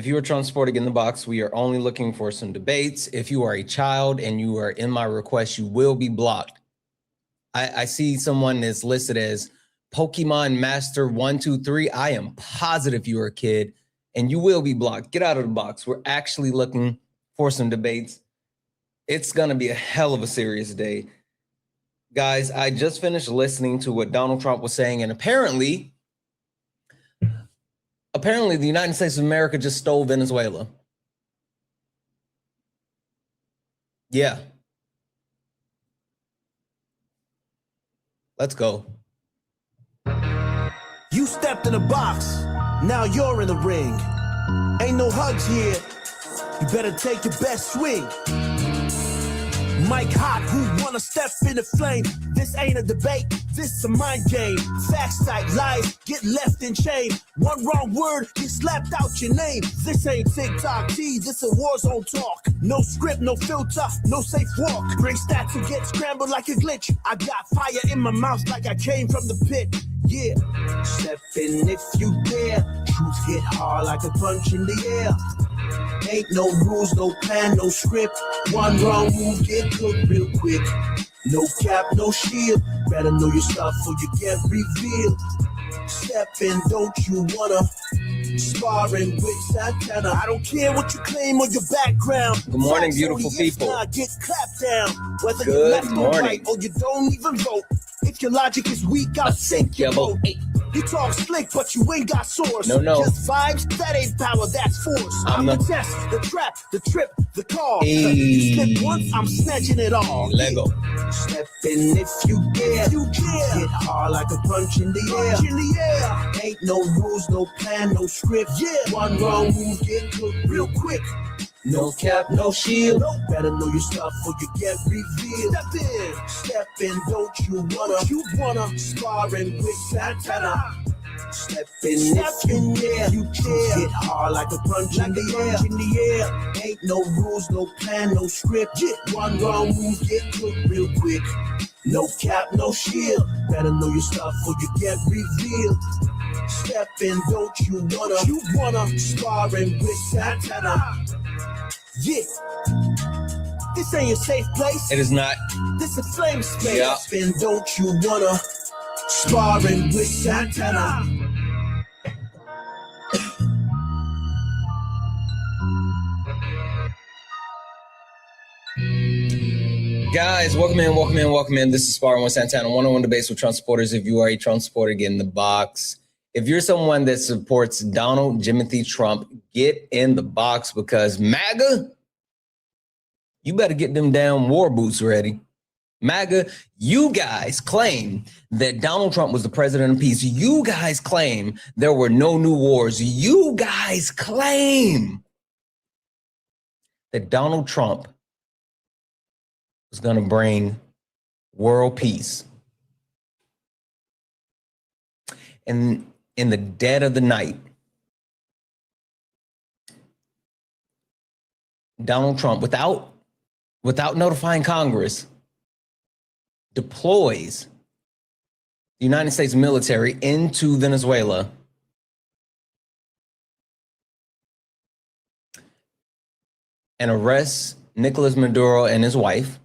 you are Trump supporter, get in the box. We are only looking for some debates. If you are a child and you are in my request, you will be blocked. I see someone that's listed as Pokemon Master 123. I am positive you are a kid and you will be blocked. Get out of the box. We're actually looking for some debates. It's going to be a hell of a serious day. Guys, I just finished listening to what Donald Trump was saying, and apparently the United States of America just stole Venezuela. Yeah. Let's go. You stepped in the box. Now you're in the ring. Ain't no hugs here. You better take your best swing. Mike Hot, who wanna step in the flame? This ain't a debate, this a mind game. Facts like lies, get left in chain. One wrong word, get slapped out your name. This ain't TikTok T, this a war zone talk. No script, no filter, no safe walk. Bring stats and get scrambled like a glitch. I got fire in my mouth like I came from the pit. Yeah, step in if you dare. Truth hit hard like a punch in the air. Ain't no rules, no plan, no script. One wrong move, get cooked real quick. No cap, no shield. Better know your stuff or you get revealed. Step in, don't you wanna? Sparring with Santana. I don't care what you claim or your background. Good morning, beautiful people. Get clapped down. Whether you left or right or you don't even vote. If your logic is weak, I'll sink your boat. You talk slick, but you ain't got source. No. Just vibes, that ain't power, that's force. I'm the test, the trap, the trip, the call. You slip once, I'm snatching it all. Lego. Step in if you dare. Hit hard like a punch in the air. Ain't no rules, no plan, no script. One wrong move, get cooked real quick. No cap, no shield. Better know your stuff or you get revealed. Step in, don't you wanna? Sparring with Santana. Step in if you dare. Hit hard like a punch in the air. Ain't no rules, no plan, no script. One wrong move, get cooked real quick. No cap, no shield. Better know your stuff or you get revealed. Step in, don't you wanna? Sparring with Santana. Yeah, this ain't a safe place. It is not. This a flame space. Yeah. And don't you wanna? Sparring with Santana. Guys, welcome in. This is Sparring with Santana, one-on-one debates with Trump supporters. If you are a Trump supporter, get in the box. If you're someone that supports Donald Jimothy Trump, get in the box because MAGA, you better get them damn war boots ready. MAGA, you guys claim that Donald Trump was the president of peace. You guys claim there were no new wars. You guys claim that Donald Trump was going to bring world peace. And in the dead of the night, Donald Trump, without notifying Congress, deploys the United States military into Venezuela and arrests Nicolas Maduro and his wife.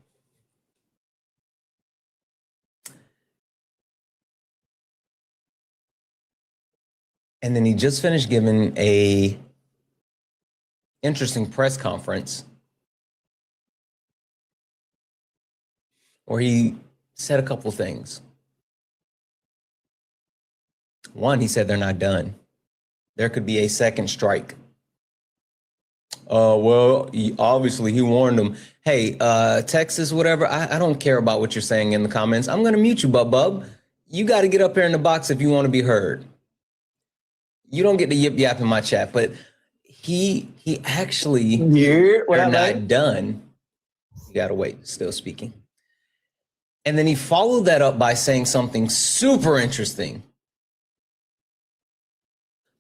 And then he just finished giving a interesting press conference where he said a couple of things. One, he said they're not done. There could be a second strike. Well, obviously he warned them. Hey, Texas, whatever, I don't care about what you're saying in the comments. I'm going to mute you, bub. You got to get up here in the box if you want to be heard. You don't get to yip yap in my chat, but he actually, they're not done. You got to wait, still speaking. And then he followed that up by saying something super interesting.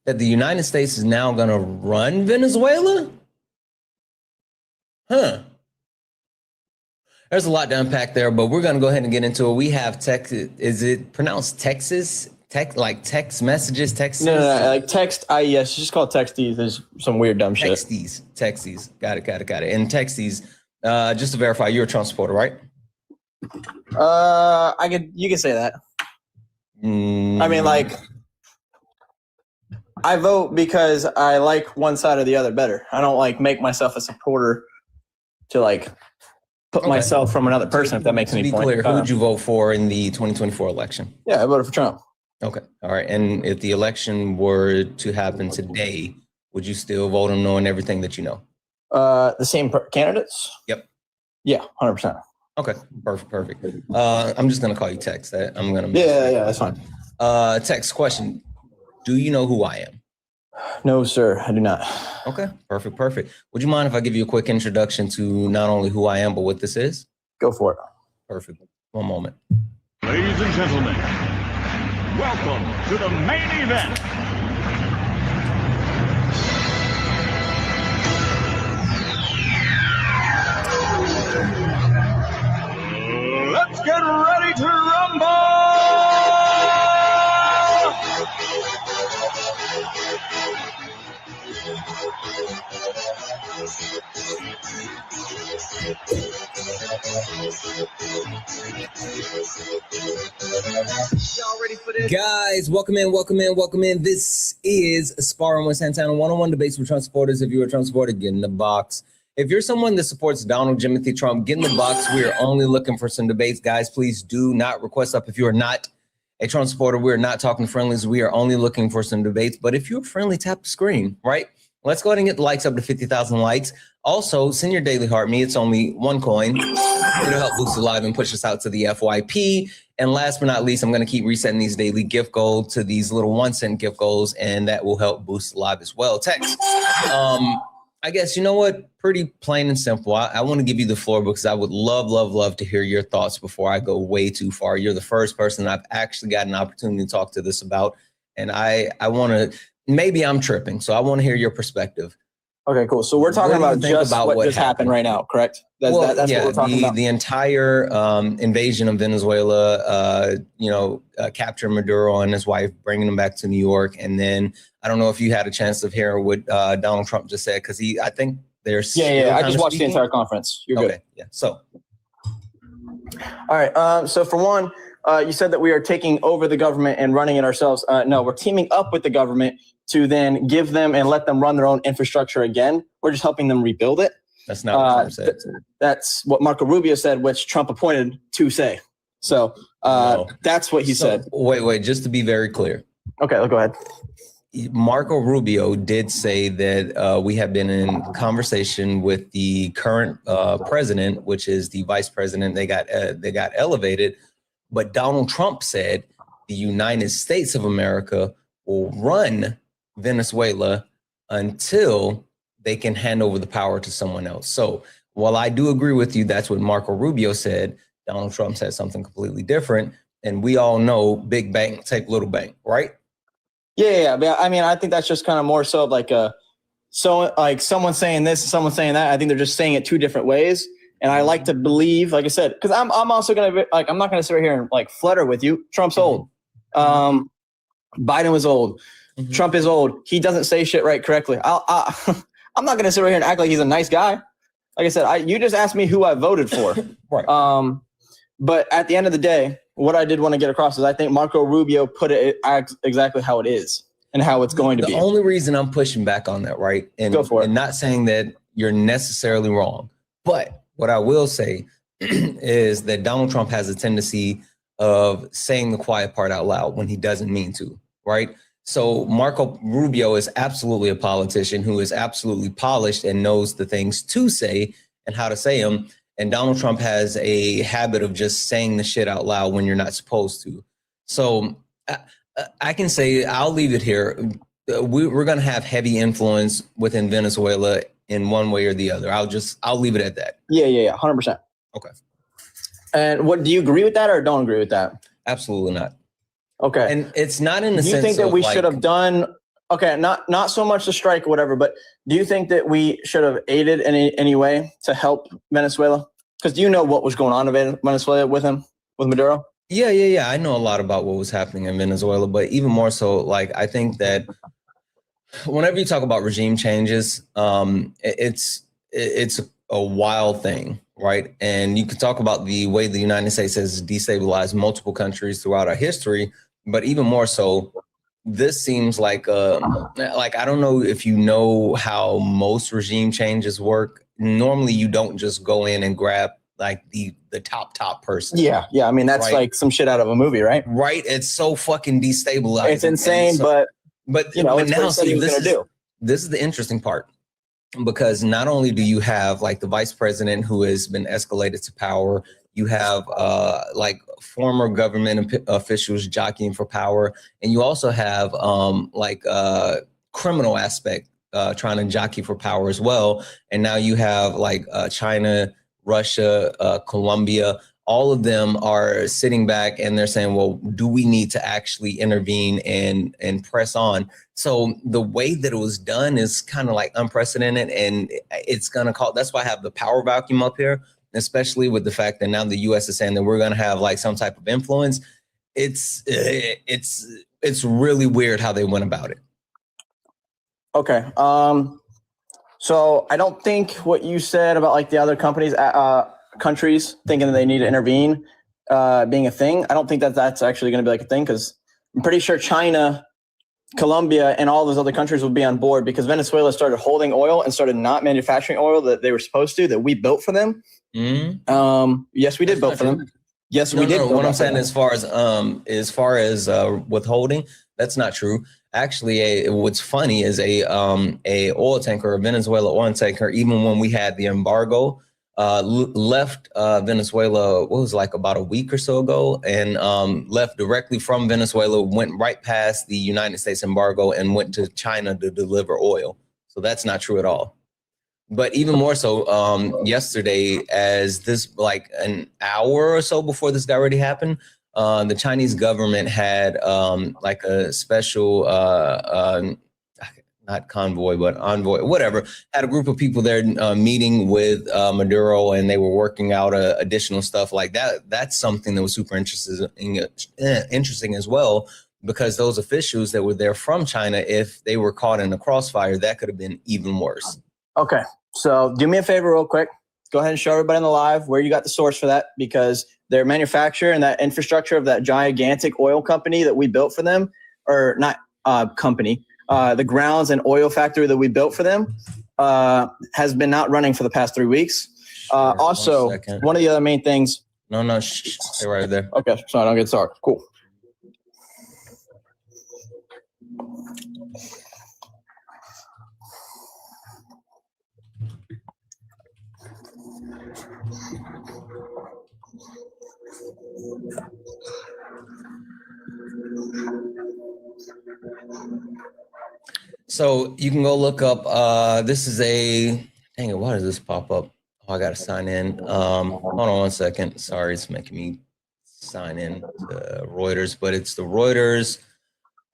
That the United States is now going to run Venezuela? There's a lot to unpack there, but we're going to go ahead and get into it. We have Texas. Is it pronounced Texas? Text messages, text. No, like text IES. Just call it texties. There's some weird dumb shit. Texties. Got it. And texties. Just to verify, you're a Trump supporter, right? You could say that. I mean, like, I vote because I like one side or the other better. I don't like make myself a supporter to like put myself from another person. If that makes any point. To be clear, who would you vote for in the 2024 election? Yeah, I voted for Trump. Okay. All right. And if the election were to happen today, would you still vote him knowing everything that you know? The same candidates? Yep. Yeah, 100%. Okay. Perfect. I'm just going to call you Tex. Yeah, that's fine. Tex, question. Do you know who I am? No, sir, I do not. Okay. Perfect. Would you mind if I give you a quick introduction to not only who I am, but what this is? Go for it. Perfect. One moment. Ladies and gentlemen, welcome to the main event. Let's get ready to rumble! Y'all ready for this? Guys, welcome in. This is Sparring with Santana, one-on-one debates with Trump supporters. If you're a Trump supporter, get in the box. If you're someone that supports Donald Timothy Trump, get in the box. We are only looking for some debates. Guys, please do not request up. If you are not a Trump supporter, we're not talking friendlies. We are only looking for some debates. But if you're friendly, tap the screen, right? Let's go ahead and get the likes up to 50,000 likes. Also, send your daily heart me. It's only one coin. It'll help boost the live and push us out to the FYP. And last but not least, I'm going to keep resetting these daily gift goals to these little 1-cent gift goals, and that will help boost the live as well. Text. I guess, you know what? Pretty plain and simple. I want to give you the floor because I would love to hear your thoughts before I go way too far. You're the first person I've actually got an opportunity to talk to this about. And I want to, maybe I'm tripping. So I want to hear your perspective. Okay, cool. So we're talking about what just happened right now, correct? That's what we're talking about. The entire invasion of Venezuela, capturing Maduro and his wife, bringing them back to New York. And then I don't know if you had a chance of hearing what Donald Trump just said, because I think there's... Yeah. I just watched the entire conference. You're good. Yeah. So. All right. So for one, you said that we are taking over the government and running it ourselves. No, we're teaming up with the government to then give them and let them run their own infrastructure again. We're just helping them rebuild it. That's not what Trump said. That's what Marco Rubio said, which Trump appointed to say. So that's what he said. Wait, just to be very clear. Okay, go ahead. Marco Rubio did say that we have been in conversation with the current president, which is the vice president. They got elevated, but Donald Trump said the United States of America will run Venezuela until they can hand over the power to someone else. So while I do agree with you, that's what Marco Rubio said, Donald Trump said something completely different. And we all know big bank take little bank, right? Yeah. I mean, I think that's just kind of more so like someone saying this and someone saying that. I think they're just saying it two different ways. And I like to believe, like I said, because I'm also going to I'm not going to sit here and like flutter with you. Trump's old. Biden was old. Mm-hmm. Trump is old. He doesn't say shit right correctly. I'm not going to sit right here and act like he's a nice guy. Like I said, you just asked me who I voted for. Right. But at the end of the day, what I did want to get across is I think Marco Rubio put it exactly how it is and how it's going to be. The only reason I'm pushing back on that, right? And, go for it. And not saying that you're necessarily wrong. But what I will say is that Donald Trump has a tendency of saying the quiet part out loud when he doesn't mean to, right? So Marco Rubio is absolutely a politician who is absolutely polished and knows the things to say and how to say them. And Donald Trump has a habit of just saying the shit out loud when you're not supposed to. So I can say, I'll leave it here. We're going to have heavy influence within Venezuela in one way or the other. I'll leave it at that. Yeah. 100%. Okay. And what, do you agree with that or don't agree with that? Absolutely not. Okay. And it's not in the sense do you think that we should have done, okay, not so much the strike or whatever, but do you think that we should have aided in any way to help Venezuela? Because do you know what was going on in Venezuela with Maduro? Yeah. I know a lot about what was happening in Venezuela, but even more so, like I think that whenever you talk about regime changes, it's a wild thing, right? And you can talk about the way the United States has destabilized multiple countries throughout our history, but even more so, this seems like I don't know if you know how most regime changes work. Normally, you don't just go in and grab like the top person. Yeah. I mean, that's right? like some shit out of a movie, right? Right. It's so fucking destabilizing. It's insane, but you know, but it's now what he was gonna do. This is the interesting part, because not only do you have like the vice president who has been escalated to power, you have like former government officials jockeying for power, and you also have criminal aspect trying to jockey for power as well. And now you have like China, Russia, Colombia. All of them are sitting back and they're saying, well, do we need to actually intervene and press on? So the way that it was done is kind of like unprecedented, and it's going to call, that's why I have the power vacuum up here, especially with the fact that now the US is saying that we're going to have like some type of influence. It's really weird how they went about it. Okay. So I don't think what you said about like the other countries thinking that they need to intervene being a thing. I don't think that that's actually going to be like a thing, because I'm pretty sure China, Colombia, and all those other countries will be on board, because Venezuela started holding oil and started not manufacturing oil that they were supposed to, that we built for them. Mm-hmm. Yes, we did build for them. Yes, we did. No, what I'm saying as far as withholding, that's not true. Actually, what's funny is a oil tanker, a Venezuela oil tanker, even when we had the embargo, left Venezuela, what was like about a week or so ago, and left directly from Venezuela, went right past the United States embargo and went to China to deliver oil. So that's not true at all. But even more so, yesterday, as this like an hour or so before this already happened, the Chinese government had like a special not convoy, but envoy, whatever, had a group of people there meeting with Maduro, and they were working out additional stuff like that. That's something that was super interesting as well, because those officials that were there from China, if they were caught in the crossfire, that could have been even worse. Okay, so do me a favor real quick. Go ahead and show everybody in the live where you got the source for that, because their manufacturer and that infrastructure of that gigantic oil company that we built for them, or not company, the grounds and oil factory that we built for them has been not running for the past 3 weeks. Sure, also, one of the other main things. No, stay right there. Okay, so I don't get started. Cool. So you can go look up, this is dang it, why does this pop up? Oh, I got to sign in. Hold on 1 second. Sorry, it's making me sign in to Reuters, but it's the Reuters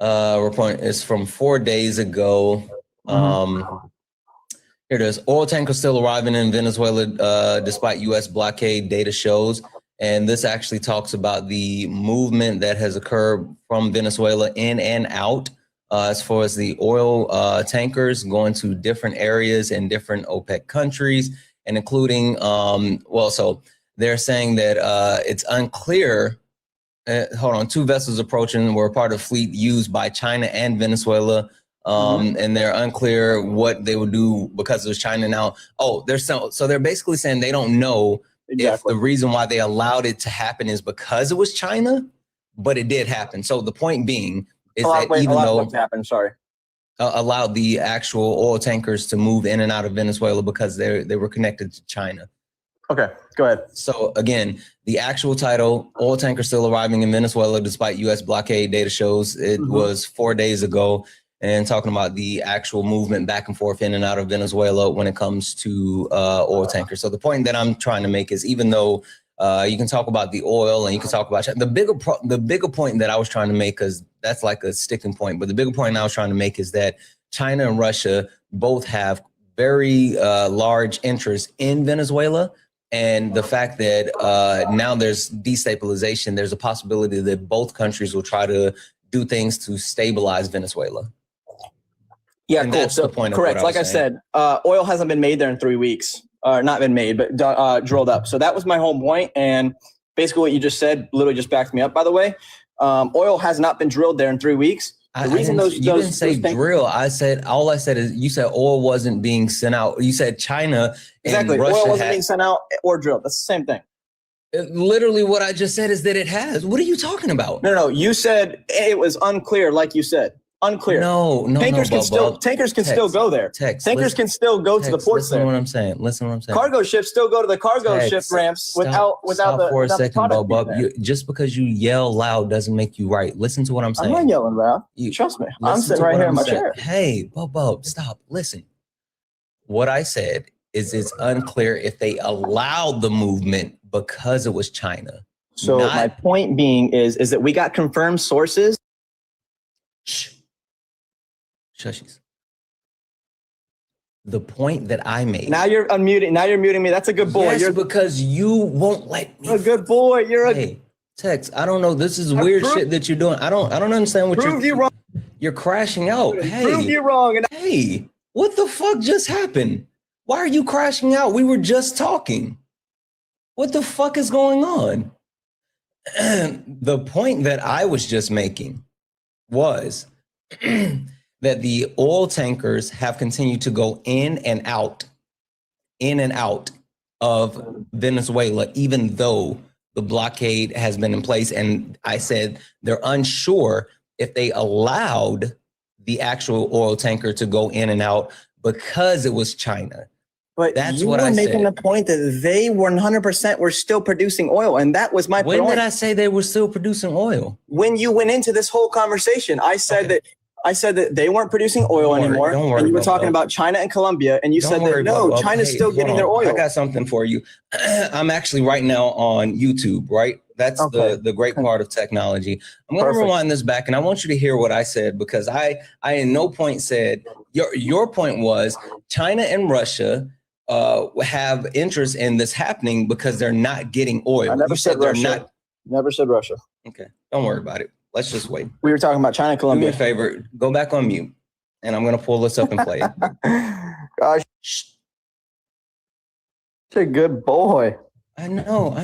report. It's from 4 days ago. Here it is. Oil tanker still arriving in Venezuela despite U.S. blockade, data shows. And this actually talks about the movement that has occurred from Venezuela in and out as far as the oil tankers going to different areas in different OPEC countries, and including, so they're saying that it's unclear. Hold on, 2 vessels approaching were part of fleet used by China and Venezuela. And they're unclear what they would do because it was China now. Oh, so they're basically saying they don't know if the reason why they allowed it to happen is because it was China, but it did happen. So the point being is allowed the actual oil tankers to move in and out of Venezuela because they were connected to China. Okay, go ahead. So again, the actual title, oil tanker still arriving in Venezuela despite U.S. blockade, data shows it was 4 days ago, and talking about the actual movement back and forth in and out of Venezuela when it comes to oil tankers. So the point that I'm trying to make is, even though you can talk about the oil and you can talk about the bigger point that I was trying to make, because that's like a sticking point, but the bigger point I was trying to make is that China and Russia both have very large interests in Venezuela. And the fact that now there's destabilization, there's a possibility that both countries will try to do things to stabilize Venezuela. Yeah, And cool. that's So the point of correct. what I Like I was saying. said, oil hasn't been made there in 3 weeks. Not been made, but drilled up. So that was my whole point. And basically what you just said literally just backed me up, by the way. Oil has not been drilled there in 3 weeks. The reason you didn't say drill. All I said is you said oil wasn't being sent out. You said China exactly. and Russia Oil wasn't being sent out or drilled. That's the same thing. Literally what I just said is that it has. What are you talking about? No. You said it was unclear, like you said. Unclear. No. Tankers can still go there. Tankers can still go to the ports there. Listen to what I'm saying. Cargo ships still go to the cargo ship ramps without for a the second, product Bob. being there. Just because you yell loud doesn't make you right. Listen to what I'm saying. I'm not yelling loud. Trust me. I'm sitting right here in my chair. Hey, Bob, stop. Listen. What I said is it's unclear if they allowed the movement because it was China. So my point being is that we got confirmed sources. Shushies. The point that I made. Now you're unmuting. Now you're muting me. That's a good boy. Yes, because you won't let me. A good boy. Hey, Tex, I don't know. This is weird shit that you're doing. I don't understand what you wrong. You're crashing out. Hey, prove you wrong. Hey, what the fuck just happened? Why are you crashing out? We were just talking. What the fuck is going on? The point that I was just making was that the oil tankers have continued to go in and out of Venezuela, even though the blockade has been in place. And I said they're unsure if they allowed the actual oil tanker to go in and out because it was China. But that's what I said. You were making the point that they 100% were still producing oil. And that was my point. When did I say they were still producing oil? When you went into this whole conversation, I said that they weren't producing oil anymore. Don't worry, and you were talking about China and Colombia, and you said that no, China's still getting their oil. I got something for you. I'm actually right now on YouTube, right? That's the great part of technology. I'm going to rewind this back, and I want you to hear what I said, because I in no point said your point was China and Russia have interest in this happening because they're not getting oil. I never said Russia. Never said Russia. Okay, don't worry about it. Let's just wait. We were talking about China, Colombia. Do me a favor, go back on mute, and I'm going to pull this up and play it. Gosh, such a good boy. I know.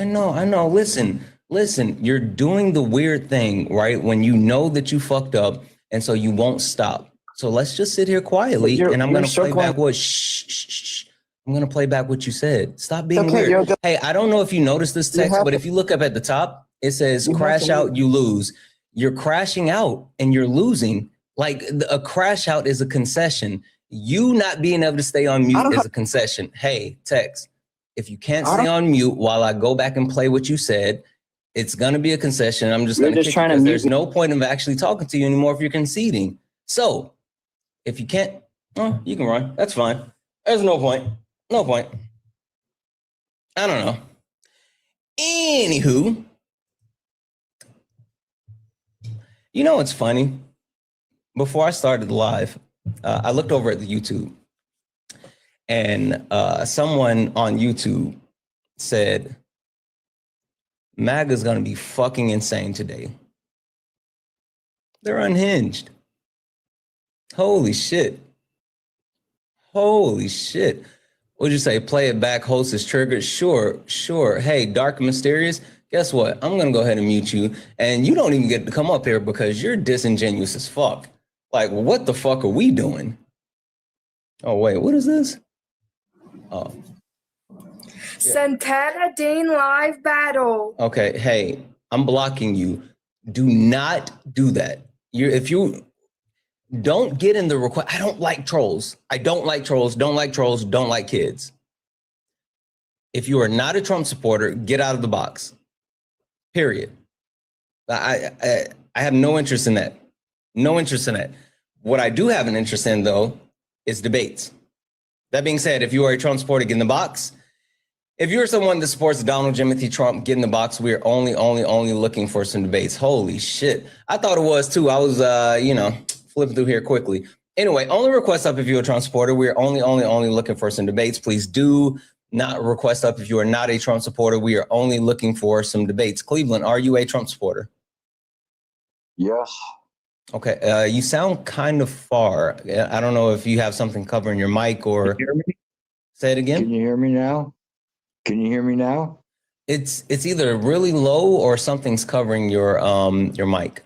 Listen, you're doing the weird thing, right? When you know that you fucked up, and so you won't stop. So let's just sit here quietly, and I'm going to play back what I'm going to play back what you said. Stop being weird. Hey, I don't know if you noticed this text, but if you look up at the top, it says crash out, you lose. You're crashing out and you're losing. Like a crash out is a concession. You not being able to stay on mute is a concession. Hey, Tex, if you can't stay on mute while I go back and play what you said, it's going to be a concession. I'm just going to kick you because there's no point of actually talking to you anymore if you're conceding. So if you can't, you can run. That's fine. There's no point. No point. I don't know. Anywho, you know what's funny? Before I started live, I looked over at the YouTube, and someone on YouTube said, MAGA's going to be fucking insane today. They're unhinged. Holy shit. Holy shit. What'd you say? Play it back, host is triggered? Sure. Hey, Dark and Mysterious, guess what? I'm going to go ahead and mute you. And you don't even get to come up here because you're disingenuous as fuck. Like, what the fuck are we doing? Oh, wait, what is this? Oh. Santana Dane live battle. Okay, hey, I'm blocking you. Do not do that. If you don't get in the request. I don't like trolls. Don't like kids. If you are not a Trump supporter, get out of the box. Period. I have no interest in that. No interest in that. What I do have an interest in, though, is debates. That being said, if you are a Trump supporter, get in the box. If you're someone that supports Donald Jimothy Trump, get in the box. We are only looking for some debates. Holy shit. I thought it was, too. I was, flipping through here quickly. Anyway, only request up if you're a Trump supporter. We're only looking for some debates. Please do not request up if you are not a Trump supporter. We are only looking for some debates. Cleveland, are you a Trump supporter? Yes. Okay. You sound kind of far. I don't know if you have something covering your mic or. Can you hear me? Say it again. Can you hear me now? Can you hear me now? It's either really low or something's covering your mic.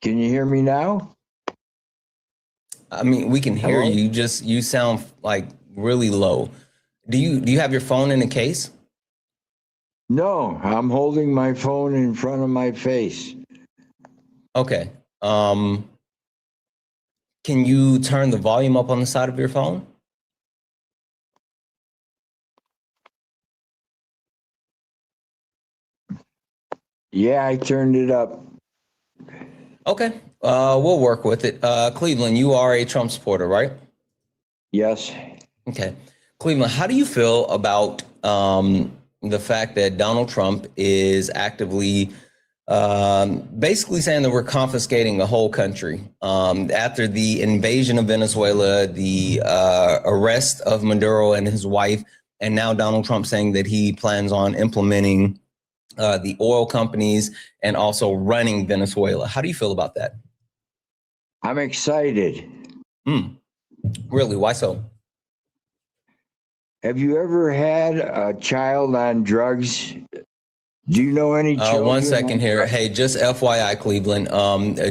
Can you hear me now? I mean, we can hear Hello? you. You sound like really low. Do you have your phone in a case? No, I'm holding my phone in front of my face. Okay. Can you turn the volume up on the side of your phone? Yeah, I turned it up. Okay. We'll work with it. Cleveland, you are a Trump supporter, right? Yes. Okay. Cleveland, how do you feel about the fact that Donald Trump is actively basically saying that we're confiscating the whole country after the invasion of Venezuela, the arrest of Maduro and his wife, and now Donald Trump saying that he plans on implementing the oil companies and also running Venezuela? How do you feel about that? I'm excited. Really? Why so? Have you ever had a child on drugs? Do you know any children? 1 second here. Hey, just FYI, Cleveland,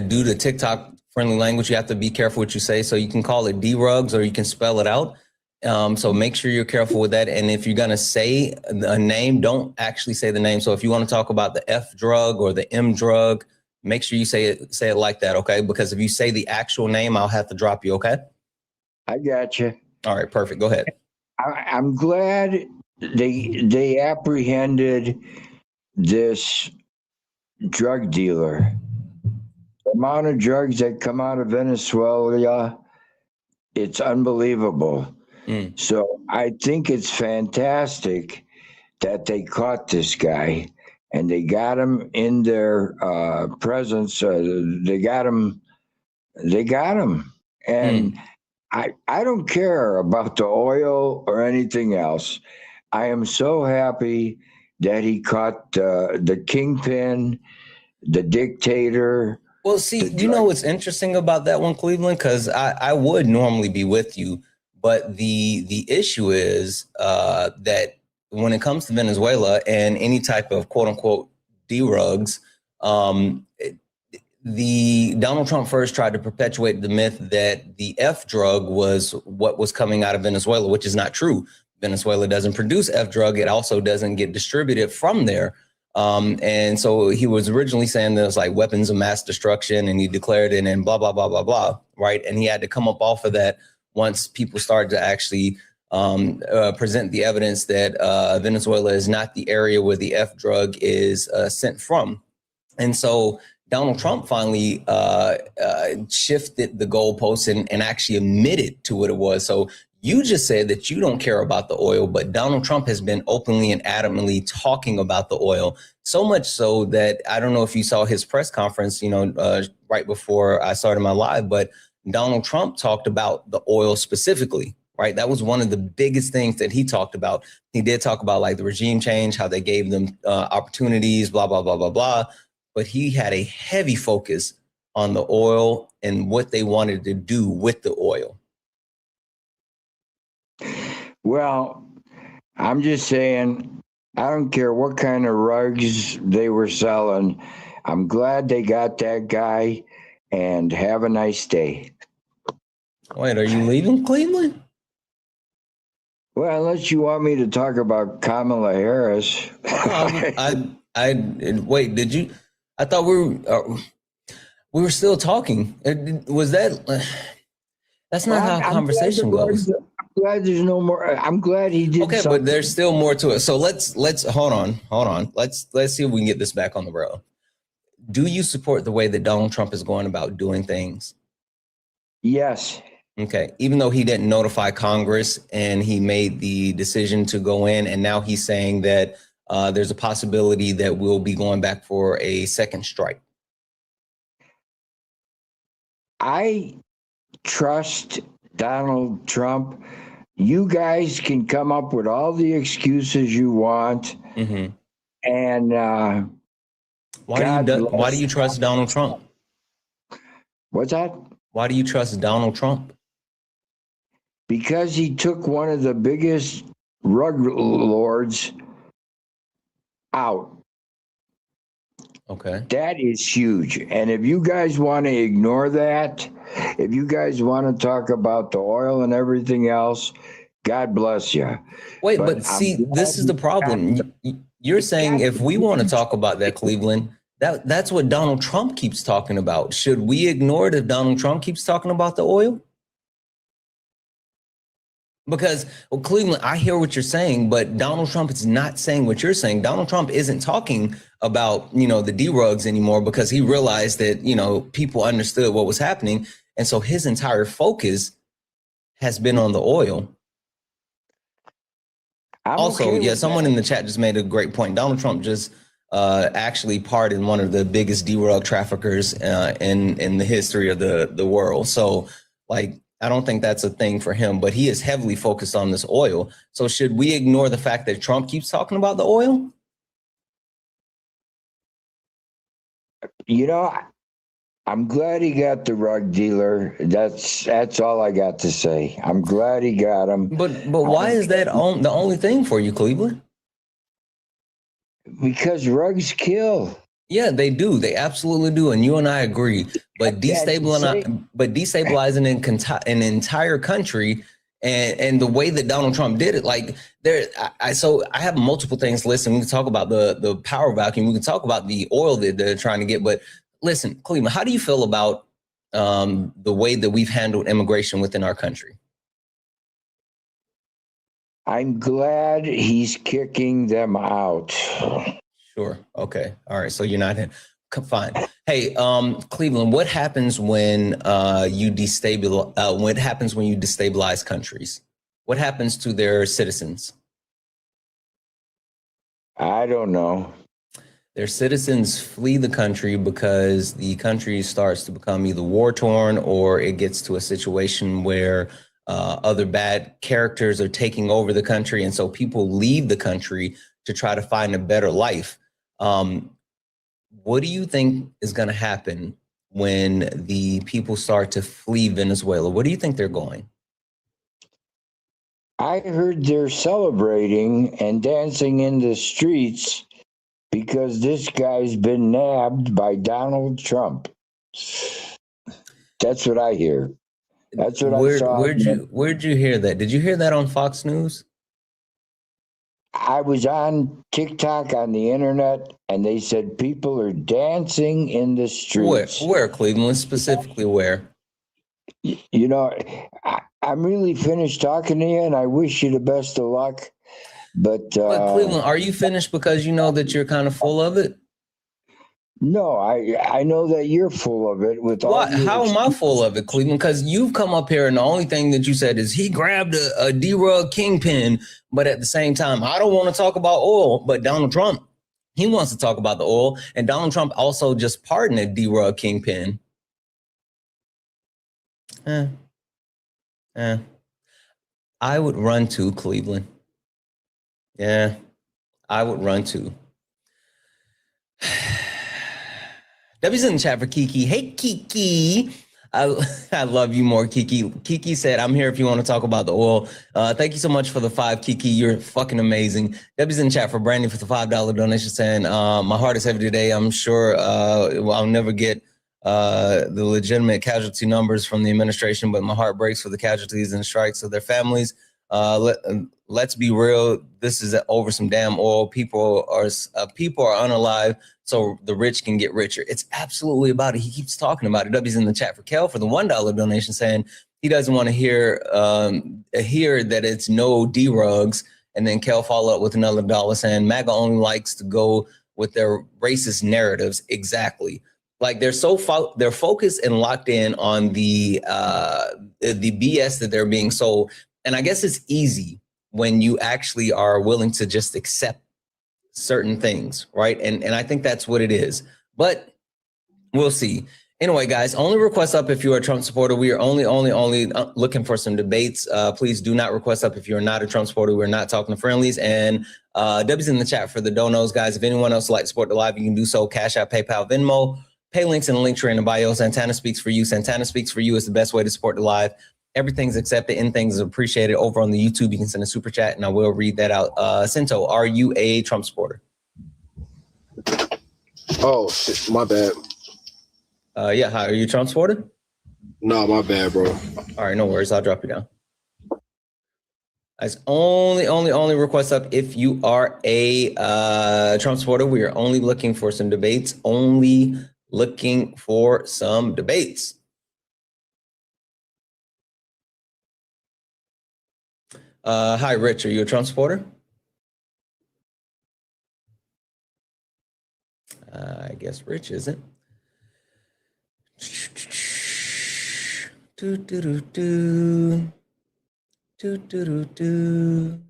due to TikTok friendly language, you have to be careful what you say. So you can call it D-Rugs or you can spell it out. So make sure you're careful with that. And if you're going to say a name, don't actually say the name. So if you want to talk about the F drug or the M drug, make sure you say it like that. Okay. Because if you say the actual name, I'll have to drop you. Okay. I got you. All right. Perfect. Go ahead. I'm glad they apprehended this drug dealer. The amount of drugs that come out of Venezuela, it's unbelievable. So I think it's fantastic that they caught this guy and they got him in their presence. They got him. And I don't care about the oil or anything else. I am so happy that he caught the kingpin, the dictator. Well, see, you know what's interesting about that one, Cleveland? Because I would normally be with you, but the issue is that when it comes to Venezuela and any type of quote unquote D-Rugs, the Donald Trump first tried to perpetuate the myth that the F drug was what was coming out of Venezuela, which is not true. Venezuela doesn't produce F drug. It also doesn't get distributed from there. And so he was originally saying there's like weapons of mass destruction, and he declared it and blah, blah, blah, blah, blah. Right. And he had to come up off of that once people started to actually present the evidence that Venezuela is not the area where the F drug is sent from. And so Donald Trump finally shifted the goalposts and actually admitted to what it was. So you just said that you don't care about the oil, but Donald Trump has been openly and adamantly talking about the oil, so much so that I don't know if you saw his press conference, right before I started my live, but Donald Trump talked about the oil specifically, right? That was one of the biggest things that he talked about. He did talk about like the regime change, how they gave them opportunities, blah, blah, blah, blah, blah. But he had a heavy focus on the oil and what they wanted to do with the oil. Well, I'm just saying, I don't care what kind of rugs they were selling. I'm glad they got that guy, and have a nice day. Wait, are you leaving Cleveland? Well, unless you want me to talk about Kamala Harris. Wait, did you? I thought we were still talking. Was that? That's not how conversation goes. I'm glad there's no more. I'm glad he did. Okay, something. but there's still more to it. So let's hold on. Let's see if we can get this back on the road. Do you support the way that Donald Trump is going about doing things? Yes. Okay. Even though he didn't notify Congress and he made the decision to go in, and now he's saying that there's a possibility that we'll be going back for a second strike. I trust Donald Trump. You guys can come up with all the excuses you want, Mm-hmm. and Why do you trust Donald Trump? what's that? Why do you trust Donald Trump? Because he took one of the biggest rug lords out. Okay. That is huge. And if you guys want to ignore that, if you guys want to talk about the oil and everything else, God bless you. Wait, but see, this is the problem. You're saying if we want to talk about that, Cleveland, that's what Donald Trump keeps talking about. Should we ignore it if Donald Trump keeps talking about the oil? Because, well, Cleveland, I hear what you're saying, but Donald Trump is not saying what you're saying. Donald Trump isn't talking about, the D-rugs anymore because he realized that, people understood what was happening. And so his entire focus has been on the oil. Someone in the chat just made a great point. Donald Trump just actually pardoned one of the biggest D-rug traffickers in the history of the world. So, I don't think that's a thing for him, but he is heavily focused on this oil. So should we ignore the fact that Trump keeps talking about the oil? I'm glad he got the rug dealer. That's all I got to say. I'm glad he got him. But why is that the only thing for you, Cleveland? Because rugs kill. Yeah, they do. They absolutely do. And you and I agree. But destabilizing an entire country and the way that Donald Trump did it, I have multiple things listed. We can talk about the power vacuum. We can talk about the oil that they're trying to get. But listen, Cleveland, how do you feel about the way that we've handled immigration within our country? I'm glad he's kicking them out. Sure. Okay. All right. So you're not in. Fine. Hey, Cleveland, what happens when you destabilize? What happens when you destabilize countries? What happens to their citizens? I don't know. Their citizens flee the country because the country starts to become either war torn or it gets to a situation where other bad characters are taking over the country, and so people leave the country to try to find a better life. What do you think is going to happen when the people start to flee Venezuela? Where do you think they're going? I heard they're celebrating and dancing in the streets because this guy's been nabbed by Donald Trump. That's what I hear. That's what I saw. Where'd you hear that? Did you hear that on Fox News? I was on TikTok on the internet, and they said people are dancing in the streets. Where Cleveland? Specifically where? I'm really finished talking to you, and I wish you the best of luck. But Cleveland, are you finished because you know that you're kind of full of it? No, I know that you're full of it. How am I full of it, Cleveland? Because you've come up here and the only thing that you said is he grabbed a D-rug kingpin, but at the same time, I don't want to talk about oil, but Donald Trump, he wants to talk about the oil, and Donald Trump also just pardoned a D-rug kingpin. I would run to Cleveland. Yeah, I would run to. W's in the chat for Kiki. Hey, Kiki. I love you more, Kiki. Kiki said, I'm here if you want to talk about the oil. Thank you so much for the 5, Kiki. You're fucking amazing. W's in the chat for Brandy for the $5 donation saying, my heart is heavy today. I'm sure I'll never get the legitimate casualty numbers from the administration, but my heart breaks for the casualties and strikes of their families. Let's be real. This is over some damn oil. People are unalive, so the rich can get richer. It's absolutely about it. He keeps talking about it. W's in the chat for Kel for the $1 donation saying he doesn't want to hear that it's no D-rugs. And then Kel follow up with another $1 saying MAGA only likes to go with their racist narratives. Exactly. Like they're they're focused and locked in on the BS that they're being sold. And I guess it's easy when you actually are willing to just accept certain things, right? And I think that's what it is. But we'll see. Anyway, guys, only request up if you are a Trump supporter. We are only looking for some debates. Please do not request up if you're not a Trump supporter. We're not talking to friendlies. And W's in the chat for the donos, guys. If anyone else would like to support the live, you can do so. Cash App, PayPal, Venmo. Pay links in the link tree in the bio. Santana speaks for you. Santana speaks for you is the best way to support the live. Everything's accepted. Anything's appreciated. Over on the YouTube, you can send a super chat, and I will read that out. Cinto, are you a Trump supporter? Oh, shit, my bad. Yeah, hi. Are you a Trump supporter? No, my bad, bro. All right, no worries. I'll drop you down. As only request up if you are a Trump supporter. We are only looking for some debates. Only looking for some debates. Hi, Rich. Are you a Trump supporter? I guess Rich isn't. Do do do do do do do do.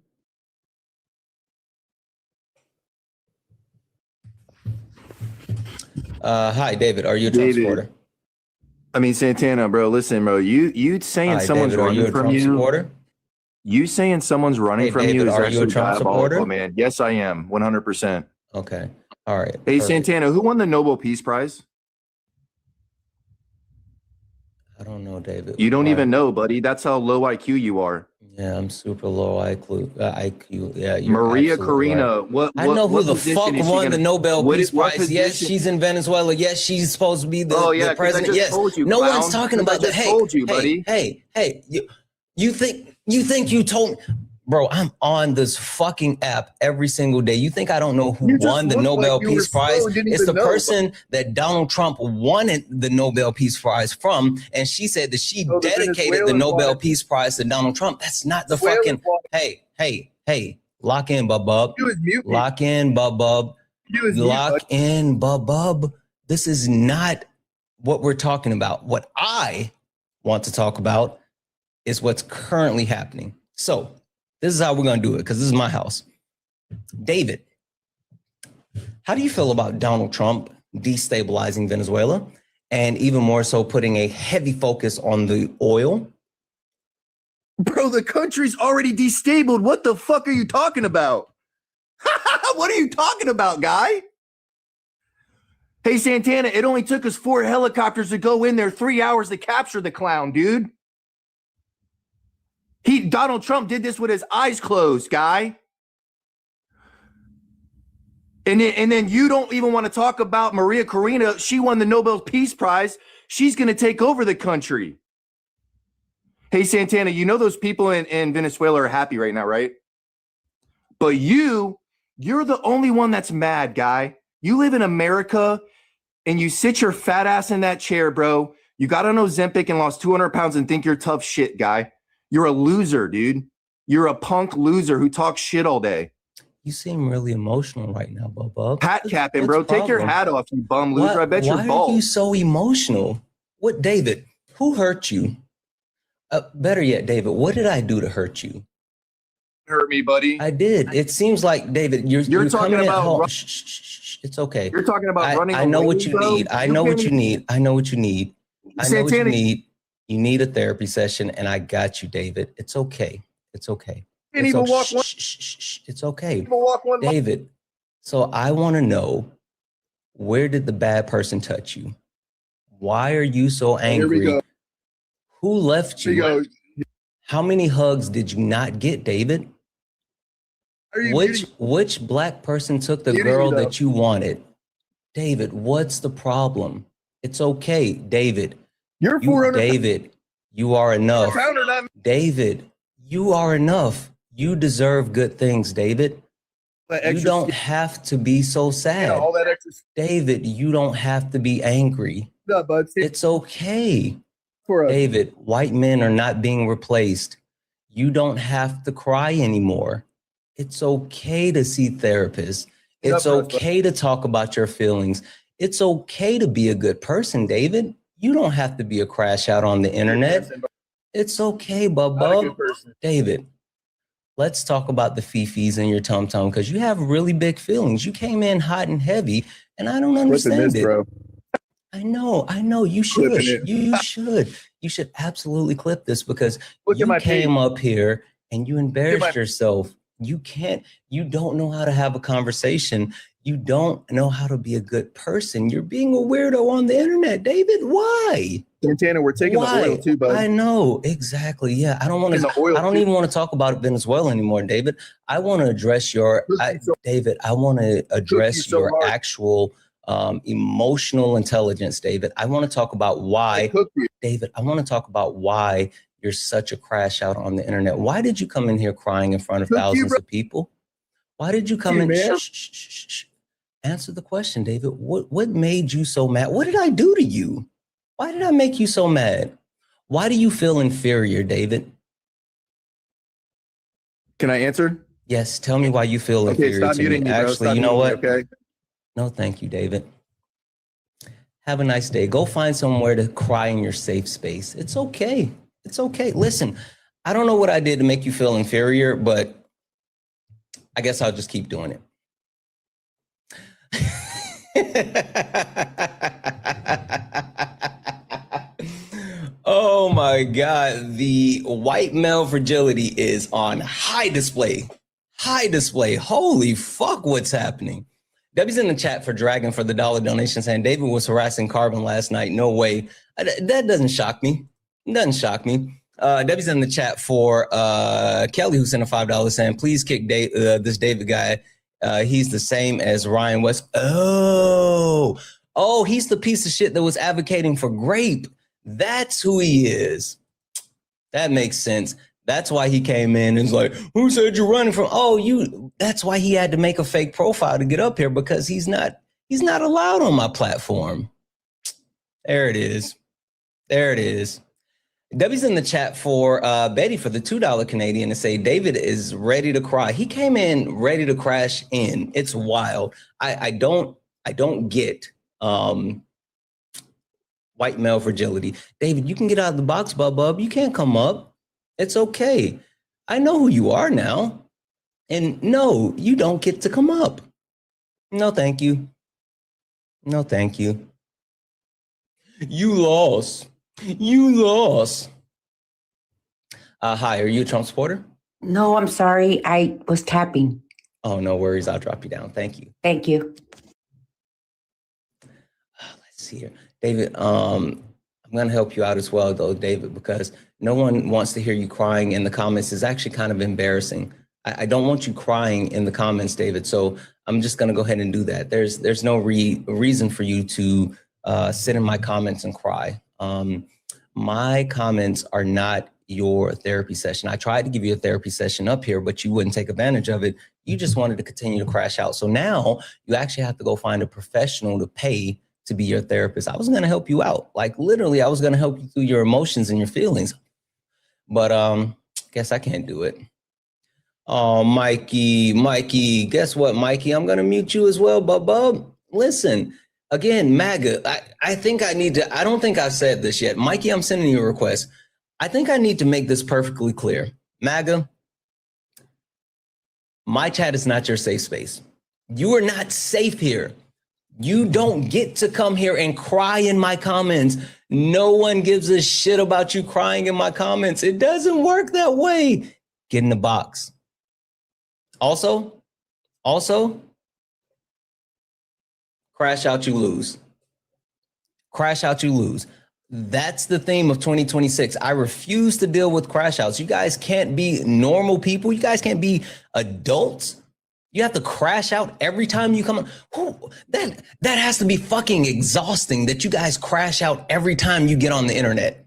Hi, David. Are you a Trump supporter? I mean, Santana, bro. Listen, bro. You saying Hi, someone's David, running from you? Supporter? You saying someone's running from David, you is are actually you a Trump supporter? diabolical, man. Yes, I am. 100%. Okay. All right. Hey, perfect. Santana, who won the Nobel Peace Prize? I don't know, David. You don't even know, buddy. That's how low IQ you are. Yeah, I'm super low IQ. Yeah, Maria Corina. Right. What I know who the position fuck is she won gonna- the Nobel what Peace is- what Prize. Yes, position- she's in Venezuela. Yes, she's supposed to be the, the president. I just Yes, told you, no clown. one's talking about I just that. told you, buddy. Hey, you think you told me, bro? I'm on this fucking app every single day. You think I don't know who won the Nobel Peace Prize? It's the person that Donald Trump wanted the Nobel Peace Prize from, and she said that she dedicated the Nobel Peace Prize to Donald Trump. That's not the fucking. Hey, lock in, bub. Lock in, bub. Lock in, bub. This is not what we're talking about. What I want to talk about is what's currently happening. So this is how we're going to do it, because this is my house. David, how do you feel about Donald Trump destabilizing Venezuela, and even more so putting a heavy focus on the oil? Bro, the country's already destabilized. What the fuck are you talking about? What are you talking about, guy? Hey, Santana, it only took us 4 helicopters to go in there, 3 hours to capture the clown, dude. Donald Trump did this with his eyes closed, guy. And then you don't even want to talk about Maria Corina. She won the Nobel Peace Prize. She's going to take over the country. Hey, Santana, you know those people in Venezuela are happy right now, right? But you're the only one that's mad, guy. You live in America and you sit your fat ass in that chair, bro. You got on Ozempic and lost 200 pounds and think you're tough shit, guy. You're a loser, dude. You're a punk loser who talks shit all day. You seem really emotional right now, Bubba. Hat capping, bro. Take your hat off, you bum loser. I bet you're bald. Why are you so emotional? What, David? Who hurt you? Better yet, David, what did I do to hurt you? Hurt me, buddy. I did. It seems like, David, you're talking coming about. It's okay. You're talking about running. I know away, what you bro. need. I know what you need. I know what you need. I know what you need. You need a therapy session, and I got you, David. It's okay. It's okay. It's okay. David, so I want to know, where did the bad person touch you? Why are you so angry? Who left you? How many hugs did you not get, David? Which black person took the girl that you wanted? David, what's the problem? It's okay, David. You're 400. David, you are enough. David, you are enough. You deserve good things, David. You don't have to be so sad. David, you don't have to be angry. It's okay. David, white men are not being replaced. You don't have to cry anymore. It's okay to see therapists. It's okay to talk about your feelings. It's okay to be a good person, David. You don't have to be a crash out on the internet. It's okay, Bubba. David, let's talk about the fifis in your tum-tum, because you have really big feelings. You came in hot and heavy, and I don't understand it. Bro. I know. You Clipping should. it. You should absolutely clip this because Look at you my came page. up here and you embarrassed my- yourself. You don't know how to have a conversation. You don't know how to be a good person. You're being a weirdo on the internet, David. Why? Santana, we're taking the oil too, bud. I know, exactly. Yeah. I don't even want to talk about Venezuela anymore, David. I want to address David, I want to address your actual emotional intelligence, David. I want to talk about why, David, I want to talk about why you're such a crash out on the internet. Why did you come in here crying in front of thousands of people? Why did you come in? Shh. Answer the question, David. What made you so mad? What did I do to you? Why did I make you so mad? Why do you feel inferior, David? Can I answer? Yes, tell me why you feel inferior stop to muting me. me, bro. Actually, Stop you know muting what? me, okay? No, thank you, David. Have a nice day. Go find somewhere to cry in your safe space. It's okay. It's okay. Listen, I don't know what I did to make you feel inferior, but I guess I'll just keep doing it. Oh my God. The white male fragility is on high display. High display. Holy fuck, what's happening? Debbie's in the chat for Dragon for the dollar donation saying David was harassing Carbon last night. No way. That doesn't shock me. It doesn't shock me. Debbie's in the chat for Kelly, who sent a $5 saying, please kick this David guy. He's the same as Ryan West. Oh, he's the piece of shit that was advocating for grape. That's who he is. That makes sense. That's why he came in and was like, who said you're running from? That's why he had to make a fake profile to get up here because he's not allowed on my platform. There it is. Debbie's in the chat for Betty for the $2 Canadian to say David is ready to cry. He came in ready to crash in. It's wild. I don't get white male fragility. David, you can get out of the box, bub. You can't come up. It's okay. I know who you are now. And no, you don't get to come up. No, thank you. No, thank you. You lost. Hi, are you a Trump supporter? No, I'm sorry. I was tapping. Oh, no worries. I'll drop you down. Thank you. Thank you. Let's see here. David, I'm going to help you out as well, though, David, because no one wants to hear you crying in the comments. It's actually kind of embarrassing. I don't want you crying in the comments, David. So I'm just going to go ahead and do that. There's no reason for you to sit in my comments and cry. My comments are not your therapy session. I tried to give you a therapy session up here, but you wouldn't take advantage of it. You just wanted to continue to crash out. So now you actually have to go find a professional to pay to be your therapist. I was going to help you out. Like literally, I was going to help you through your emotions and your feelings. But guess I can't do it. Oh, Mikey, guess what, Mikey? I'm going to mute you as well, bub. Listen, again, MAGA, I think I need to, I don't think I've said this yet. Mikey, I'm sending you a request. I think I need to make this perfectly clear. MAGA, my chat is not your safe space. You are not safe here. You don't get to come here and cry in my comments. No one gives a shit about you crying in my comments. It doesn't work that way. Get in the box. Also, crash out, you lose. Crash out, you lose. That's the theme of 2026. I refuse to deal with crash outs. You guys can't be normal people. You guys can't be adults. You have to crash out every time you come. That has to be fucking exhausting that you guys crash out every time you get on the internet.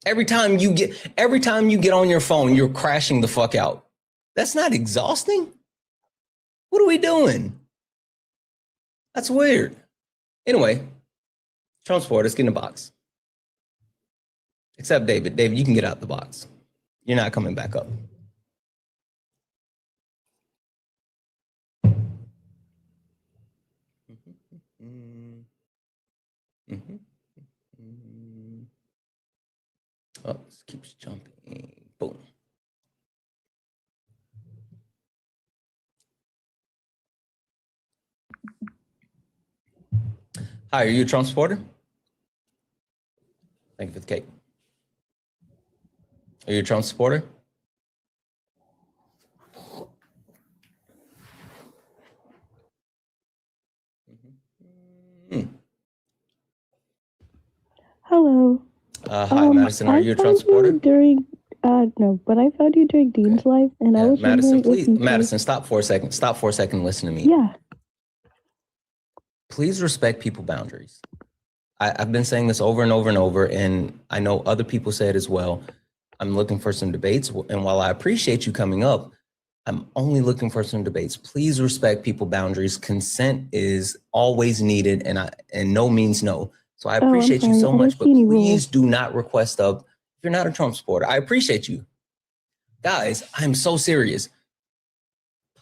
Every time you get on your phone, you're crashing the fuck out. That's not exhausting. What are we doing? That's weird. Anyway, Trump supporters, get in the box. Except David. David, you can get out the box. You're not coming back up. Oh, this keeps jumping. Boom. Hi, are you a Trump supporter? Thank you for the cake. Are you a Trump supporter? Hello. Hi, Madison. Are you a Trump I found supporter? you during no, but I found you during Dean's live, and I was Madison, wondering please. if you Madison, stop for a second. Stop for a second. Listen to me. Yeah. Please respect people boundaries. I've been saying this over and over and over, and I know other people say it as well. I'm looking for some debates, and while I appreciate you coming up, I'm only looking for some debates. Please respect people boundaries. Consent is always needed, and no means no. So I appreciate you so much, but please do not request up if you're not a Trump supporter. I appreciate you. Guys, I'm so serious.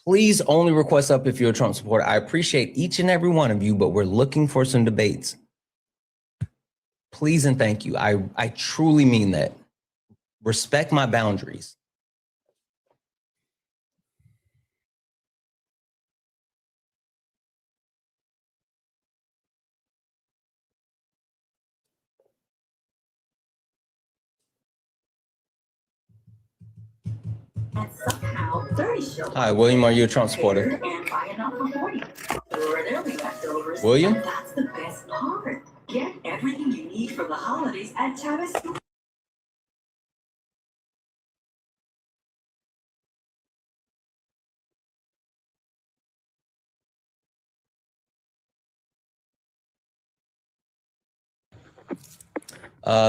Please only request up if you're a Trump supporter. I appreciate each and every one of you, but we're looking for some debates. Please and thank you. I truly mean that. Respect my boundaries. Hi, William, are you a Trump supporter? William? That's the best part. Get everything you need for the holidays at Chavez.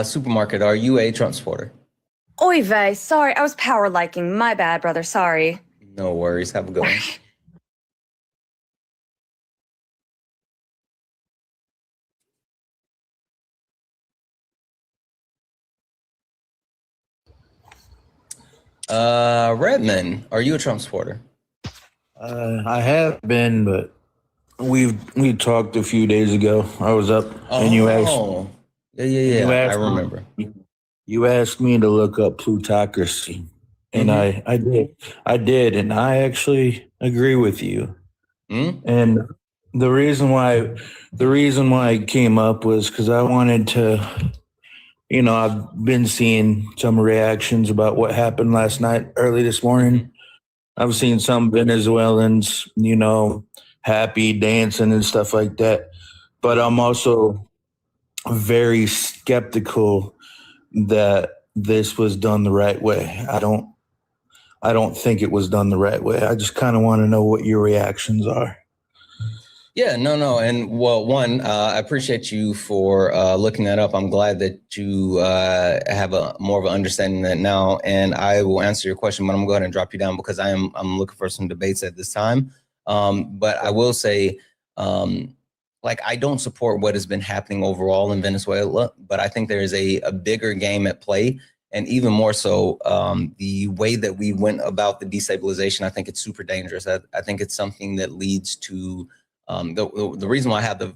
Supermarket, are you a Trump supporter? Oy vey, sorry, I was power liking. My bad, brother, sorry. No worries, have a good one. Redmond, are you a Trump supporter? I have been, but we talked a few days ago. I was up and you asked. Yeah. I remember. You asked me to look up plutocracy, and I did, and I actually agree with you. And the reason why I came up was because I wanted to. I've been seeing some reactions about what happened last night, early this morning. I've seen some Venezuelans, happy dancing and stuff like that. But I'm also very skeptical that this was done the right way. I don't think it was done the right way. I just kind of want to know what your reactions are. Yeah, no. And well, one, I appreciate you for looking that up. I'm glad that you have a more of an understanding of that now. And I will answer your question, but I'm going to go ahead and drop you down because I'm looking for some debates at this time. But I will say, I don't support what has been happening overall in Venezuela, but I think there is a bigger game at play. And even more so, the way that we went about the destabilization, I think it's super dangerous. I think it's something that leads to the reason why I have the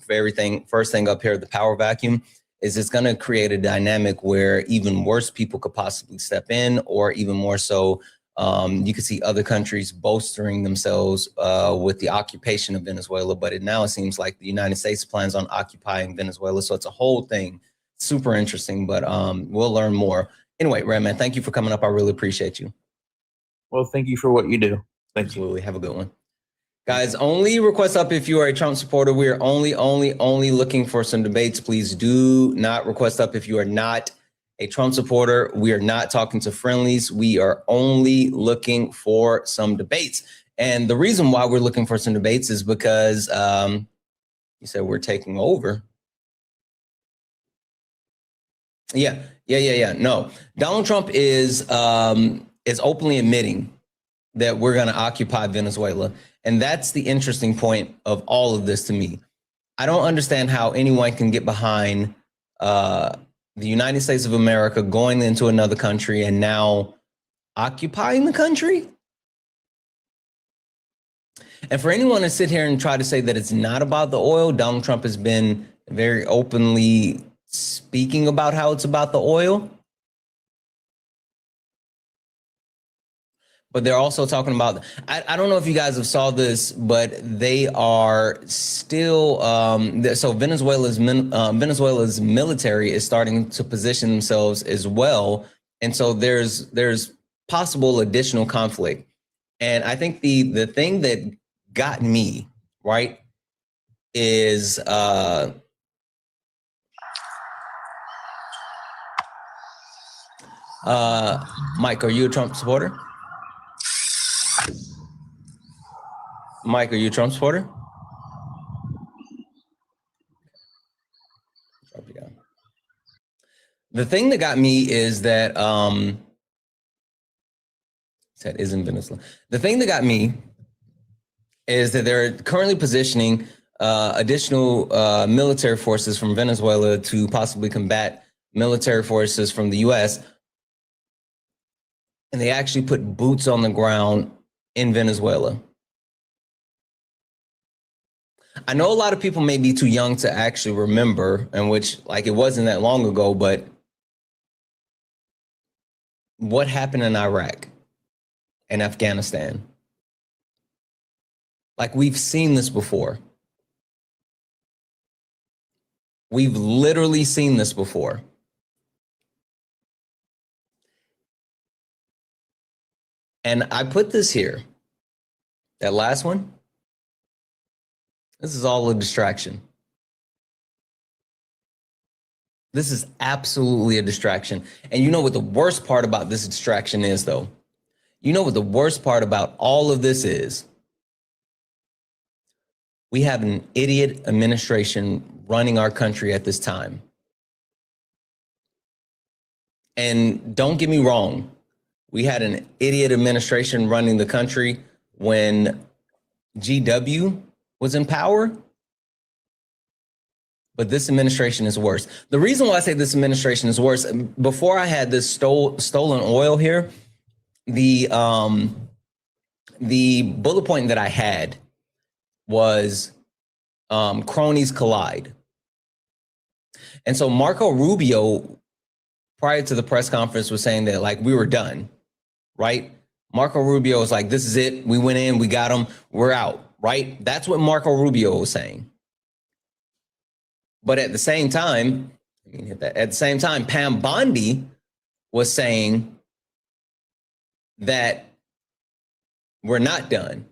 first thing up here, the power vacuum, is it's going to create a dynamic where even worse people could possibly step in, or even more so, you could see other countries bolstering themselves with the occupation of Venezuela. But now it seems like the United States plans on occupying Venezuela. So it's a whole thing, super interesting, but we'll learn more. Anyway, Redman, thank you for coming up. I really appreciate you. Well, thank you for what you do. Absolutely. Have a good one. Guys, only request up if you are a Trump supporter. We are only looking for some debates. Please do not request up if you are not a Trump supporter. We are not talking to friendlies. We are only looking for some debates. And the reason why we're looking for some debates is because you said we're taking over. Yeah. No, Donald Trump is openly admitting that we're going to occupy Venezuela. And that's the interesting point of all of this to me. I don't understand how anyone can get behind the United States of America going into another country and now occupying the country. And for anyone to sit here and try to say that it's not about the oil, Donald Trump has been very openly speaking about how it's about the oil. But they're also talking about, I don't know if you guys have saw this, but they are still, so Venezuela's military is starting to position themselves as well. And so there's possible additional conflict. And I think the thing that got me, right, is Mike, are you a Trump supporter? Mike, are you a Trump supporter? Drop you down. The thing that got me is that that isn't Venezuela. The thing that got me is that they're currently positioning additional military forces from Venezuela to possibly combat military forces from the U.S. And they actually put boots on the ground in Venezuela. I know a lot of people may be too young to actually remember, and which, like, it wasn't that long ago, but what happened in Iraq and Afghanistan? Like, we've seen this before. We've literally seen this before. And I put this here, that last one. This is all a distraction. This is absolutely a distraction. And you know what the worst part about this distraction is, though? You know what the worst part about all of this is? We have an idiot administration running our country at this time. And don't get me wrong, we had an idiot administration running the country when GW was in power. But this administration is worse. The reason why I say this administration is worse, before I had this stolen oil here, the bullet point that I had was cronies collide. And so Marco Rubio, prior to the press conference, was saying that, like, we were done, right? Marco Rubio was like, this is it. We went in, we got them, we're out, right? That's what Marco Rubio was saying. But at the same time, at the same time, Pam Bondi was saying that we're not done.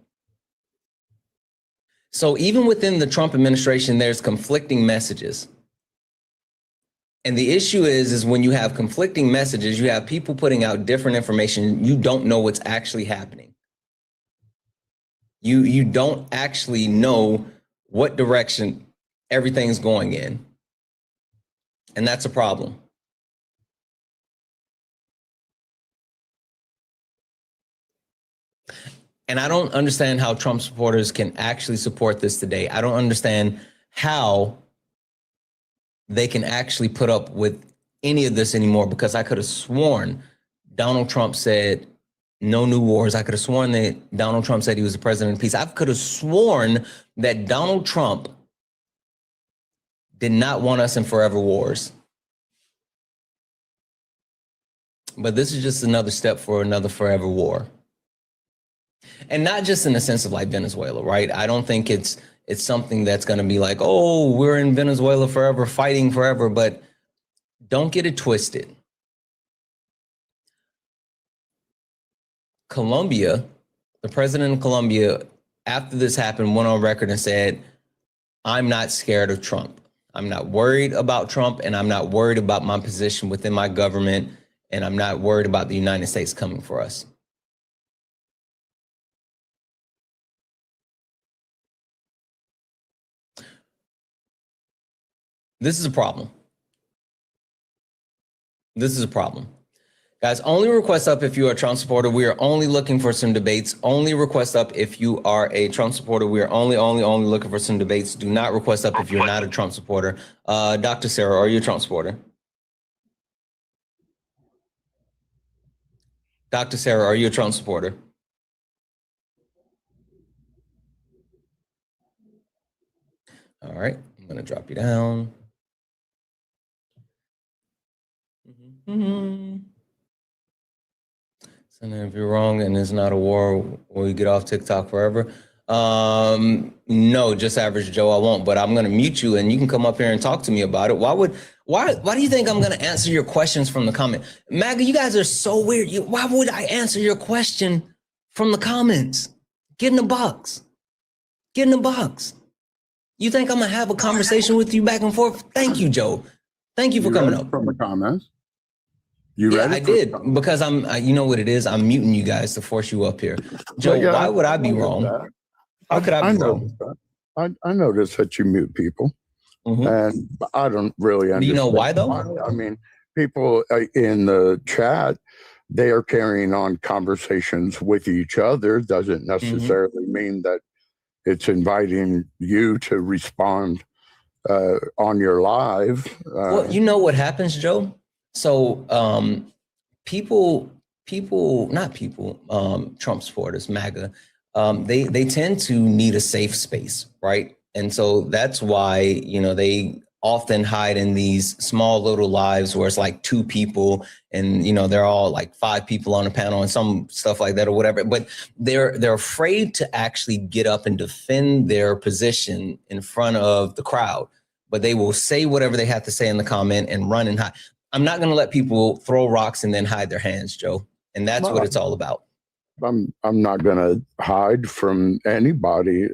So even within the Trump administration, there's conflicting messages. And the issue is when you have conflicting messages, you have people putting out different information. You don't know what's actually happening. You don't actually know what direction everything's going in. And that's a problem. And I don't understand how Trump supporters can actually support this today. I don't understand how they can actually put up with any of this anymore, because I could have sworn Donald Trump said no new wars. I could have sworn that Donald Trump said he was the president of peace. I could have sworn that Donald Trump did not want us in forever wars. But this is just another step for another forever war. And not just in the sense of like Venezuela, right? I don't think it's something that's going to be like, oh, we're in Venezuela forever, fighting forever, but don't get it twisted. Colombia, the president of Colombia, after this happened, went on record and said, I'm not scared of Trump. I'm not worried about Trump, and I'm not worried about my position within my government, and I'm not worried about the United States coming for us. This is a problem. This is a problem. Guys, only request up if you are a Trump supporter. We are only looking for some debates. Only request up if you are a Trump supporter. We are only looking for some debates. Do not request up if you're not a Trump supporter. Dr. Sarah, are you a Trump supporter? Dr. Sarah, are you a Trump supporter? All right, I'm going to drop you down. And if you're wrong and it's not a war, will you get off TikTok forever? No, just average Joe, I won't, but I'm going to mute you and you can come up here and talk to me about it. Why do you think I'm going to answer your questions from the comment? MAGA, you guys are so weird. Why would I answer your question from the comments? Get in the box. Get in the box. You think I'm going to have a conversation with you back and forth? Thank you, Joe. Thank you for coming up. From the comments. I did, because you know what it is? I'm muting you guys to force you up here. Joe, why would I be wrong? How could I be wrong? I noticed that you mute people, and I don't really understand. Do you know why, though? I mean, people in the chat, they are carrying on conversations with each other. Doesn't necessarily mean that it's inviting you to respond on your live. Well, you know what happens, Joe? So Trump supporters, MAGA, they tend to need a safe space, right? And so that's why, you know, they often hide in these small little lives where it's like 2 people and, you know, they're all like 5 people on a panel and some stuff like that or whatever. But they're afraid to actually get up and defend their position in front of the crowd. But they will say whatever they have to say in the comment and run and hide. I'm not going to let people throw rocks and then hide their hands, Joe. And that's what it's all about. I'm not going to hide from anybody.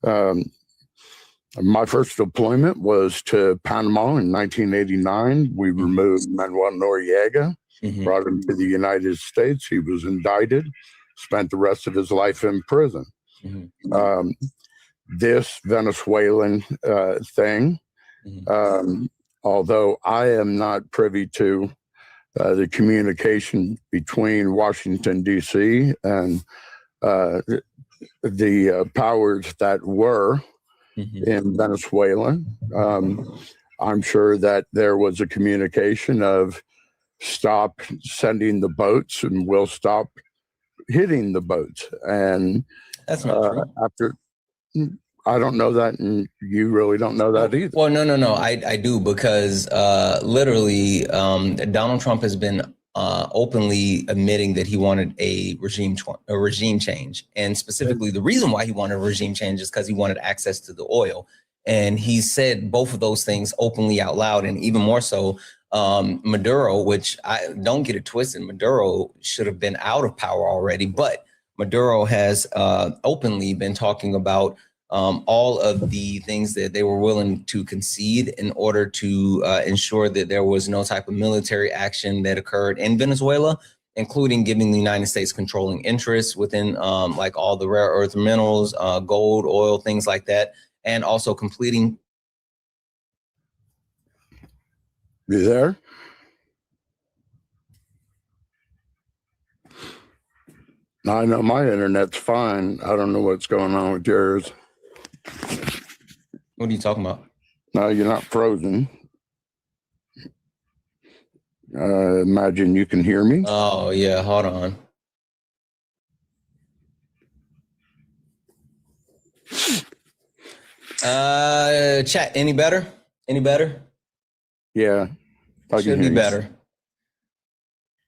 My first deployment was to Panama in 1989. We removed Manuel Noriega, brought him to the United States. He was indicted, spent the rest of his life in prison. This Venezuelan thing, although I am not privy to the communication between Washington, D.C. and the powers that were in Venezuela, I'm sure that there was a communication of stop sending the boats and we'll stop hitting the boats. And that's not true. After, I don't know that, and you really don't know that either. Well, no, I do, because literally Donald Trump has been openly admitting that he wanted a regime change. And specifically, the reason why he wanted a regime change is because he wanted access to the oil. And he said both of those things openly out loud, and even more so, Maduro, which I don't get it twisted, Maduro should have been out of power already, but Maduro has openly been talking about all of the things that they were willing to concede in order to ensure that there was no type of military action that occurred in Venezuela, including giving the United States controlling interests within like all the rare earth minerals, gold, oil, things like that, and also completing. You there? I know my internet's fine. I don't know what's going on with yours. What are you talking about? No, you're not frozen. Imagine you can hear me. Oh, yeah. Hold on. Chat, any better? Any better? Yeah. Should be better.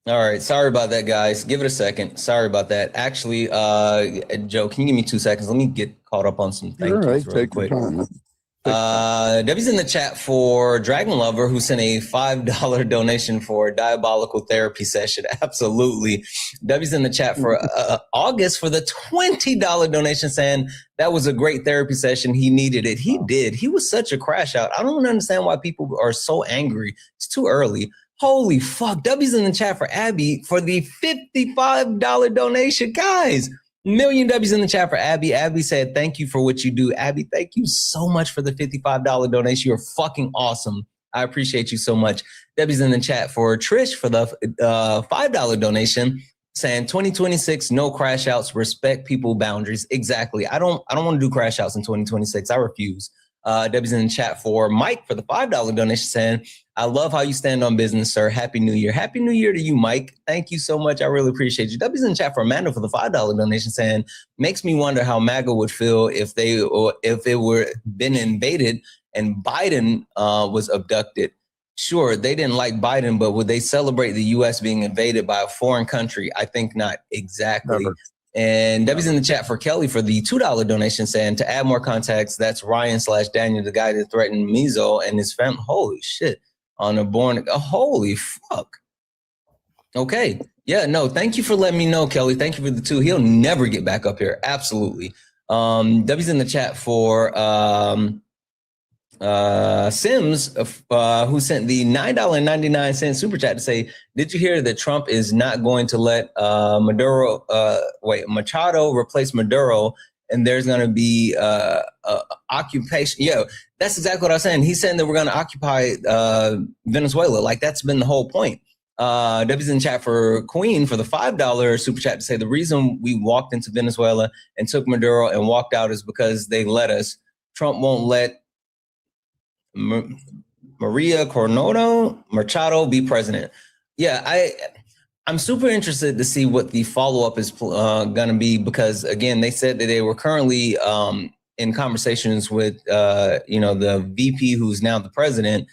All right. Sorry about that, guys. Give it a second. Sorry about that. Actually, Joe, can you give me 2 seconds? Let me get caught up on some things really quick. Debbie's in the chat for Dragon Lover, who sent a $5 donation for a diabolical therapy session. Absolutely. Debbie's in the chat for August for the $20 donation, saying that was a great therapy session. He needed it. He did. He was such a crash out. I don't understand why people are so angry. It's too early. Holy fuck. Debbie's in the chat for Abby for the $55 donation. Guys, million W's in the chat for Abby. Abby said, thank you for what you do. Abby, thank you so much for the $55 donation. You're fucking awesome. I appreciate you so much. Debbie's in the chat for Trish for the $5 donation, saying 2026, no crash outs, respect people boundaries. Exactly. I don't want to do crash outs in 2026. I refuse. Debbie's in the chat for Mike for the $5 donation, saying, I love how you stand on business, sir. Happy New Year. Happy New Year to you, Mike. Thank you so much. I really appreciate you. Debbie's in the chat for Amanda for the $5 donation, saying, makes me wonder how MAGA would feel if it were been invaded and Biden was abducted. sure, they didn't like Biden, but would they celebrate the U.S. being invaded by a foreign country? I think not exactly. Never. And Debbie's in the chat for Kelly for the $2 donation saying, to add more context, that's Ryan/Daniel, the guy that threatened Mizo and his family. Holy shit. On a born, holy fuck. Okay. Yeah, no, thank you for letting me know, Kelly. Thank you for the 2. He'll never get back up here. Absolutely. Debbie's in the chat for Sims, who sent the $9.99 super chat to say, did you hear that Trump is not going to let Machado replace Maduro, and there's going to be occupation? Yeah, that's exactly what I was saying. He's saying that we're going to occupy Venezuela. Like, that's been the whole point. Debbie's in chat for Queen for the $5 super chat to say, the reason we walked into Venezuela and took Maduro and walked out is because they let us. Trump won't let Maria Coronado Machado be president. Yeah, I'm super interested to see what the follow-up is going to be, because again, they said that they were currently in conversations with the VP who's now the president.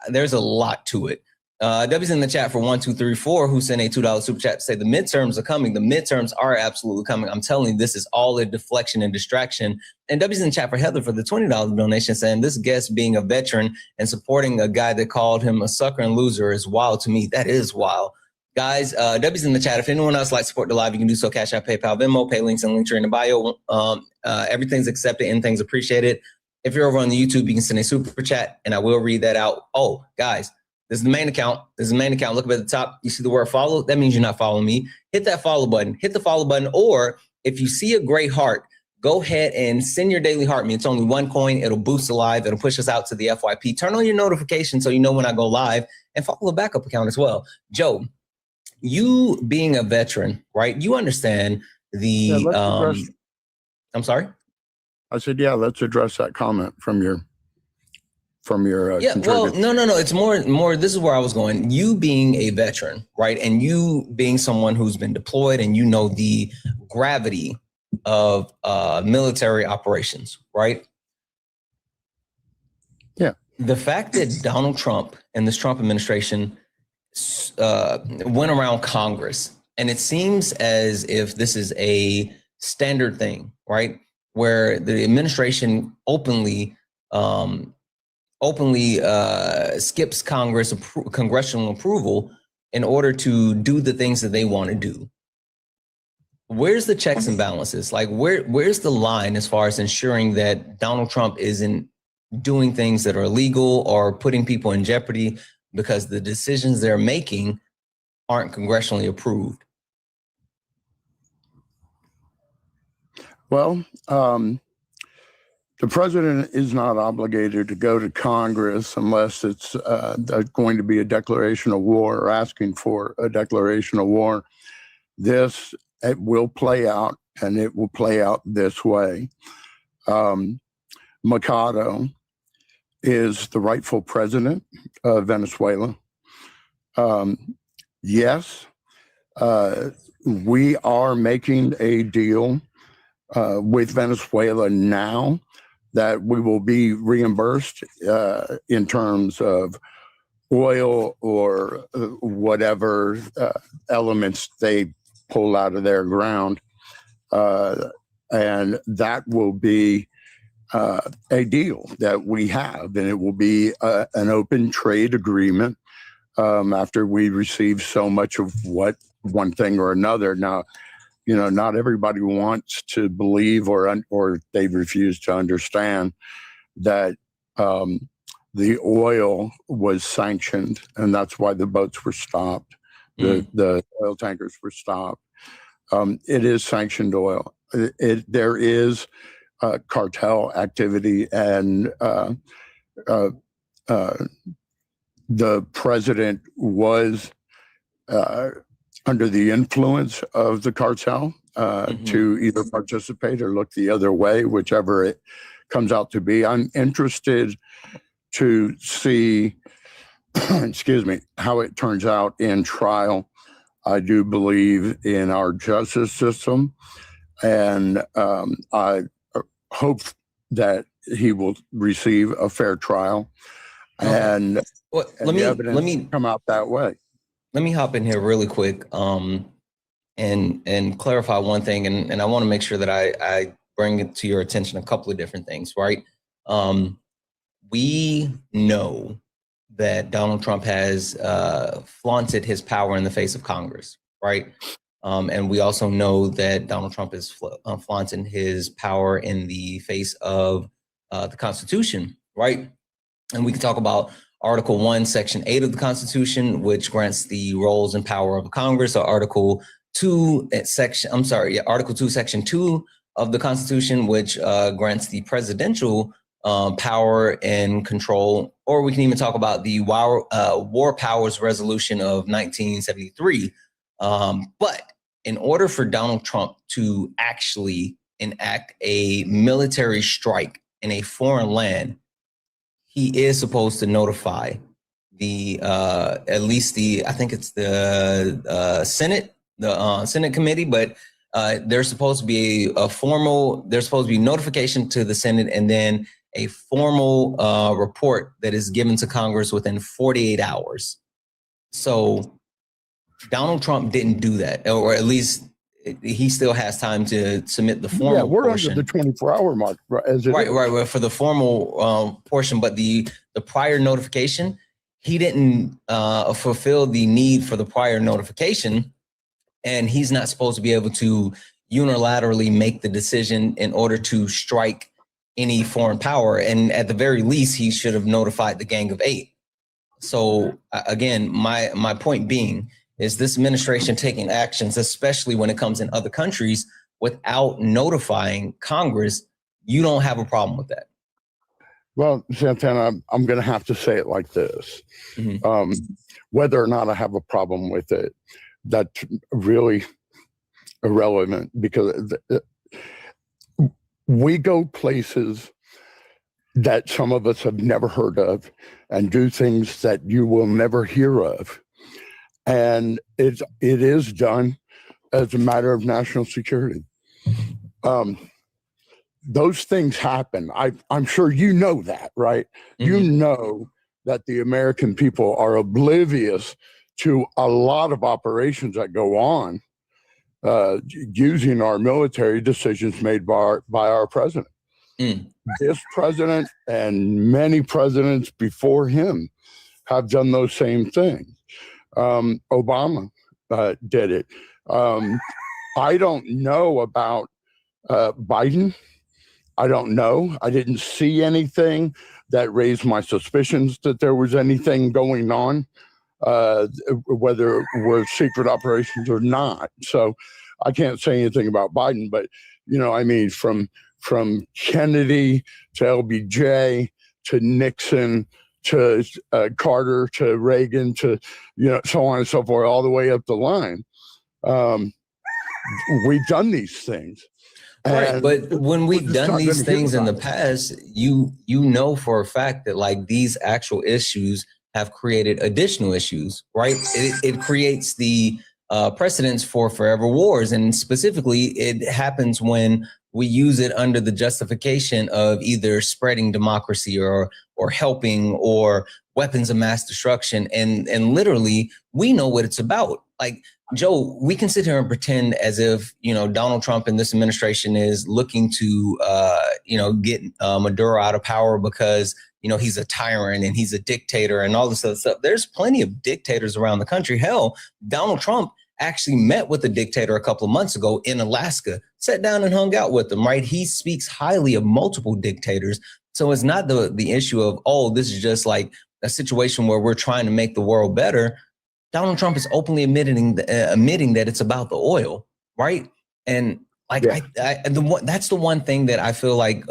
There's a lot to it. Debbie's in the chat for 1234, who sent a $2 super chat to say the midterms are coming. The midterms are absolutely coming. I'm telling you, this is all a deflection and distraction. And Debbie's in the chat for Heather for the $20 donation saying this guest being a veteran and supporting a guy that called him a sucker and loser is wild to me. That is wild. Guys, Debbie's in the chat. If anyone else likes to support the live, you can do so. Cash App, PayPal, Venmo, pay links and links in the bio. Everything's accepted and things appreciated. If you're over on the YouTube, you can send a super chat and I will read that out. Oh, guys. This is the main account. This is the main account. Look up at the top. You see the word follow? That means you're not following me. Hit that follow button. Hit the follow button. Or if you see a gray heart, go ahead and send your daily heart me. It's only 1 coin. It'll boost the live. It'll push us out to the FYP. Turn on your notifications so you know when I go live, and follow the backup account as well. Joe, you being a veteran, right? You understand the, I'm sorry? I said, yeah, let's address that comment from your yeah, well, no, it's more this is where I was going. You being a veteran, right, and you being someone who's been deployed and you know the gravity of military operations, right? Yeah. The fact that Donald Trump and this Trump administration went around Congress, and it seems as if this is a standard thing, right, where the administration openly skips congressional approval in order to do the things that they want to do. Where's the checks and balances? Like, where's the line as far as ensuring that Donald Trump isn't doing things that are illegal or putting people in jeopardy because the decisions they're making aren't congressionally approved? Well, the president is not obligated to go to Congress unless it's going to be a declaration of war or asking for a declaration of war. It will play out, and it will play out this way. Machado is the rightful president of Venezuela. Yes, we are making a deal with Venezuela now that we will be reimbursed in terms of oil or whatever elements they pull out of their ground. And that will be a deal that we have, and it will be an open trade agreement after we receive so much of one thing or another. Now, not everybody wants to believe or they refuse to understand that the oil was sanctioned, and that's why the boats were stopped. The oil tankers were stopped. It is sanctioned oil. There is cartel activity, and the president was under the influence of the cartel to either participate or look the other way, whichever it comes out to be. I'm interested to see, excuse me, how it turns out in trial. I do believe in our justice system, and I hope that he will receive a fair trial. and, Well, and the evidence come out that way. Let me hop in here really quick and clarify one thing, and I want to make sure that I bring it to your attention a couple of different things, right? We know that Donald Trump has flaunted his power in the face of Congress, right? And we also know that Donald Trump is flaunting his power in the face of the Constitution, right? And we can talk about Article 1, Section 8 of the Constitution, which grants the roles and power of Congress, or Article 2, Article 2, Section 2 of the Constitution, which grants the presidential power and control. Or we can even talk about the War Powers Resolution of 1973. But in order for Donald Trump to actually enact a military strike in a foreign land, he is supposed to notify the at least I think it's the Senate, Senate committee, but there's supposed to be there's supposed to be notification to the Senate, and then a formal report that is given to Congress within 48 hours. So Donald Trump didn't do that, or at least he still has time to submit the formal we're portion. under the 24-hour mark, right, for the formal portion, but the prior notification, he didn't fulfill the need for the prior notification, and he's not supposed to be able to unilaterally make the decision in order to strike any foreign power. And at the very least, he should have notified the Gang of Eight. So again, my point being is this administration taking actions, especially when it comes in other countries, without notifying Congress. You don't have a problem with that. Well, Santana, I'm going to have to say it like this. Whether or not I have a problem with it, that's really irrelevant, because we go places that some of us have never heard of and do things that you will never hear of. And it is done as a matter of national security. Those things happen. I'm sure you know that, right? You know that the American people are oblivious to a lot of operations that go on using our military, decisions made by our president. This president and many presidents before him have done those same things. Obama did it. I don't know about Biden. I don't know. I didn't see anything that raised my suspicions that there was anything going on, whether it were secret operations or not. So I can't say anything about Biden, but, you know, I mean, from Kennedy to LBJ to Nixon to Carter to Reagan to, you know, so on and so forth, all the way up the line. We've done these things. Right, but when we've done these things in the past, you know for a fact that like these actual issues have created additional issues, right? It creates the precedents for forever wars, and specifically, it happens when we use it under the justification of either spreading democracy or helping or weapons of mass destruction, and literally we know what it's about. Like, Joe, we can sit here and pretend as if, you know, Donald Trump and this administration is looking to, get Maduro out of power because, you know, he's a tyrant and he's a dictator and all this other stuff. There's plenty of dictators around the country. Hell, Donald Trump actually met with a dictator a couple of months ago in Alaska, sat down and hung out with them, right? He speaks highly of multiple dictators. So it's not the issue of, oh, this is just like a situation where we're trying to make the world better. Donald Trump is openly admitting that it's about the oil, right? And like, yeah. That's the one thing that I feel like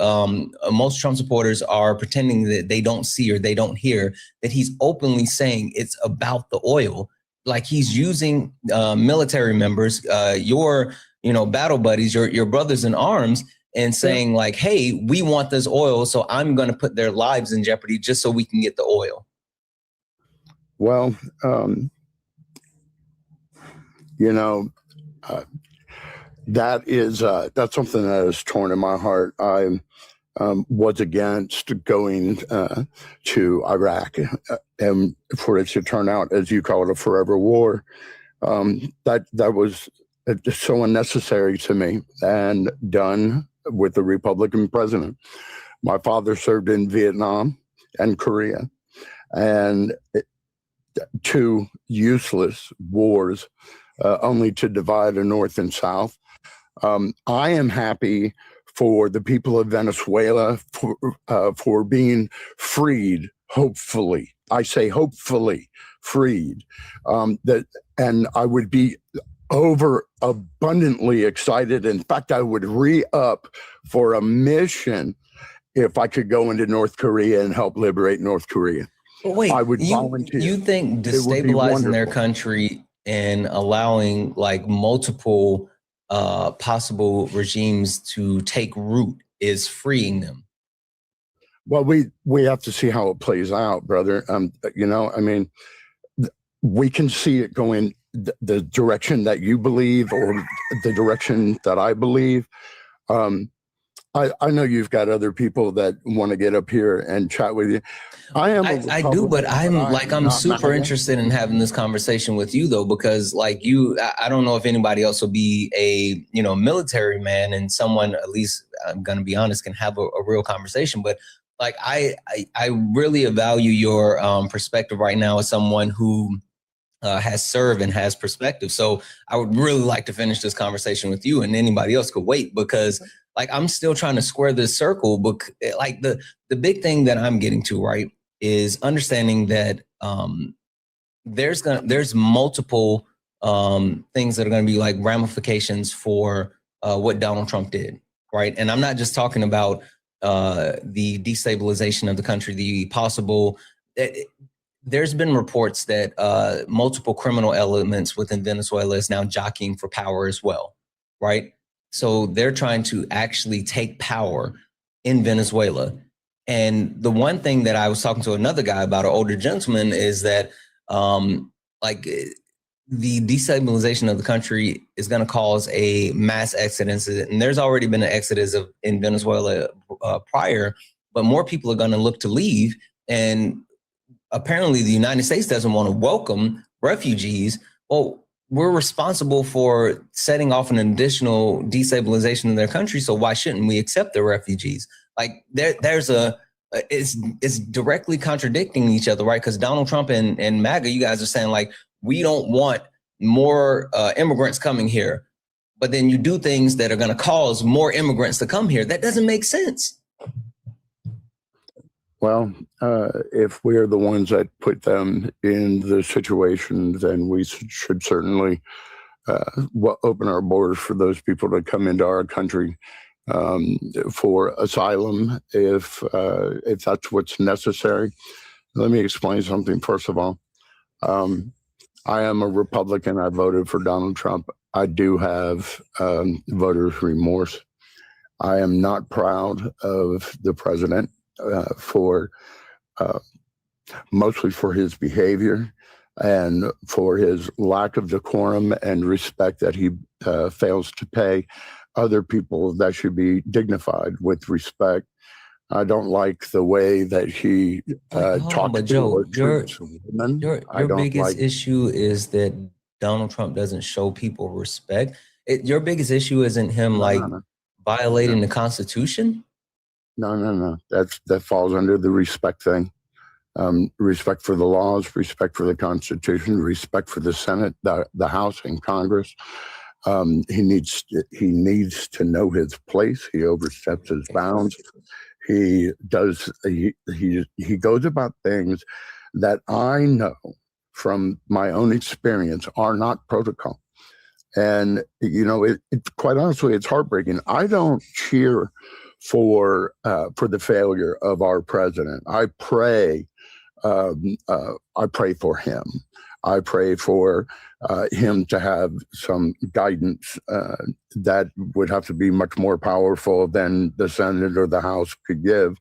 most Trump supporters are pretending that they don't see or they don't hear, that he's openly saying it's about the oil. Like he's using military members, your battle buddies, your brothers in arms, and saying like, hey, we want this oil, so I'm going to put their lives in jeopardy just so we can get the oil. Well, that's something that is torn in my heart. was against going to Iraq and for it to turn out, as you call it, a forever war. That was just so unnecessary to me and done with the Republican president. My father served in Vietnam and Korea, and two useless wars, only to divide a North and South. I am happy for the people of Venezuela for being freed, hopefully. I say hopefully freed. And I would be abundantly excited. In fact, I would re-up for a mission if I could go into North Korea and help liberate North Korea. But wait, I would volunteer. You think destabilizing their country and allowing like multiple possible regimes to take root is freeing them? Well, we have to see how it plays out, brother. I mean, we can see it going the direction that you believe or the direction that I believe. I know you've got other people that want to get up here and chat with you. I do, but I'm super interested in having this conversation with you though, because like I don't know if anybody else will be a, military man and someone, at least I'm going to be honest, can have a real conversation. But like, I really value your perspective right now as someone who has served and has perspective. So I would really like to finish this conversation with you, and anybody else could wait, because like, I'm still trying to square this circle. But like the big thing that I'm getting to, right, is understanding that there's multiple things that are going to be like ramifications for what Donald Trump did, right? And I'm not just talking about the destabilization of the country, the possible. There's been reports that multiple criminal elements within Venezuela is now jockeying for power as well, right? So they're trying to actually take power in Venezuela. And the one thing that I was talking to another guy about, an older gentleman, is that like the destabilization of the country is going to cause a mass exodus. And there's already been an exodus in Venezuela prior, but more people are going to look to leave. And apparently the United States doesn't want to welcome refugees. Well, we're responsible for setting off an additional destabilization of their country. So why shouldn't we accept the refugees? Like it's directly contradicting each other, right? Because Donald Trump and MAGA, you guys are saying like, we don't want more immigrants coming here, but then you do things that are going to cause more immigrants to come here. That doesn't make sense. Well, if we're the ones that put them in the situation, then we should certainly open our borders for those people to come into our country for asylum, if that's what's necessary. Let me explain something. First of all, I am a Republican. I voted for Donald Trump. I do have voter's remorse. I am not proud of the president. Mostly for his behavior and for his lack of decorum and respect that he fails to pay other people that should be dignified with respect. I don't like the way that he talked to Joe, women. Your biggest issue is that Donald Trump doesn't show people respect. Your biggest issue isn't him violating the Constitution? No. That falls under the respect thing. Respect for the laws, respect for the Constitution, respect for the Senate, the House, and Congress. He needs to know his place. He oversteps his bounds. He goes about things that I know from my own experience are not protocol. And quite honestly, it's heartbreaking. I don't cheer for the failure of our president. I pray for him. I pray for him to have some guidance that would have to be much more powerful than the Senate or the House could give.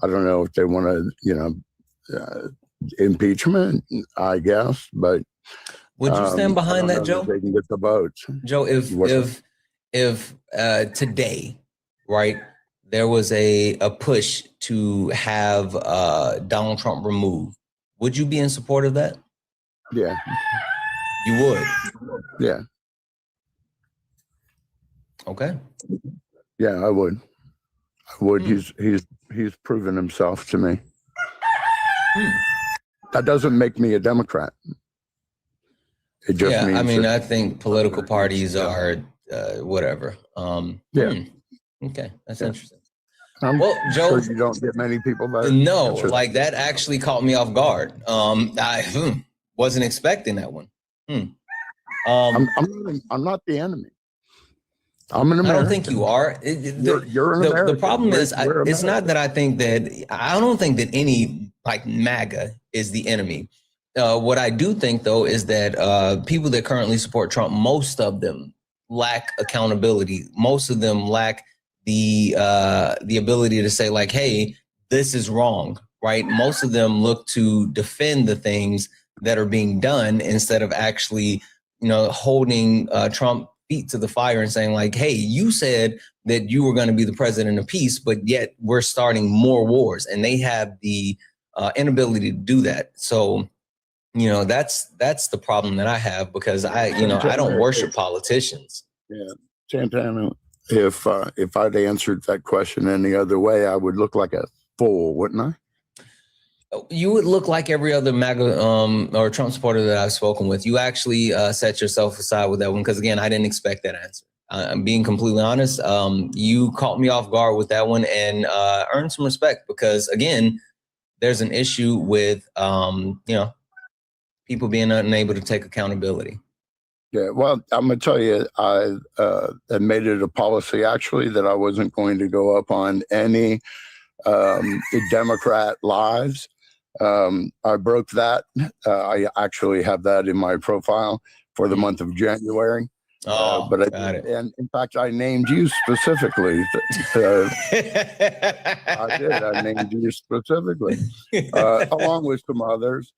I don't know if they want to, impeachment, I guess, but would you stand behind that, Joe? They can get the votes. Joe, if today, right, there was a push to have Donald Trump removed, would you be in support of that? Yeah. You would? Yeah. Okay. Yeah, I would. I would. He's proven himself to me. That doesn't make me a Democrat. It just means I mean, that I think political parties are whatever. Okay, that's interesting. Well, Joe, sure you don't get many people that. No, like that actually caught me off guard. I wasn't expecting that one. I'm not the enemy. I'm an American. I don't think you are. You're an American. The problem is, We're it's not that I think that, I don't think that any like MAGA is the enemy. What I do think, though, is that people that currently support Trump, most of them lack accountability. Most of them lack the ability to say, like, hey, this is wrong, right? Most of them look to defend the things that are being done instead of actually, holding Trump feet to the fire and saying, like, hey, you said that you were going to be the president of peace, but yet we're starting more wars, and they have the inability to do that. So, that's the problem that I have, because I don't worship politicians. Yeah, Santana, if I'd answered that question any other way, I would look like a fool, wouldn't I? You would look like every other MAGA or Trump supporter that I've spoken with. You actually set yourself aside with that one, because, again, I didn't expect that answer. I'm being completely honest. You caught me off guard with that one, and earned some respect, because, again, there's an issue with, people being unable to take accountability. Yeah, well, I'm going to tell you, I made it a policy, actually, that I wasn't going to go up on any Democrat lives. I broke that. I actually have that in my profile for the month of January. But I got it. And in fact, I named you specifically. I did. I named you specifically, along with some others.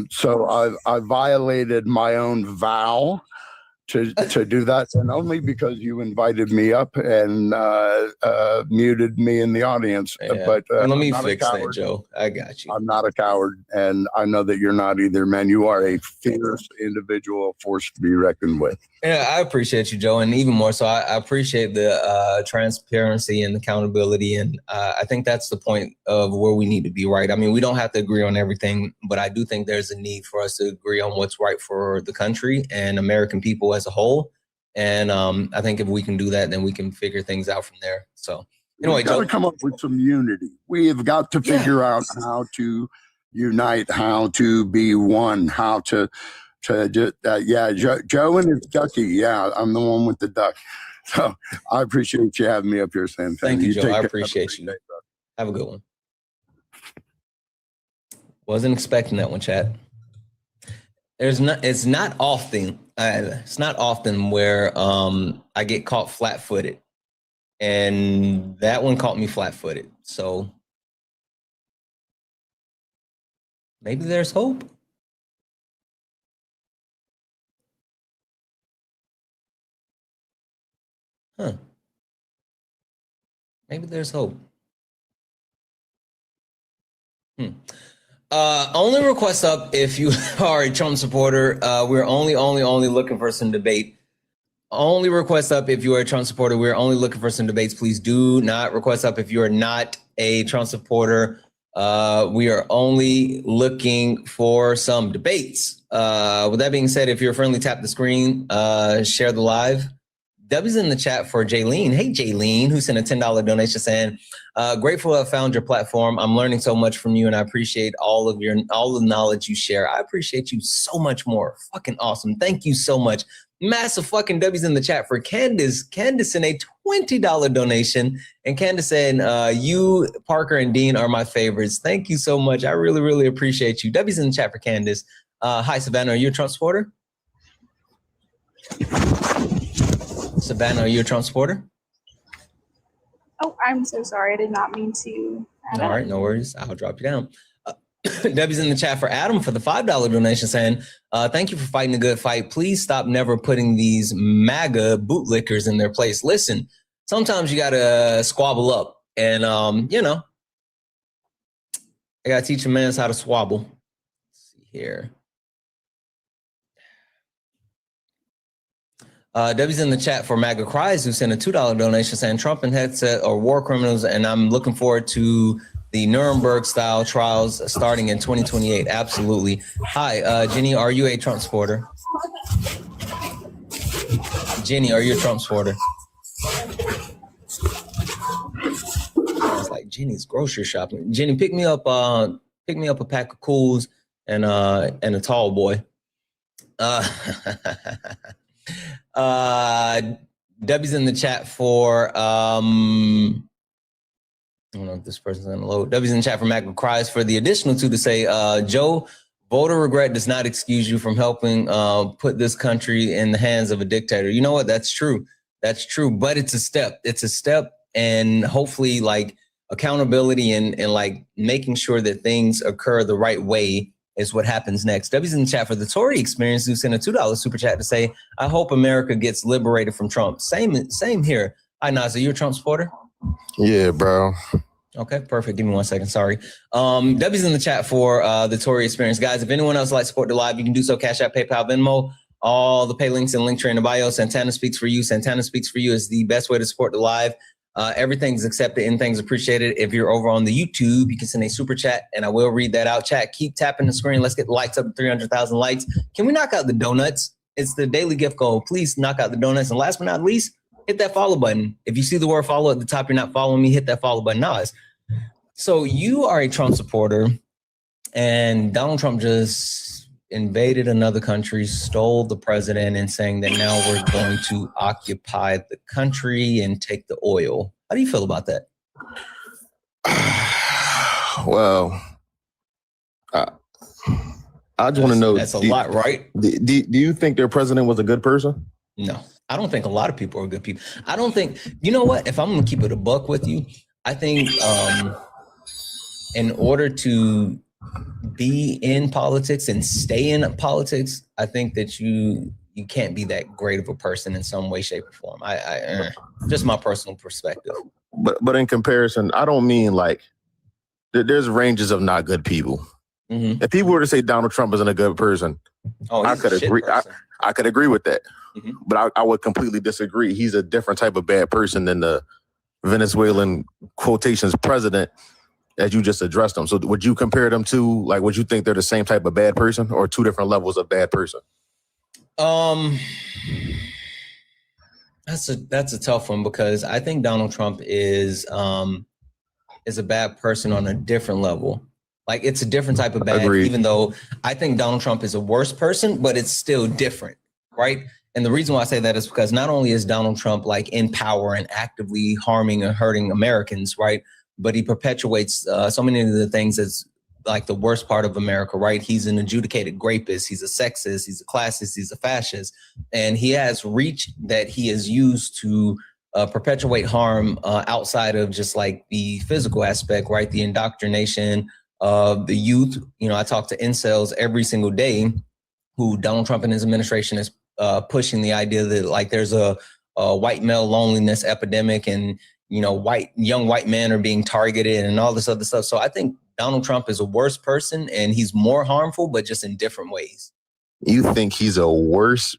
So I violated my own vow to do that, and only because you invited me up and muted me in the audience. Yeah. But let me fix that, Joe. I got you. I'm not a coward, and I know that you're not either, man. You are a fierce individual, force to be reckoned with. Yeah, I appreciate you, Joe, and even more so, I appreciate the transparency and accountability, and I think that's the point of where we need to be, right? I mean, we don't have to agree on everything, but I do think there's a need for us to agree on what's right for the country and American people as a whole. And I think if we can do that, then we can figure things out from there. So anyway, we've got to come up with some unity. We have got to figure out how to unite, how to be one, how to just, Joe and his ducky. Yeah, I'm the one with the duck. So I appreciate you having me up here, Sam. Thank you, Joe. I appreciate you. Have a good one. Wasn't expecting that one, chat. It's not often where I get caught flat-footed, and that one caught me flat-footed. So maybe there's hope. Maybe there's hope. Only request up if you are a Trump supporter. We're only looking for some debate. Only request up if you are a Trump supporter. We're only looking for some debates. Please do not request up if you are not a Trump supporter. We are only looking for some debates. With that being said, if you're friendly, tap the screen, share the live. W's in the chat for Jaylene. Hey, Jaylene, who sent a $10 donation saying, grateful to have found your platform. I'm learning so much from you, and I appreciate all the knowledge you share. I appreciate you so much more. Fucking awesome. Thank you so much. Massive fucking W's in the chat for Candace. Candace sent a $20 donation, and Candace said, you, Parker, and Dean are my favorites. Thank you so much. I really, really appreciate you. W's in the chat for Candace. Hi, Savannah. Are you a Trump supporter? Savannah, are you a Trump supporter? Oh, I'm so sorry. I did not mean to. All right, no worries. I'll drop you down. Debbie's in the chat for Adam for the $5 donation saying, thank you for fighting a good fight. Please stop never putting these MAGA bootlickers in their place. Listen, sometimes you got to squabble up And you know, I gotta teach a man how to swabble. Let's see here. Debbie's in the chat for MAGA Cries, who sent a $2 donation saying Trump and headset are war criminals, and I'm looking forward to the Nuremberg-style trials starting in 2028. Absolutely. Hi, Jenny, are you a Trump supporter? Jenny, are you a Trump supporter? It's like Jenny's grocery shopping. Jenny, pick me up a pack of Cools and a tall boy. Debbie's in the chat for I don't know if this person's gonna load. Debbie's in the chat for MAGA Cries for the additional two to say, Joe, voter regret does not excuse you from helping put this country in the hands of a dictator. You know what? That's true. That's true. But it's a step. It's a step, and hopefully like accountability and like making sure that things occur the right way is what happens next. Debbie's in the chat for the Tory experience, who sent a $2 super chat to say, I hope America gets liberated from Trump. Same here. Hi, Naz, are you a Trump supporter? Yeah, bro. Okay, perfect. Give me 1 second. Sorry. Debbie's in the chat for the Tory experience. Guys, if anyone else would like to support the live, you can do so. Cash App, PayPal, Venmo. All the pay links and link tree in the bio. Santana Speaks for You. Santana Speaks for You is the best way to support the live. Everything's accepted and things appreciated. If you're over on the YouTube, you can send a super chat and I will read that out. Chat, keep tapping the screen. Let's get the likes up to 300,000 likes. Can we knock out the donuts? It's the daily gift goal. Please knock out the donuts. And last but not least, hit that follow button. If you see the word follow at the top, you're not following me, hit that follow button. Nas. So you are a Trump supporter and Donald Trump just invaded another country, stole the president, and saying that now we're going to occupy the country and take the oil. How do you feel about that? Well, I just want to know. That's a lot, right? Do you think their president was a good person? No, I don't think a lot of people are good people. I don't think, you know what? If I'm going to keep it a buck with you, I think in order to be in politics and stay in politics, I think that you can't be that great of a person in some way, shape, or form. I just my personal perspective. But in comparison, I don't mean like there's ranges of not good people. Mm-hmm. If people were to say Donald Trump isn't a good person, I could agree. I could agree with that. Mm-hmm. But I would completely disagree. He's a different type of bad person than the Venezuelan quotations president as you just addressed them. So would you compare them to, like, would you think they're the same type of bad person or two different levels of bad person? That's a tough one because I think Donald Trump is a bad person on a different level. Like it's a different type of bad, Agreed. Even though I think Donald Trump is a worse person, but it's still different, right? And the reason why I say that is because not only is Donald Trump like in power and actively harming and hurting Americans, right? But he perpetuates so many of the things that's like the worst part of America, right? He's an adjudicated rapist. He's a sexist. He's a classist. He's a fascist. And he has reach that he has used to perpetuate harm outside of just like the physical aspect, right? The indoctrination of the youth. You know, I talk to incels every single day who Donald Trump and his administration is pushing the idea that like there's a white male loneliness epidemic and, you know, young white men are being targeted and all this other stuff. So I think Donald Trump is a worse person and he's more harmful, but just in different ways. You think he's a worse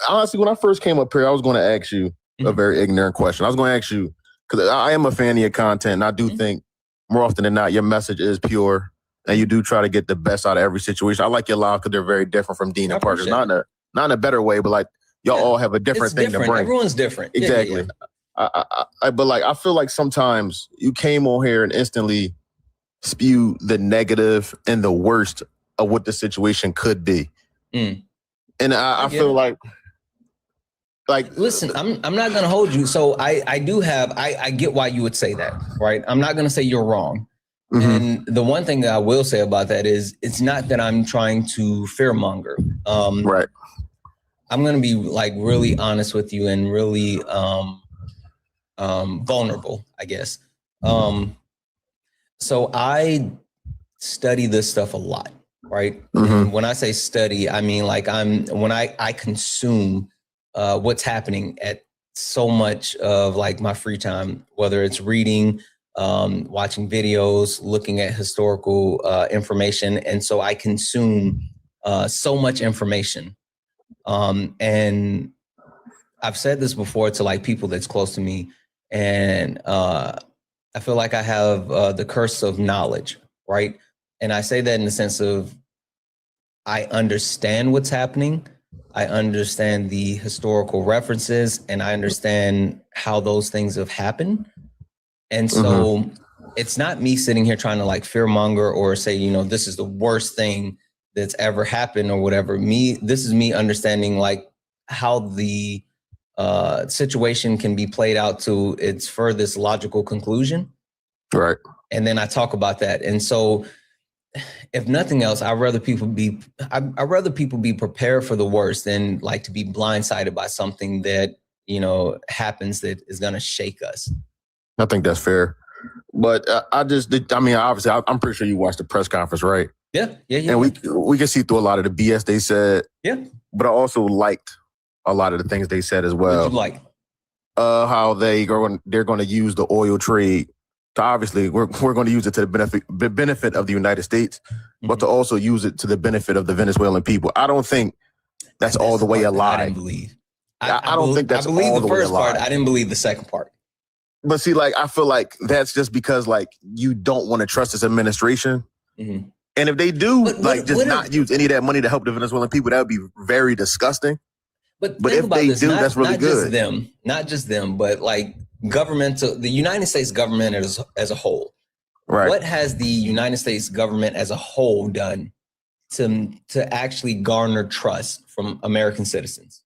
honestly, when I first came up here, I was going to ask you a very ignorant question. I was going to ask you, because I am a fan of your content, and I do think more often than not, your message is pure, and you do try to get the best out of every situation. I like your live because they're very different from Dean and Parker. Not in a better way, but like y'all all have a different thing to bring. Everyone's different. Exactly. But like I feel like sometimes you came on here and instantly spew the negative and the worst of what the situation could be. And I feel like listen, I'm not gonna hold you. So I get why you would say that, right? I'm not gonna say you're wrong. Mm-hmm. And the one thing that I will say about that is it's not that I'm trying to fearmonger. Right. I'm gonna be like really honest with you and really vulnerable, I guess. So I study this stuff a lot, right? Mm-hmm. When I say study, I mean like when I consume what's happening at so much of like my free time, whether it's reading, watching videos, looking at historical information. And so I consume so much information. And I've said this before to like people that's close to me, and I feel like I have the curse of knowledge, right? And I say that in the sense of I understand what's happening. I understand the historical references, and I understand how those things have happened. And so it's not me sitting here trying to like fearmonger or say, you know, this is the worst thing that's ever happened or whatever. This is me understanding like how the situation can be played out to its furthest logical conclusion. Right. And then I talk about that. And so if nothing else, I'd rather people be prepared for the worst than like to be blindsided by something that, you know, happens that is going to shake us. I think that's fair. But obviously, I'm pretty sure you watched the press conference, right? Yeah. And we can see through a lot of the BS they said. Yeah. But I also liked a lot of the things they said as well. What you like? How they're going to use the oil trade to obviously we're going to use it to the benefit of the United States, but to also use it to the benefit of the Venezuelan people. I don't think that's all the way a lie. I didn't believe. I don't think that's I believe all the the way a first part. lie. I didn't believe the second part. But see, like, I feel like that's just because like you don't want to trust this administration. Mm-hmm. And if they do not use any of that money to help the Venezuelan people, that would be very disgusting. But if they do, that's really good. Not just them, but like the United States government as a whole. Right. What has the United States government as a whole done to actually garner trust from American citizens?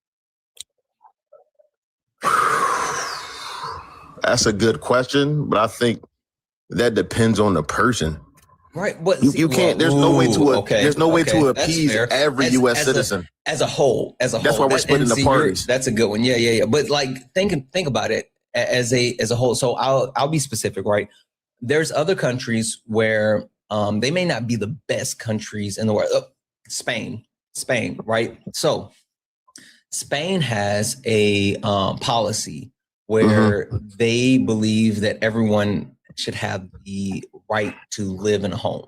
That's a good question, but I think that depends on the person. Right, but you can't. There's no way to appease every U.S. citizen as a whole. That's why we're splitting the parties. That's a good one. Yeah. But like, think about it as a whole. So I'll be specific. Right, there's other countries where they may not be the best countries in the world. Spain, right? So Spain has a policy where they believe that everyone should have the right to live in a home,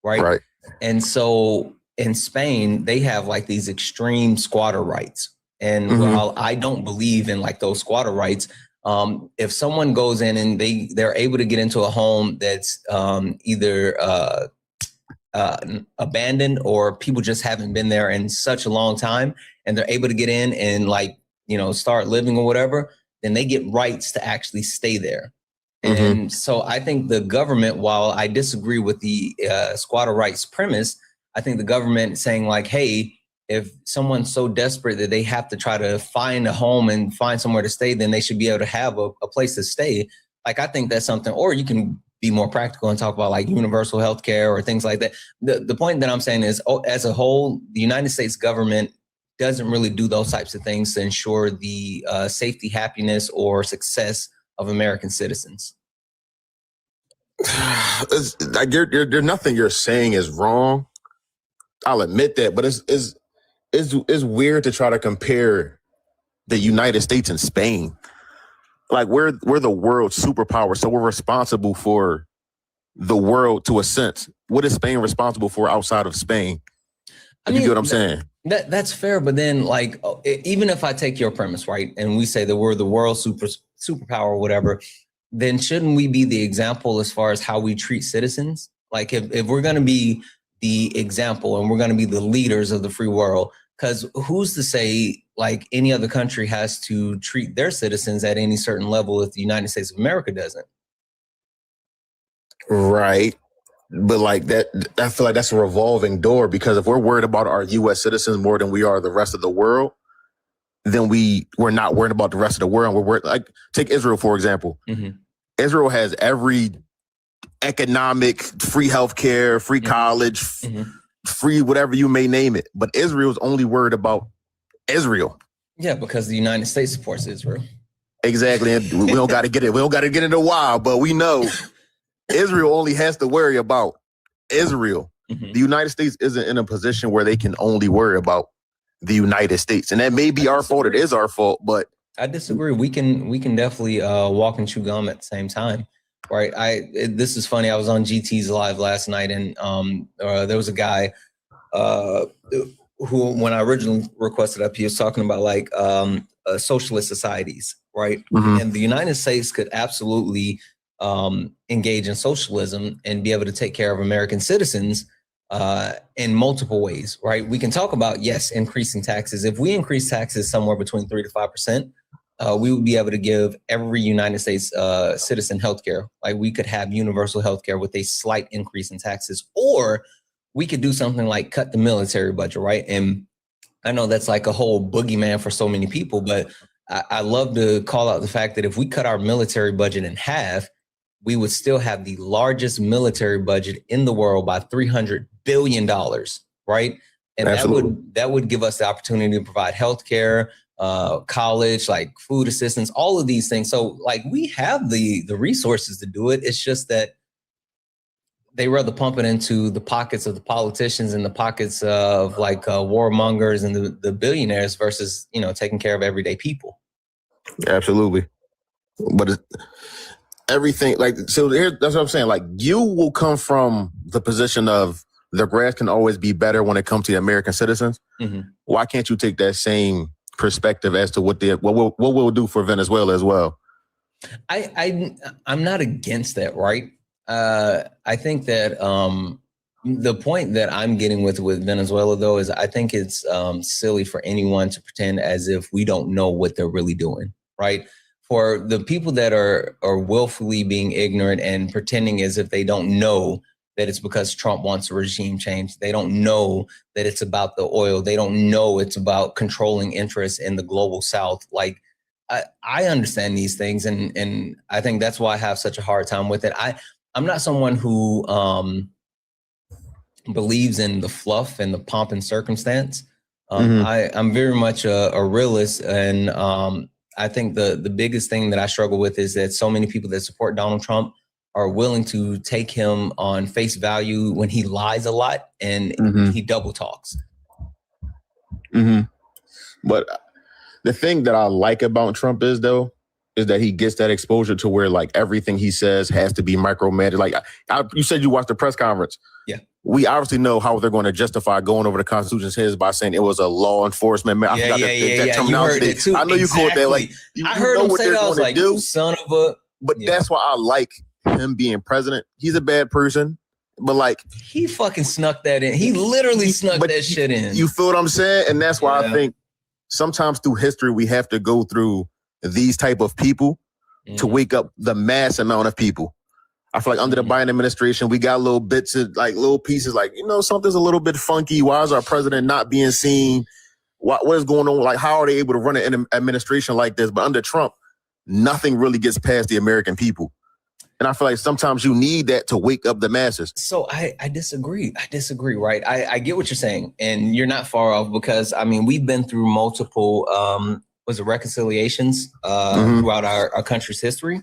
right? And so in Spain, they have like these extreme squatter rights. And while I don't believe in like those squatter rights, if someone goes in and they're able to get into a home that's either abandoned or people just haven't been there in such a long time, and they're able to get in and like, you know, start living or whatever, then they get rights to actually stay there. And so I think the government, while I disagree with the squatter rights premise, I think the government saying like, hey, if someone's so desperate that they have to try to find a home and find somewhere to stay, then they should be able to have a place to stay. Like, I think that's something, or you can be more practical and talk about like universal health care or things like that. The point that I'm saying is, as a whole, the United States government doesn't really do those types of things to ensure the safety, happiness, or success of American citizens. Like there's nothing you're saying is wrong. I'll admit that, but it's weird to try to compare the United States and Spain. Like we're the world superpower, so we're responsible for the world to a sense. What is Spain responsible for outside of Spain? You get what I'm saying? That's fair, but then like even if I take your premise, right, and we say that we're the world superpower or whatever, then shouldn't we be the example as far as how we treat citizens? Like if we're going to be the example and we're going to be the leaders of the free world, because who's to say like any other country has to treat their citizens at any certain level if the United States of America doesn't? Right. But like that, I feel like that's a revolving door, because if we're worried about our U.S. citizens more than we are the rest of the world, then we're not worried about the rest of the world. We're worried, like, take Israel, for example. Israel has every economic, free healthcare, free college, free whatever you may name it. But Israel's only worried about Israel. Yeah, because the United States supports Israel. Exactly. And we don't got to get it. We don't got to get into why, but we know Israel only has to worry about Israel. The United States isn't in a position where they can only worry about the United States. And that may be our fault. It is our fault, but I disagree. We can definitely walk and chew gum at the same time, right? This is funny. I was on GT's live last night, and there was a guy who, when I originally requested up, he was talking about like socialist societies, right? And the United States could absolutely engage in socialism and be able to take care of American citizens in multiple ways, right? We can talk about, yes, increasing taxes. If we increase taxes somewhere between 3 to 5%, we would be able to give every United States citizen healthcare. Like we could have universal healthcare with a slight increase in taxes, or we could do something like cut the military budget, right? And I know that's like a whole boogeyman for so many people, but I love to call out the fact that if we cut our military budget in half, we would still have the largest military budget in the world by $300 billion, right? And that would give us the opportunity to provide healthcare, college, like food assistance, all of these things. So like we have the resources to do it. It's just that they rather pump it into the pockets of the politicians and the pockets of like warmongers and the billionaires versus, taking care of everyday people. Absolutely. But everything that's what I'm saying. Like you will come from the position of the grass can always be better when it comes to the American citizens. Why can't you take that same perspective as to what we'll do for Venezuela as well? I'm not against that, right? I think that the point that I'm getting with Venezuela, though, is I think it's silly for anyone to pretend as if we don't know what they're really doing, right? For the people that are willfully being ignorant and pretending as if they don't know that it's because Trump wants a regime change. They don't know that it's about the oil. They don't know it's about controlling interests in the global South. Like, I understand these things, and I think that's why I have such a hard time with it. I'm not someone who believes in the fluff and the pomp and circumstance. I'm very much a realist, and I think the biggest thing that I struggle with is that so many people that support Donald Trump are willing to take him on face value when he lies a lot and he double talks. But the thing that I like about Trump is that he gets that exposure to where like everything he says has to be micromanaged. Like you said, you watched the press conference. Yeah. We obviously know how they're going to justify going over the Constitution's heads by saying it was a law enforcement. Yeah. You heard it too. I know you called that. Like I heard him say that. I was like, you son of a. But that's why I like him being president. He's a bad person, but like he fucking snuck that in. He literally snuck that shit in. You feel what I'm saying? And that's why I think sometimes through history we have to go through these type of people to wake up the mass amount of people. I feel like under the Biden administration, we got little bits of like little pieces, like, something's a little bit funky. Why is our president not being seen? What is going on? Like, how are they able to run an administration like this? But under Trump, nothing really gets past the American people. And I feel like sometimes you need that to wake up the masses. So I disagree. Right? I get what you're saying. And you're not far off because, we've been through multiple reconciliations throughout our country's history.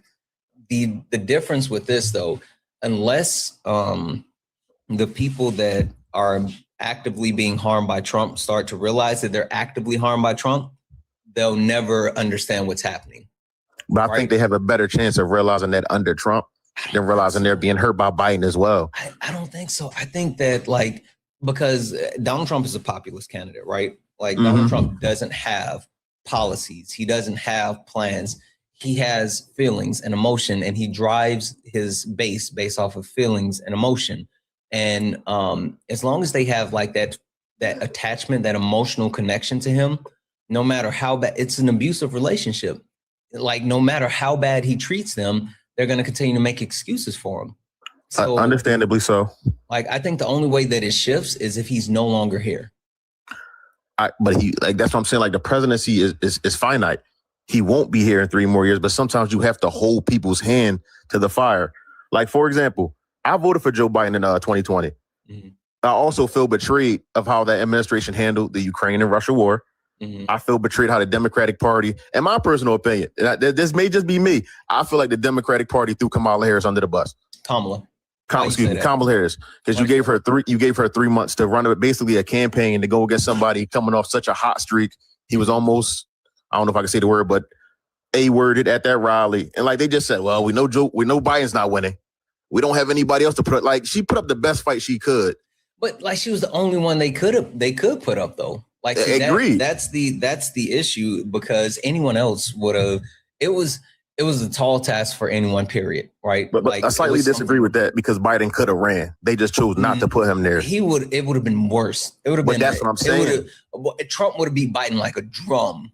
The difference with this, though, unless the people that are actively being harmed by Trump start to realize that they're actively harmed by Trump, they'll never understand what's happening. But I think they have a better chance of realizing that under Trump than realizing they're being hurt by Biden as well. I don't think so. I think that because Donald Trump is a populist candidate, right? Like Donald Trump doesn't have policies. He doesn't have plans. He has feelings and emotion, and he drives his base based off of feelings and emotion. And as long as they have like that attachment, that emotional connection to him, no matter how bad, it's an abusive relationship. Like no matter how bad he treats them, they're going to continue to make excuses for him. So, understandably so. Like I think the only way that it shifts is if he's no longer here. But that's what I'm saying. Like the presidency is finite. He won't be here in 3 more years, but sometimes you have to hold people's hand to the fire. Like, for example, I voted for Joe Biden in 2020. I also feel betrayed of how that administration handled the Ukraine and Russia war. I feel betrayed how the Democratic Party, in my personal opinion, this may just be me, I feel like the Democratic Party threw Kamala Harris under the bus. Kamala Harris, because you gave her 3 months to run basically a campaign to go against somebody coming off such a hot streak. He was almost, I don't know if I can say the word, but A-worded at that rally. And like they just said, well, we know Biden's not winning. We don't have anybody else to put up. Like she put up the best fight she could. But like she was the only one they could put up though. Like agreed. That's the issue, because anyone else would have. It was a tall task for anyone, period. Right. But like, I slightly disagree with that, because Biden could have ran. They just chose not to put him there. It would have been worse. It would have been. That's what I'm saying. Trump would have beat Biden like a drum.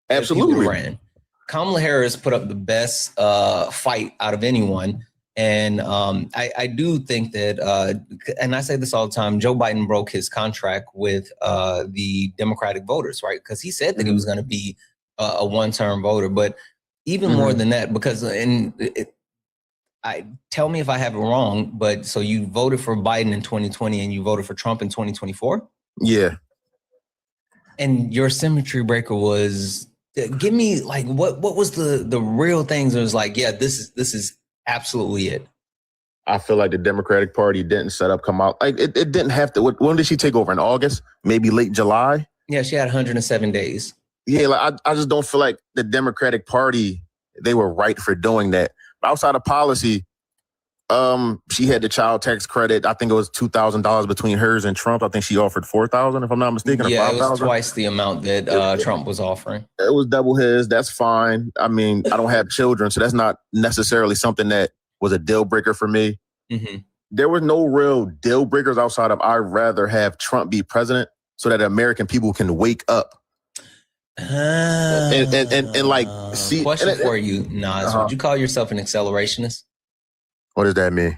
Absolutely. Ran. Kamala Harris put up the best fight out of anyone. And I do think that, and I say this all the time, Joe Biden broke his contract with the Democratic voters, right? Because he said that he was going to be a one-term voter. But even more than that, because tell me if I have it wrong, but so you voted for Biden in 2020 and you voted for Trump in 2024? Yeah. And your symmetry breaker was, give me like, what was the real things that was like, yeah, this is absolutely it. I feel like the Democratic Party didn't set up Kamala. Like it didn't have to. When did she take over? In August? Maybe late July? Yeah, she had 107 days. Yeah, like I just don't feel like the Democratic Party, they were right for doing that. Outside of policy, she had the child tax credit. I think it was $2,000 between hers and Trump. I think she offered $4,000, if I'm not mistaken. Yeah, or it was twice the amount that Trump was offering. It was double his. That's fine. I mean, I don't have children, so that's not necessarily something that was a deal breaker for me. Mm-hmm. There was no real deal breakers outside of I'd rather have Trump be president so that American people can wake up. And like see. Question for you, Nas. Would you call yourself an accelerationist? What does that mean?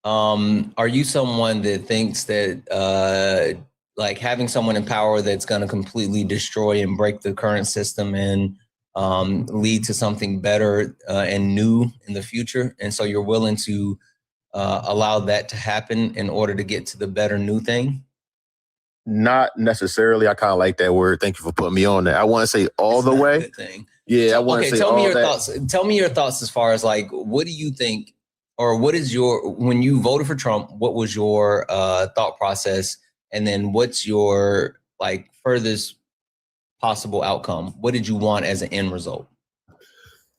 Are you someone that thinks that like having someone in power that's going to completely destroy and break the current system and lead to something better and new in the future, and so you're willing to allow that to happen in order to get to the better new thing? Not necessarily. I kind of like that word. Thank you for putting me on that. I want to say all the way. Thing. Yeah, I want to say tell all me your that. thoughts. Tell me your thoughts as far as like, what do you think, or what is your, when you voted for Trump, what was your thought process, and then what's your like furthest possible outcome? What did you want as an end result?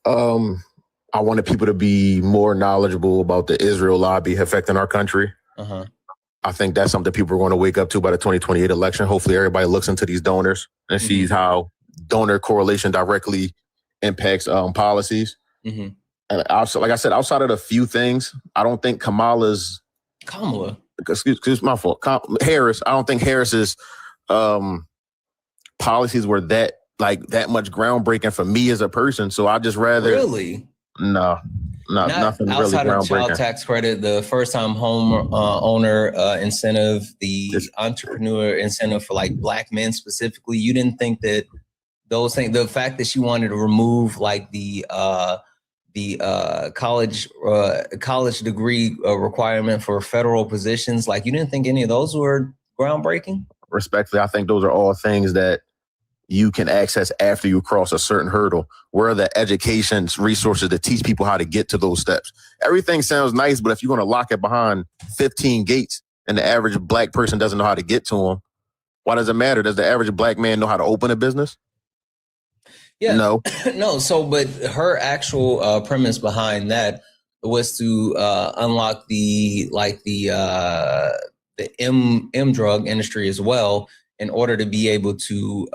I wanted people to be more knowledgeable about the Israel lobby affecting our country. Uh-huh. I think that's something people are going to wake up to by the 2028 election. Hopefully everybody looks into these donors and sees how donor correlation directly impacts policies. Mm-hmm. And also, like I said, outside of the few things, I don't think Kamala. Excuse my fault. Harris. I don't think Harris's policies were that much groundbreaking for me as a person. So I just rather really nothing really outside of child groundbreaking. tax credit, the first-time home owner incentive, the entrepreneur incentive for like Black men specifically. You didn't think that those things, the fact that she wanted to remove like the college degree requirement for federal positions, like you didn't think any of those were groundbreaking? Respectfully, I think those are all things that you can access after you cross a certain hurdle. Where are the education resources to teach people how to get to those steps? Everything sounds nice, but if you're going to lock it behind 15 gates and the average Black person doesn't know how to get to them, why does it matter? Does the average Black man know how to open a business? Yeah. No. No. So, but her actual premise behind that was to unlock the M drug industry as well, in order to be able to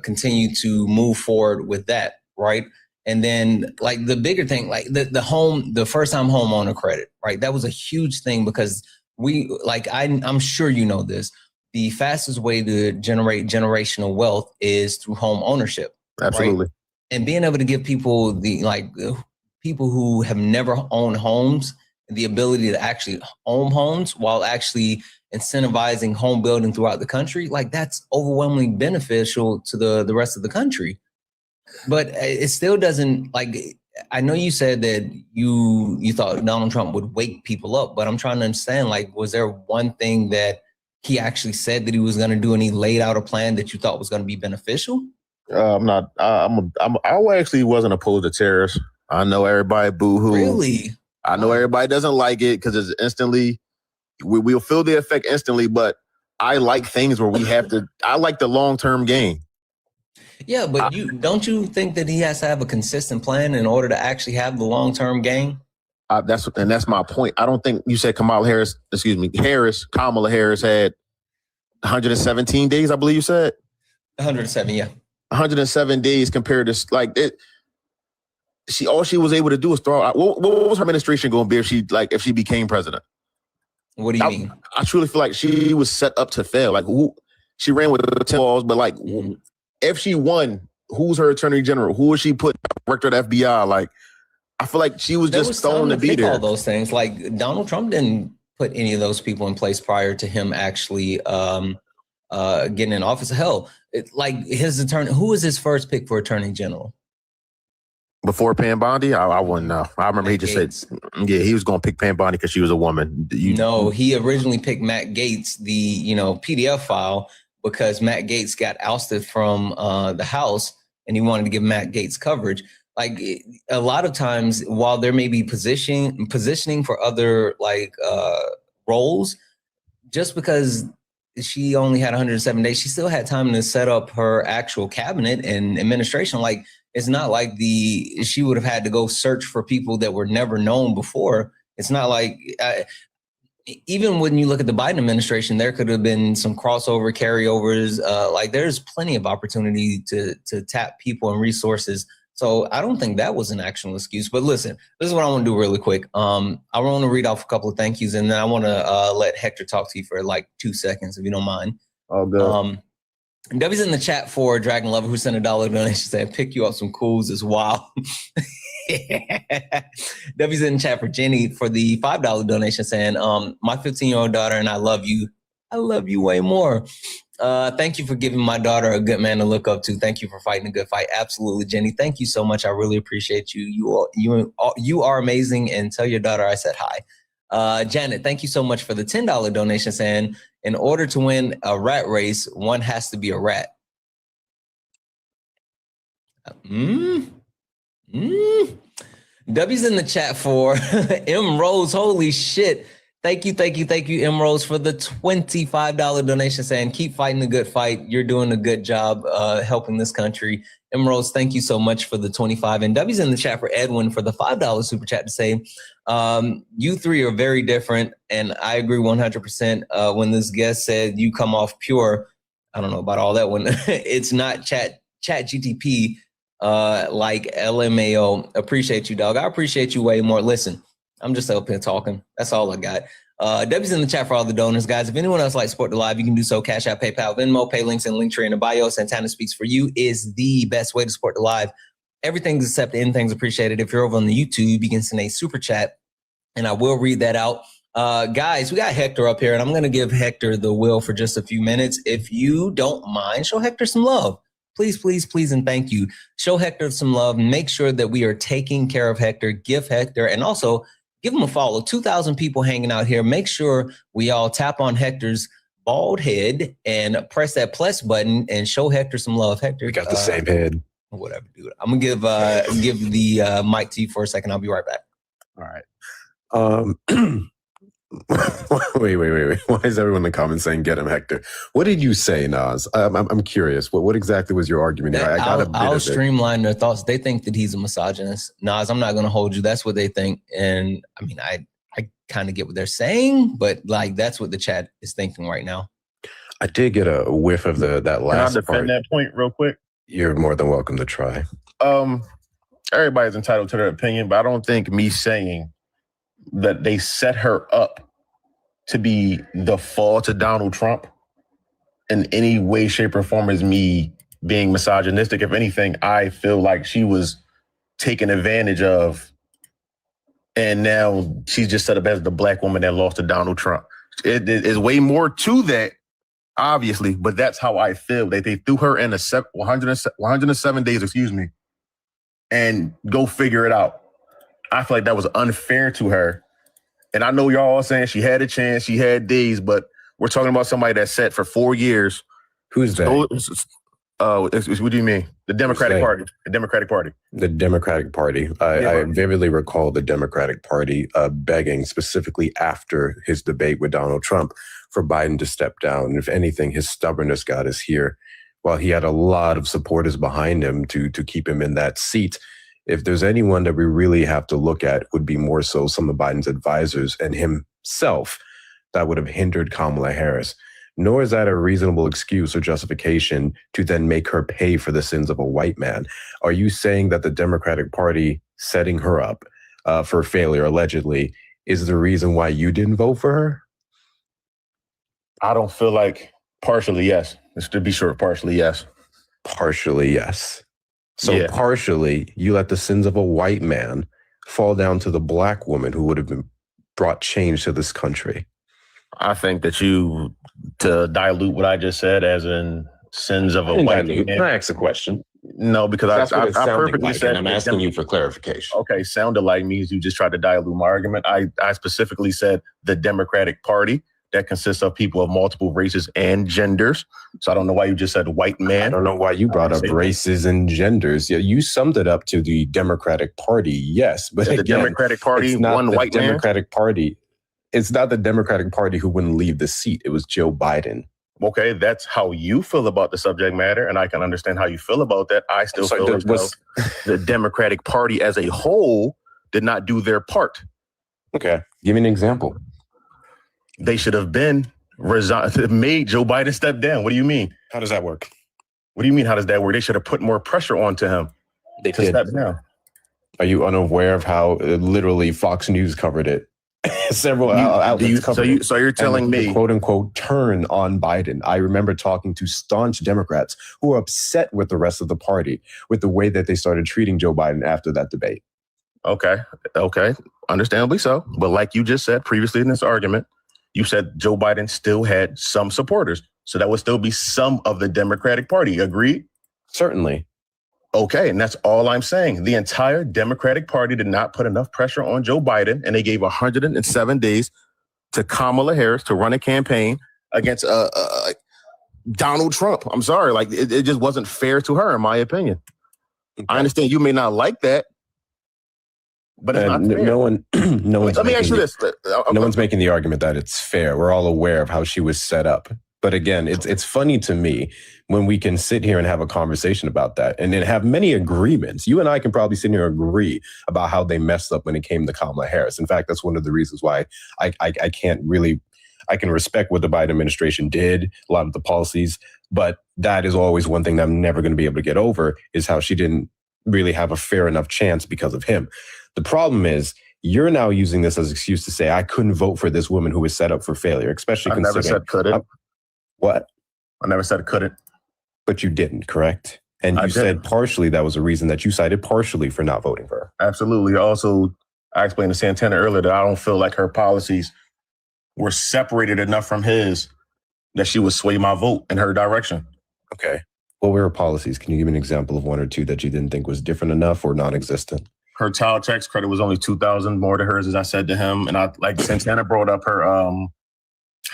continue to move forward with that, right? And then like the bigger thing, like the first-time homeowner credit, right? That was a huge thing because I'm sure you know this, the fastest way to generate generational wealth is through home ownership. Absolutely. Right? And being able to give people people who have never owned homes, the ability to actually own homes while actually incentivizing home building throughout the country, like that's overwhelmingly beneficial to the rest of the country. But it still doesn't, like, I know you said that you thought Donald Trump would wake people up, but I'm trying to understand, like, was there one thing that he actually said that he was going to do and he laid out a plan that you thought was going to be beneficial? I actually wasn't opposed to tariffs. I know everybody boo-hoo. Really? I know everybody doesn't like it because it's instantly, we'll feel the effect instantly, but I like things where we have to, I like the long-term game. Yeah, but don't you think that he has to have a consistent plan in order to actually have the long-term gain? That's my point. I don't think you said Kamala Harris had 117 days, I believe you said. 107, yeah. 107 days compared to like it. All she was able to do was throw out. What was her administration going to be if she became president? What do you mean? I truly feel like she was set up to fail. Like she ran with the 10 balls, but like if she won, who's her attorney general? Who was she put director of the FBI? Like I feel like she was just thrown to be there. All those things. Like Donald Trump didn't put any of those people in place prior to him actually getting in office. Hell, like his attorney. Who was his first pick for attorney general? Before Pam Bondi, I wouldn't know. I remember he just said, he was going to pick Pam Bondi because she was a woman. No, he originally picked Matt Gaetz, the PDF file, because Matt Gaetz got ousted from the House, and he wanted to give Matt Gaetz coverage. Like a lot of times, while there may be positioning for other roles, just because she only had 107 days, she still had time to set up her actual cabinet and administration. Like it's not like she would have had to go search for people that were never known before. It's not like even when you look at the Biden administration, there could have been some crossover carryovers. Like there's plenty of opportunity to tap people and resources. So I don't think that was an actual excuse. But listen, this is what I want to do really quick. I want to read off a couple of thank yous, and then I want to let Hector talk to you for like 2 seconds, if you don't mind. Oh, good. W's in the chat for Dragon Lover, who sent $1 donation, saying pick you up some cools as well. W's in the chat for Jenny for the $5 donation, saying my 15-year-old daughter and I love you. I love you way more. Thank you for giving my daughter a good man to look up to. Thank you for fighting a good fight. Absolutely, Jenny. Thank you so much. I really appreciate you. You are amazing, and tell your daughter I said hi. Janet, thank you so much for the $10 donation, saying in order to win a rat race, one has to be a rat. W's in the chat for M Rose. Holy shit. Thank you, M Rose, for the $25 donation, saying keep fighting the good fight. You're doing a good job helping this country. M Rose, thank you so much for the 25. And W's in the chat for Edwin for the $5 super chat to say, you three are very different. And I agree 100%. When this guest said you come off pure, I don't know about all that one. It's not chat GTP like LMAO. Appreciate you, dog. I appreciate you way more. Listen, I'm just up here talking. That's all I got. W's in the chat for all the donors, guys. If anyone else likes support the live, you can do so. Cash App, PayPal, Venmo, pay links, and Linktree in the bio. Santana Speaks for You is the best way to support the live. Everything's accepted, anything's appreciated. If you're over on the YouTube, you can send a super chat, and I will read that out. Guys, we got Hector up here, and I'm going to give Hector the wheel for just a few minutes. If you don't mind, show Hector some love. Please, please, please, and thank you. Show Hector some love. Make sure that we are taking care of Hector. Give Hector, and also give him a follow. 2,000 people hanging out here. Make sure we all tap on Hector's bald head and press that plus button and show Hector some love. Hector, we got the same head. Whatever, dude. I'm gonna give the mic to you for a second. I'll be right back. All right. Wait. Why is everyone in the comments saying get him, Hector? What did you say, Nas? I'm curious. What exactly was your argument here? I'll streamline their thoughts. They think that he's a misogynist. Nas, I'm not going to hold you. That's what they think. And I mean, I kind of get what they're saying, but like that's what the chat is thinking right now. I did get a whiff of that last Can I defend that point real quick? You're more than welcome to try. Everybody's entitled to their opinion, but I don't think me saying that they set her up to be the fall to Donald Trump in any way, shape, or form is me being misogynistic. If anything, I feel like she was taken advantage of, and now she's just set up as the black woman that lost to Donald Trump. It is way more to that, obviously, but that's how I feel. They threw her in 107 days, and go figure it out. I feel like that was unfair to her. And I know y'all all saying she had a chance, she had days, but we're talking about somebody that sat for 4 years. Who's that? What do you mean? The Democratic Party. The Democratic Party. The Democratic Party. I vividly recall the Democratic Party begging specifically after his debate with Donald Trump for Biden to step down. And if anything, his stubbornness got us here. while he had a lot of supporters behind him to keep him in that seat, if there's anyone that we really have to look at, would be more so some of Biden's advisors and himself that would have hindered Kamala Harris. Nor is that a reasonable excuse or justification to then make her pay for the sins of a white man. Are you saying that the Democratic Party setting her up for failure, allegedly, is the reason why you didn't vote for her? I don't feel like partially, yes. Just to be sure, partially, yes. Partially, yes. So partially, you let the sins of a white man fall down to the black woman who would have brought change to this country. I think that to dilute what I just said as in sins of a white man. Can I ask a question? No, because I perfectly said. I'm asking you for clarification. Okay, sounded like means you just tried to dilute my argument. I specifically said the Democratic Party that consists of people of multiple races and genders. So I don't know why you just said white man. I don't know why you brought up races and genders. Yeah, you summed it up to the Democratic Party, yes, but the Democratic Party, one white man. Democratic Party. It's not the Democratic Party who wouldn't leave the seat. It was Joe Biden. Okay, that's how you feel about the subject matter, and I can understand how you feel about that. I still feel as though the Democratic Party as a whole did not do their part. Okay, give me an example. They should have been made Joe Biden step down. What do you mean? How does that work? What do you mean, how does that work? They should have put more pressure onto him to step down. Are you unaware of how literally Fox News covered it? Several outlets covered it. So you're telling me, quote unquote, turn on Biden. I remember talking to staunch Democrats who were upset with the rest of the party with the way that they started treating Joe Biden after that debate. Okay, understandably so. But like you just said previously in this argument, you said Joe Biden still had some supporters. So that would still be some of the Democratic Party. Agreed? Certainly. Okay, and that's all I'm saying. The entire Democratic Party did not put enough pressure on Joe Biden, and they gave 107 days to Kamala Harris to run a campaign against Donald Trump. I'm sorry, like it just wasn't fair to her, in my opinion. Okay. I understand you may not like that, but it's not fair. No one. Let me ask you this: no one's making the argument that it's fair. We're all aware of how she was set up. But again, it's funny to me when we can sit here and have a conversation about that and then have many agreements. You and I can probably sit here and agree about how they messed up when it came to Kamala Harris. In fact, that's one of the reasons why I can respect what the Biden administration did, a lot of the policies, but that is always one thing that I'm never going to be able to get over is how she didn't really have a fair enough chance because of him. The problem is, you're now using this as an excuse to say I couldn't vote for this woman who was set up for failure, especially considering. I never said couldn't. What? I never said couldn't. But you didn't, correct? And you said partially that was a reason that you cited partially for not voting for her. Absolutely. Also, I explained to Santana earlier that I don't feel like her policies were separated enough from his that she would sway my vote in her direction. Okay. What were her policies? Can you give me an example of one or two that you didn't think was different enough or non-existent? Her child tax credit was only $2,000 more to hers, as I said to him. And I like Santana brought up her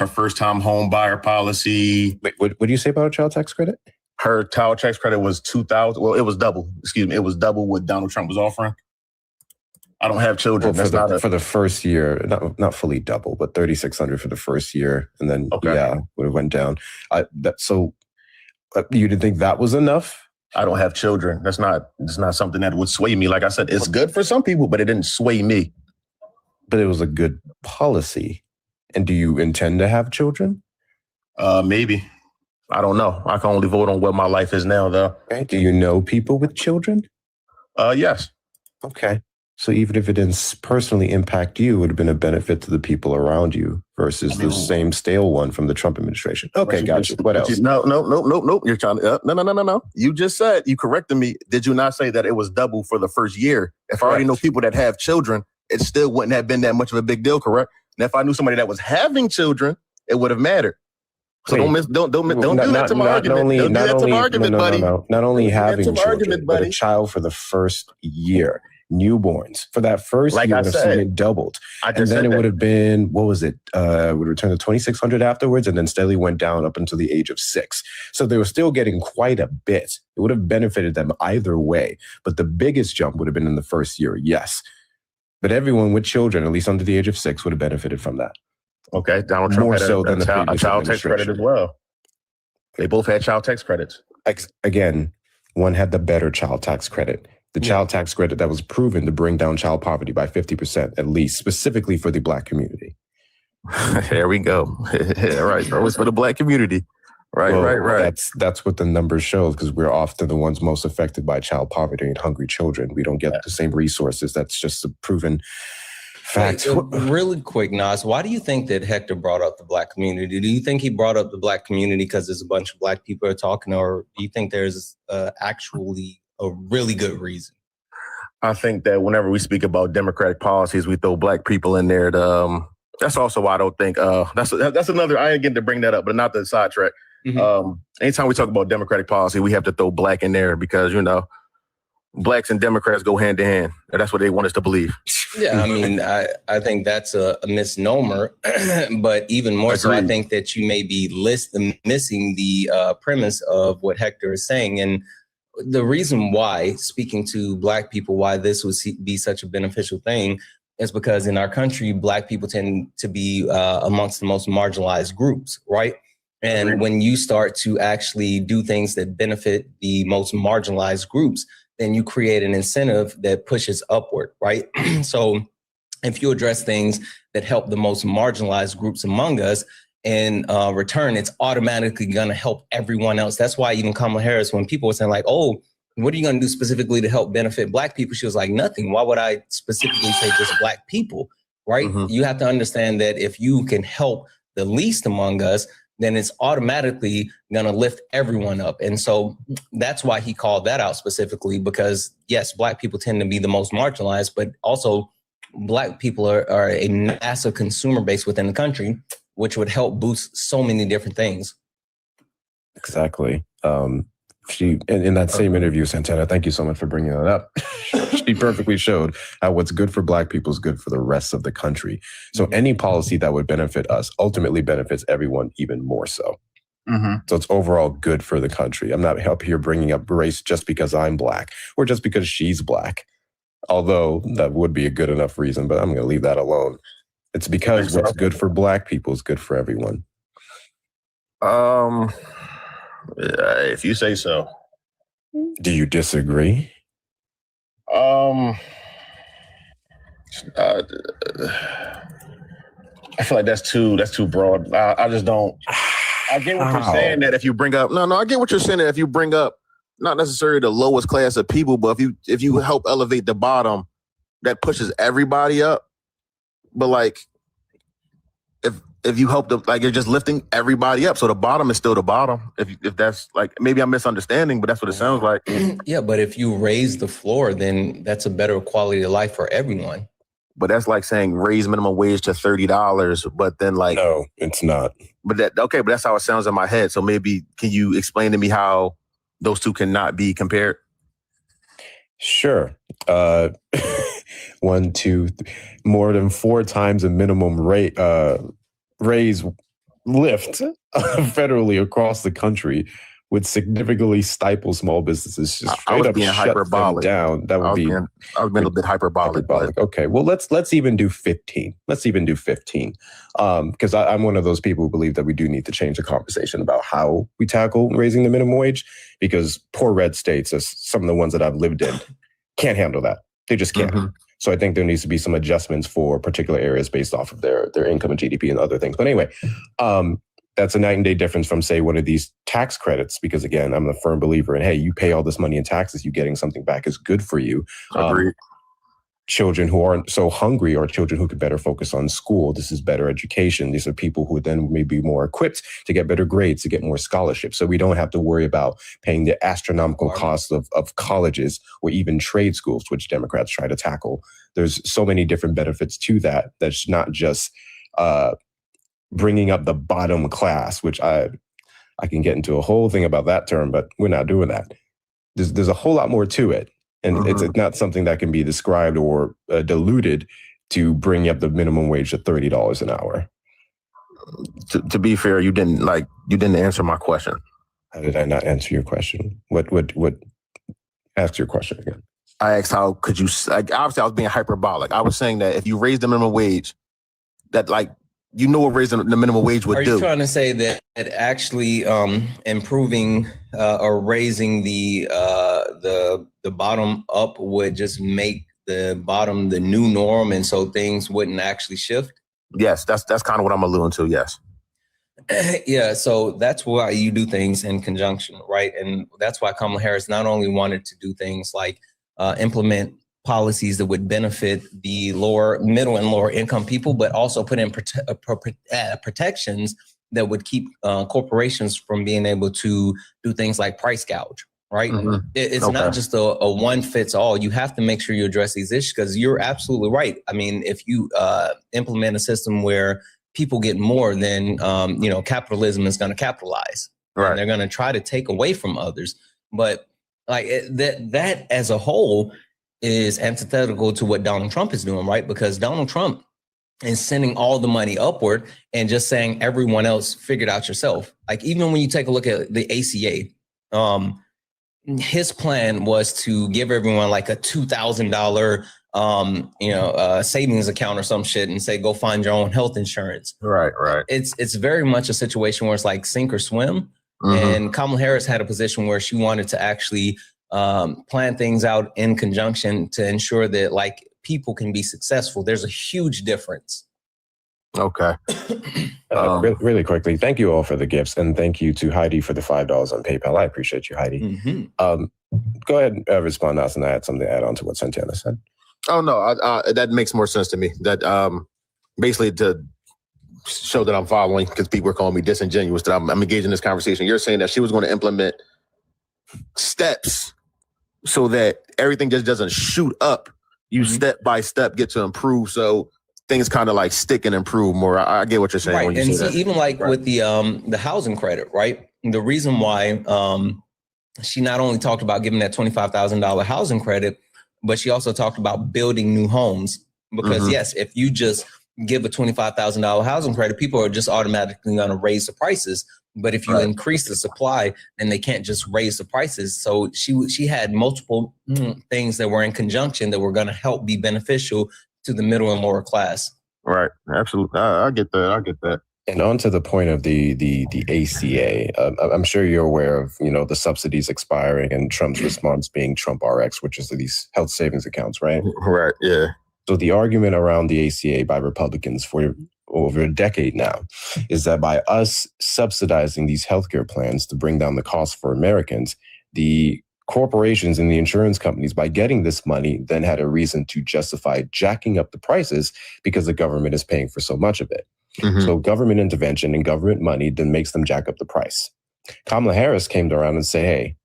first-time home buyer policy. Wait, what do you say about her child tax credit? Her child tax credit was $2,000. Well, it was double. Excuse me, it was double what Donald Trump was offering. I don't have children. Well, for the first year, not fully double, but $3,600 for the first year, and then when it went down. So you didn't think that was enough? I don't have children. That's not something that would sway me. Like I said, it's good for some people, but it didn't sway me. But it was a good policy. And do you intend to have children? Maybe. I don't know. I can only vote on what my life is now, though. Okay. Do you know people with children? Yes. Okay. So even if it didn't personally impact you, it would have been a benefit to the people around you versus the same stale one from the Trump administration. Okay, gotcha. What else? No. You're trying to, no. You just said, you corrected me. Did you not say that it was double for the first year? If I already know people that have children, it still wouldn't have been that much of a big deal, correct? And if I knew somebody that was having children, it would have mattered. So don't do that to my argument. Don't do that to my argument, buddy. Not only having children, but a child for the first year. Newborns for that first year would have seen it doubled. And then it would have been, what was it? Would return to $2,600 afterwards, and then steadily went down up until the age of 6. So they were still getting quite a bit. It would have benefited them either way. But the biggest jump would have been in the first year, yes. But everyone with children, at least under the age of 6, would have benefited from that. Okay, Donald Trump more had so than a child tax credit as well. They both had child tax credits. again, one had the better child tax credit. The child tax credit that was proven to bring down child poverty by 50%, at least, specifically for the Black community. There we go. Right, bro. It's for the Black community. Right. That's what the numbers show, because we're often the ones most affected by child poverty and hungry children. We don't get the same resources. That's just a proven fact. Really quick, Nas, why do you think that Hector brought up the Black community? Do you think he brought up the Black community because there's a bunch of Black people are talking, or do you think there's actually a really good reason? I think that whenever we speak about democratic policies, we throw Black people in there. That's also why I don't think that's another. I ain't getting to bring that up, but not the sidetrack. Anytime we talk about democratic policy, we have to throw Black in there because Blacks and Democrats go hand in hand. And that's what they want us to believe. Yeah, I mean, I think that's a misnomer, but even more so, I think that you may be missing the premise of what Hector is saying. And the reason why, speaking to Black people, why this would be such a beneficial thing is because in our country, Black people tend to be amongst the most marginalized groups, right? And when you start to actually do things that benefit the most marginalized groups, then you create an incentive that pushes upward, right? So if you address things that help the most marginalized groups among us, in return, it's automatically going to help everyone else. That's why even Kamala Harris, when people were saying like, oh, what are you going to do specifically to help benefit Black people? She was like, nothing. Why would I specifically say just Black people, right? You have to understand that if you can help the least among us, then it's automatically going to lift everyone up. And so that's why he called that out specifically, because yes, Black people tend to be the most marginalized, but also Black people are a massive consumer base within the country, which would help boost so many different things. Exactly. She, in that same interview, Santana, thank you so much for bringing that up. She perfectly showed how what's good for Black people is good for the rest of the country. So any policy that would benefit us ultimately benefits everyone even more so. So it's overall good for the country. I'm not up here bringing up race just because I'm Black or just because she's Black, although that would be a good enough reason, but I'm going to leave that alone. It's because what's good for Black people is good for everyone. If you say so. Do you disagree? I feel like that's too broad. I just don't. I get what you're saying that if you bring up I get what you're saying that if you bring up not necessarily the lowest class of people, but if you help elevate the bottom, that pushes everybody up. But like if you help you're just lifting everybody up, so the bottom is still the bottom. If that's like, maybe I'm misunderstanding, but that's what it sounds like. Yeah, but if you raise the floor, then that's a better quality of life for everyone. But that's like saying raise minimum wage to $30, but then like no, it's not. But that's how it sounds in my head. So maybe can you explain to me how those two cannot be compared? Sure. 1, 2, more than 4 times a minimum rate raise lift federally across the country would significantly stifle small businesses. Just straight up being hyperbolic. Down. That would be. I was being a bit hyperbolic. Okay, well let's even do 15. Let's even do 15. Because I'm one of those people who believe that we do need to change the conversation about how we tackle raising the minimum wage. Because poor red states, as some of the ones that I've lived in, can't handle that. They just can't. So I think there needs to be some adjustments for particular areas based off of their income and GDP and other things. But anyway, that's a night and day difference from, say, one of these tax credits, because again, I'm a firm believer in, hey, you pay all this money in taxes, you getting something back is good for you. Children who aren't so hungry are children who could better focus on school. This is better education. These are people who then may be more equipped to get better grades, to get more scholarships. So we don't have to worry about paying the astronomical costs of colleges or even trade schools, which Democrats try to tackle. There's so many different benefits to that. That's not just bringing up the bottom class, which I can get into a whole thing about that term, but we're not doing that. There's a whole lot more to it. And it's not something that can be described or diluted to bring up the minimum wage to $30 an hour. To be fair, you didn't answer my question. How did I not answer your question? What ask your question again? I asked how could you, obviously I was being hyperbolic. I was saying that if you raise the minimum wage, that you know what raising the minimum wage would do. Are you trying to say that actually improving or raising the bottom up would just make the bottom the new norm, and so things wouldn't actually shift? Yes, that's kind of what I'm alluding to. Yes. Yeah, so that's why you do things in conjunction, right? And that's why Kamala Harris not only wanted to do things like implement policies that would benefit the middle and lower income people, but also put in protections that would keep corporations from being able to do things like price gouge, right? Mm-hmm. It's not just a one fits all. You have to make sure you address these issues, because you're absolutely right. I mean, if you implement a system where people get more, then capitalism is going to capitalize. Right. And they're going to try to take away from others. But like that as a whole is antithetical to what Donald Trump is doing, right? Because Donald Trump is sending all the money upward and just saying everyone else figure it out yourself. Like even when you take a look at the ACA, his plan was to give everyone like a $2,000 savings account or some shit and say, go find your own health insurance. Right. It's very much a situation where it's like sink or swim. Mm-hmm. And Kamala Harris had a position where she wanted to actually plan things out in conjunction to ensure that like people can be successful. There's a huge difference. Okay. Really quickly, thank you all for the gifts, and thank you to Heidi for the $5 on PayPal. I appreciate you, Heidi. Mm-hmm. Go ahead and respond to us, and I had something to add on to what Santana said. Oh no, that makes more sense to me. That basically to show that I'm following, because people are calling me disingenuous, that I'm engaged in this conversation. You're saying that she was going to implement steps so that everything just doesn't shoot up. You step by step get to improve, so things kind of like stick and improve more. I get what you're saying. Right, when you and say see, that. even like with the housing credit, right? The reason why she not only talked about giving that $25,000 housing credit, but she also talked about building new homes. Because yes, if you just give a $25,000 housing credit, people are just automatically going to raise the prices. But if you increase the supply, then they can't just raise the prices. So she had multiple things that were in conjunction that were going to help be beneficial to the middle and lower class. Right. Absolutely. I get that. And on to the point of the ACA, I'm sure you're aware of, the subsidies expiring and Trump's response being Trump RX, which is these health savings accounts, right? Right. Yeah. So the argument around the ACA by Republicans for over a decade now is that by us subsidizing these healthcare plans to bring down the cost for Americans, the corporations and the insurance companies, by getting this money, then had a reason to justify jacking up the prices because the government is paying for so much of it. Mm-hmm. So government intervention and government money then makes them jack up the price. Kamala Harris came around and said, hey,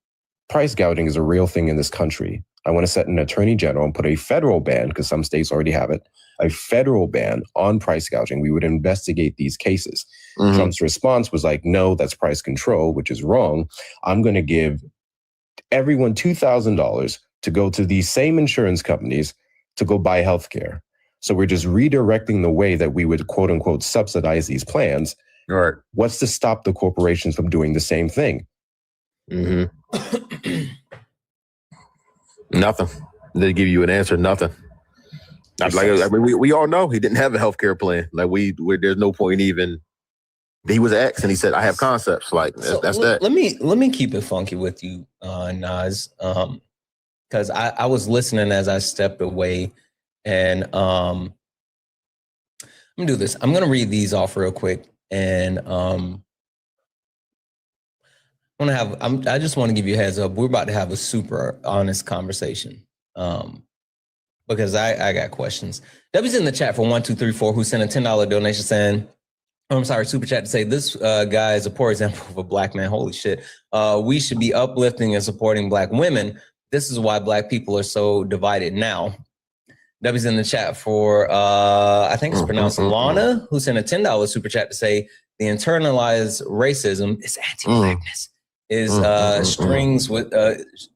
price gouging is a real thing in this country. I want to set an attorney general and put a federal ban, because some states already have it, a federal ban on price gouging. We would investigate these cases. Mm-hmm. Trump's response was like, no, that's price control, which is wrong. I'm going to give everyone $2,000 to go to these same insurance companies to go buy healthcare. So we're just redirecting the way that we would, quote unquote, subsidize these plans. Right. What's to stop the corporations from doing the same thing? Mm-hmm. Nothing. They give you an answer. Nothing. We all know he didn't have a healthcare plan. There's no point even. He was asked and he said, "I have concepts." That's that. Let me keep it funky with you, Nas, because I was listening as I stepped away, and I'm gonna do this. I'm gonna read these off real quick, and I just want to give you a heads up. We're about to have a super honest conversation, because I got questions. W's in the chat for 1234 who sent a $10 donation saying, super chat to say this guy is a poor example of a black man. Holy shit. We should be uplifting and supporting black women. This is why black people are so divided now. W's in the chat for, I think it's pronounced Lana, who sent a $10 super chat to say the internalized racism is anti-blackness. Is strings with,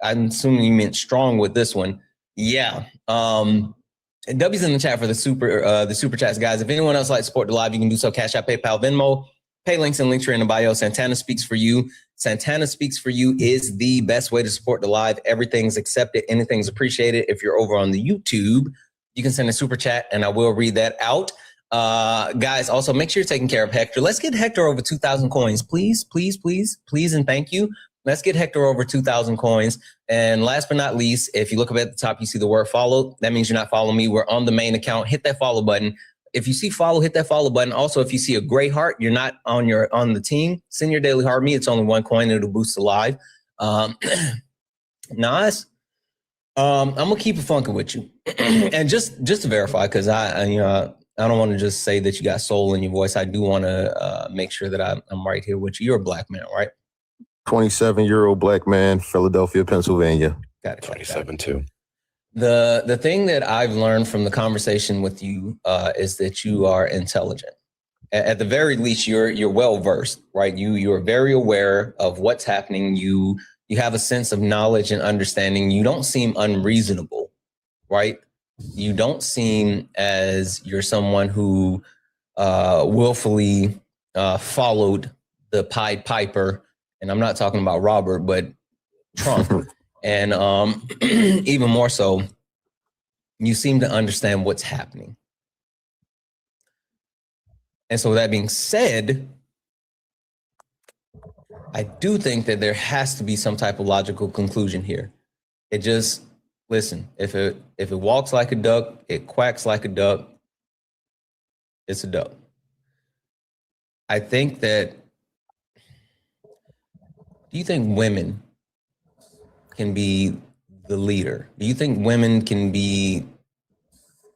I'm assuming you meant strong with this one. Yeah. W's in the chat for the super chats, guys. If anyone else like to support the live, you can do so. Cash App, PayPal, Venmo. Pay links and links are in the bio. Santana Speaks for You. Santana Speaks for You is the best way to support the live. Everything's accepted. Anything's appreciated. If you're over on the YouTube, you can send a super chat and I will read that out. Guys, also make sure you're taking care of Hector. Let's get Hector over 2,000 coins, please, please, please, please, and thank you. Let's get Hector over 2,000 coins. And last but not least, if you look up at the top, you see the word follow. That means you're not following me. We're on the main account. Hit that follow button. If you see follow, hit that follow button. Also, if you see a gray heart, you're not on the team. Send your daily heart me. It's only 1 coin. It'll boost the live. Nas, I'm gonna keep it funky with you, and just to verify, because I don't want to just say that you got soul in your voice. I do want to make sure that I'm right here with you. You're a black man, right? 27-year-old black man, Philadelphia, Pennsylvania. Got it. 27 too. The thing that I've learned from the conversation with you is that you are intelligent. At the very least, you're well versed, right? You're very aware of what's happening. You have a sense of knowledge and understanding. You don't seem unreasonable, right? You don't seem as you're someone who willfully followed the Pied Piper. And I'm not talking about Robert, but Trump. And even more so, you seem to understand what's happening. And so that being said, I do think that there has to be some type of logical conclusion here. It just, listen, if it walks like a duck, it quacks like a duck, it's a duck. I think that, do you think women can be the leader? Do you think women can be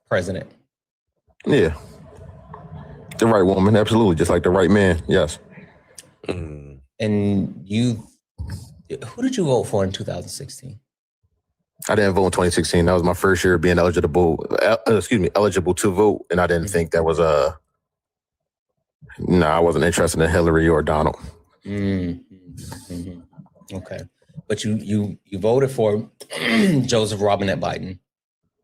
president? Yeah. The right woman, absolutely. Just like the right man, yes. And who did you vote for in 2016? I didn't vote in 2016. That was my first year being eligible to vote. And I didn't think that was I wasn't interested in Hillary or Donald. Okay. But you voted for Joseph Robinette Biden.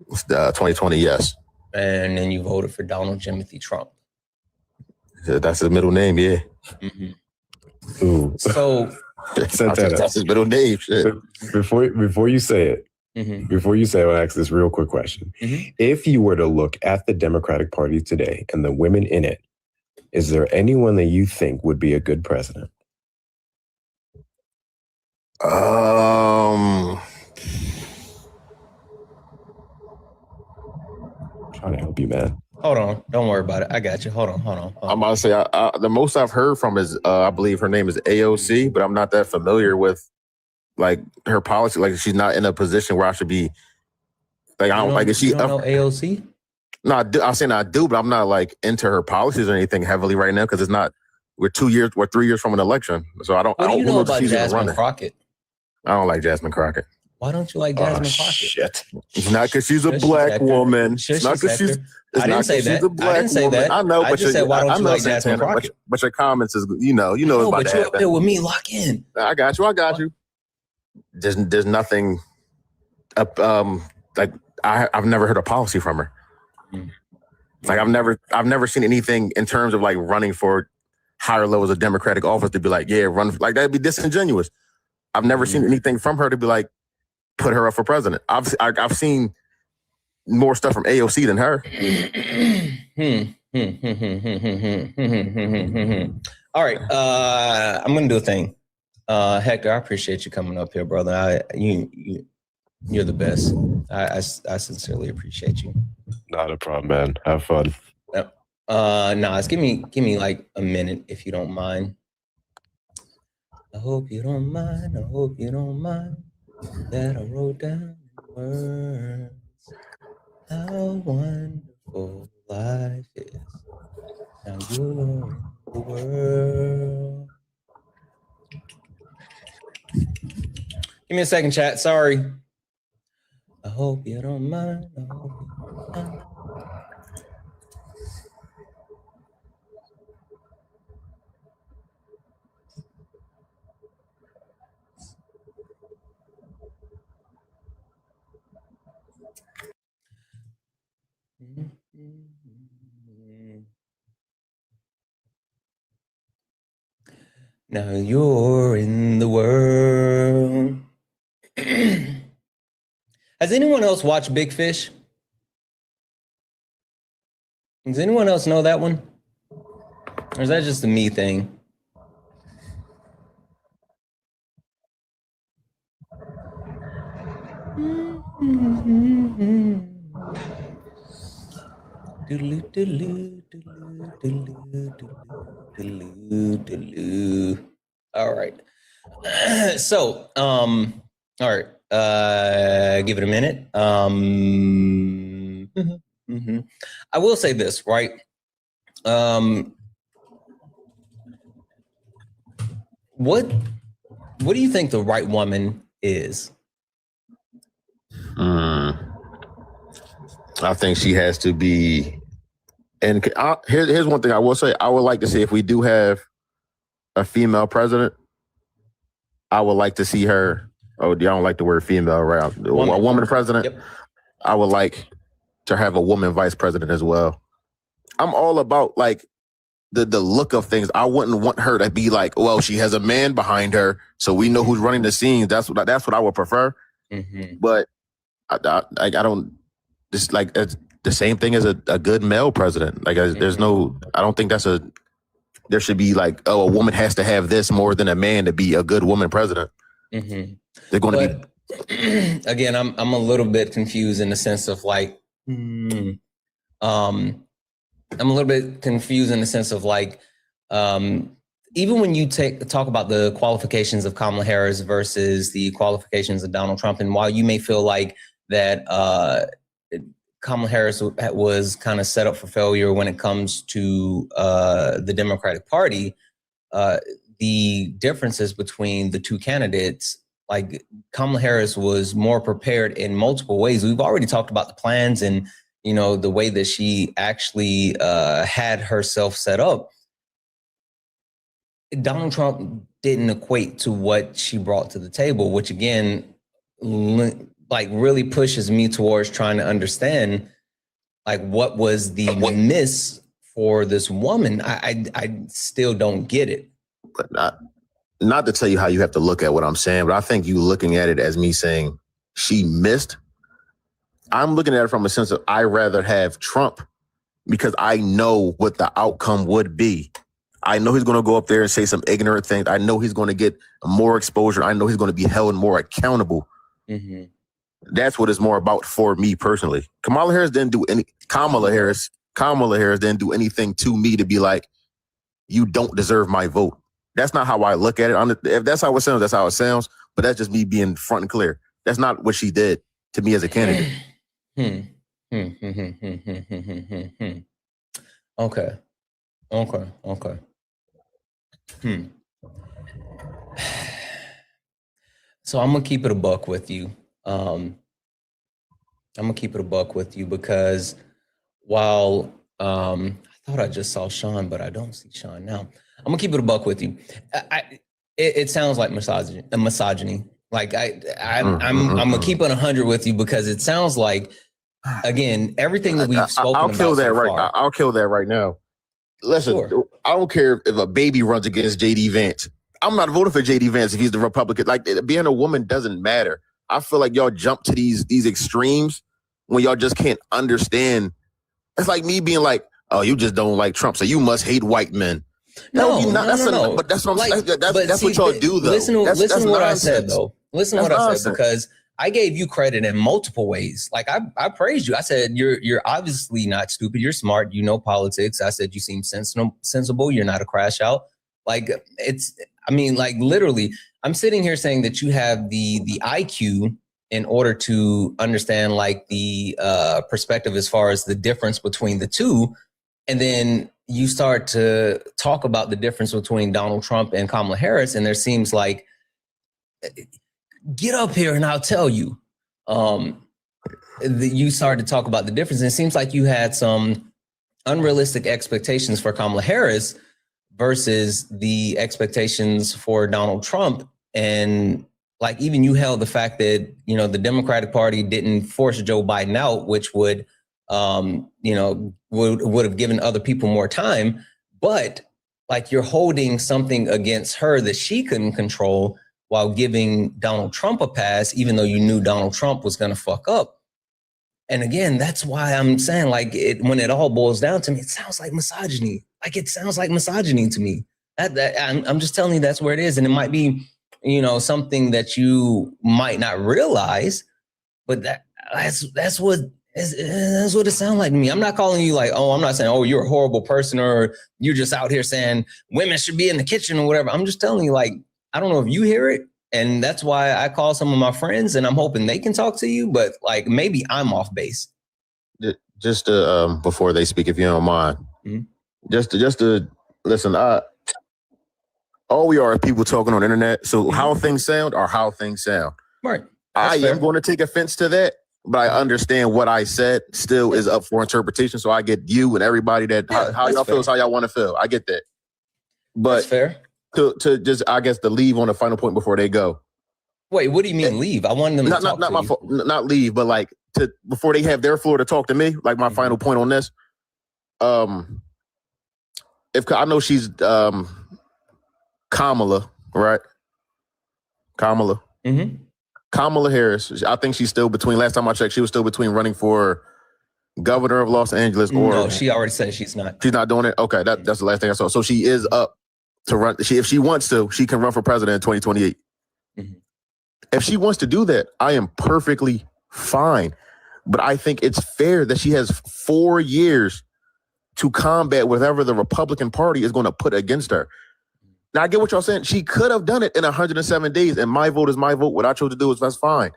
2020, yes. And then you voted for Donald Timothy Trump. That's his middle name, yeah. Ooh. So Santana, that's his middle name. Shit. Before you say it, I'll ask this real quick question. If you were to look at the Democratic Party today and the women in it, is there anyone that you think would be a good president? Trying to help you, man. Hold on. Don't worry about it. I got you. Hold on. I'm about to say, the most I've heard from is, I believe her name is AOC, but I'm not that familiar with like her policy. Like she's not in a position where I should be. Like I don't like. Is she? You don't know AOC? No, I'm saying I do, but I'm not like into her policies or anything heavily right now because it's not. We're 3 years from an election, so I don't. What do you know about she's Jasmine Crockett? I don't like Jasmine Crockett. Why don't you like Jasmine Crockett? Shit. It's not because she's a black woman. It's not because she's. I didn't say that. I didn't say that. I know, but just said, why don't you like Jasmine Crockett? But your comments is, you know no, about but you're up there with me. Lock in. I got you. There's nothing. Like I've never heard a policy from her. Like I've never seen anything in terms of like running for higher levels of Democratic office to be like, yeah, run like that'd be disingenuous. I've never seen anything from her to be like, put her up for president. I've seen more stuff from AOC than her. All right, I'm gonna do a thing. Hector, I appreciate you coming up here, brother. You're the best. I sincerely appreciate you. Not a problem, man. Have fun. Nas, give me like a minute if you don't mind. I hope you don't mind. I hope you don't mind that I wrote down words. How wonderful life is. Now you're in the world. Give me a second, chat. Sorry. I hope you don't mind. I hope you don't mind. Now you're in the world. Has anyone else watched Big Fish? Does anyone else know that one? Or is that just a me thing? All right. So, all right. Give it a minute. I will say this, right? What do you think the right woman is? I think she has to be. And here's one thing I will say. I would like to see if we do have a female president. I would like to see her. Oh, I don't like the word female, right? A woman president. Yep. I would like to have a woman vice president as well. I'm all about like the look of things. I wouldn't want her to be like, well, she has a man behind her, so we know who's running the scenes. That's what I would prefer. But I don't. Just like it's the same thing as a good male president. Like there's no. I don't think that's a. There should be like, oh, a woman has to have this more than a man to be a good woman president. They're going to be. Again, I'm a little bit confused in the sense of like, I'm a little bit confused in the sense of like, even when you talk about the qualifications of Kamala Harris versus the qualifications of Donald Trump, and while you may feel like that Kamala Harris was kind of set up for failure when it comes to the Democratic Party, the differences between the two candidates, like Kamala Harris was more prepared in multiple ways. We've already talked about the plans and, you know, the way that she actually had herself set up. Donald Trump didn't equate to what she brought to the table, which again, like really pushes me towards trying to understand like what was the miss for this woman. I still don't get it. But not to tell you how you have to look at what I'm saying, but I think you looking at it as me saying she missed. I'm looking at it from a sense of I rather have Trump because I know what the outcome would be. I know he's going to go up there and say some ignorant things. I know he's going to get more exposure. I know he's going to be held more accountable. That's what it's more about for me personally. Kamala Harris didn't do anything to me to be like, you don't deserve my vote. That's not how I look at it. If that's how it sounds, that's how it sounds. But that's just me being front and clear. That's not what she did to me as a candidate. Okay. So I'm gonna keep it a buck with you. Because while I thought I just saw Sean, but I don't see Sean now. I'm gonna keep it a buck with you. It sounds like misogyny. Like I'm gonna keep it 100 with you because it sounds like, again, everything that we've spoken about. I'll kill that right now. Listen, sure. I don't care if a baby runs against JD Vance. I'm not voting for JD Vance if he's the Republican. Like, being a woman doesn't matter. I feel like y'all jump to these extremes when y'all just can't understand. It's like me being like, oh, you just don't like Trump, so you must hate white men. No. But that's what I'm saying. That's what y'all do, though. Listen to what I said, though. Listen to what I said, because I gave you credit in multiple ways. Like I praised you. I said, you're obviously not stupid. You're smart. You know politics. I said, you seem sensible. You're not a crash out. Like literally, I'm sitting here saying that you have the IQ in order to understand like the perspective as far as the difference between the two. And then you start to talk about the difference between Donald Trump and Kamala Harris. And there seems like, get up here and I'll tell you. You started to talk about the difference. And it seems like you had some unrealistic expectations for Kamala Harris versus the expectations for Donald Trump. And like, even you held the fact that, you know, the Democratic Party didn't force Joe Biden out, which would, would have given other people more time. But like, you're holding something against her that she couldn't control while giving Donald Trump a pass, even though you knew Donald Trump was going to fuck up. And again, that's why I'm saying, like, when it all boils down to me, it sounds like misogyny. Like, it sounds like misogyny to me. I'm just telling you that's where it is. And it might be, something that you might not realize, but that's what it sounds like to me. I'm not calling you like, I'm not saying, you're a horrible person, or you're just out here saying women should be in the kitchen or whatever. I'm just telling you, like, I don't know if you hear it. And that's why I call some of my friends, and I'm hoping they can talk to you, but like, maybe I'm off base. Just to, before they speak, if you don't mind, just to listen, all we are people talking on the internet. So how things sound are how things sound. Right. I am going to take offense to that, but I understand what I said still is up for interpretation. So I get you and everybody that how y'all feel is how y'all want to feel. I get that. But that's fair. To just, I guess, to leave on the final point before they go. Wait, what do you mean leave? I wanted them to talk not to my you. fault, not leave, but like before they have their floor to talk to me. Like my final point on this. If I know she's Kamala, right? Kamala. Mm-hmm. Kamala Harris. I think she's still between. Last time I checked, she was still between running for governor of Los Angeles or. No, she already said she's not. She's not doing it. Okay, that's the last thing I saw. So she is up to run. If she wants to, she can run for president in 2028. Mm-hmm. If she wants to do that, I am perfectly fine. But I think it's fair that she has 4 years to combat whatever the Republican Party is going to put against her. Now, I get what y'all saying. She could have done it in 107 days, and my vote is my vote. What I chose to do is that's fine.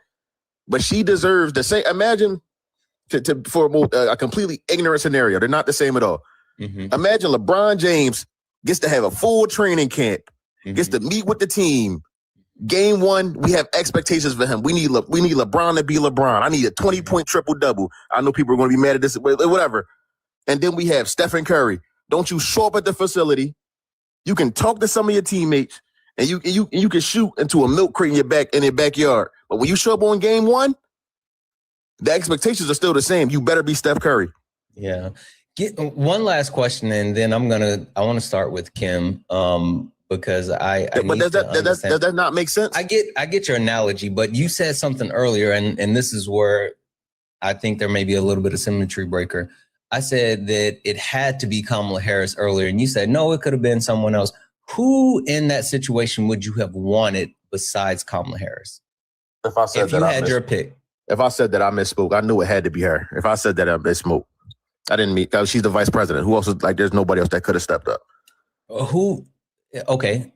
But she deserves the same. Imagine for a completely ignorant scenario. They're not the same at all. Mm-hmm. Imagine LeBron James gets to have a full training camp, gets to meet with the team. Game 1, we have expectations for him. We need LeBron to be LeBron. I need a 20-point triple-double. I know people are going to be mad at this, whatever. And then we have Stephen Curry. Don't you show up at the facility. You can talk to some of your teammates, and you can shoot into a milk crate in your backyard. But when you show up on game 1, the expectations are still the same. You better be Steph Curry. Yeah. Get one last question, and then I want to start with Kim. Because I but does that not make sense? I get your analogy, but you said something earlier, and this is where I think there may be a little bit of symmetry breaker. I said that it had to be Kamala Harris earlier, and you said no, it could have been someone else. Who in that situation would you have wanted besides Kamala Harris? If I said if you had your pick. If I said that, I misspoke. I knew it had to be her. If I said that, I misspoke. I didn't mean because she's the vice president. Who else is like? There's nobody else that could have stepped up. Who? Okay.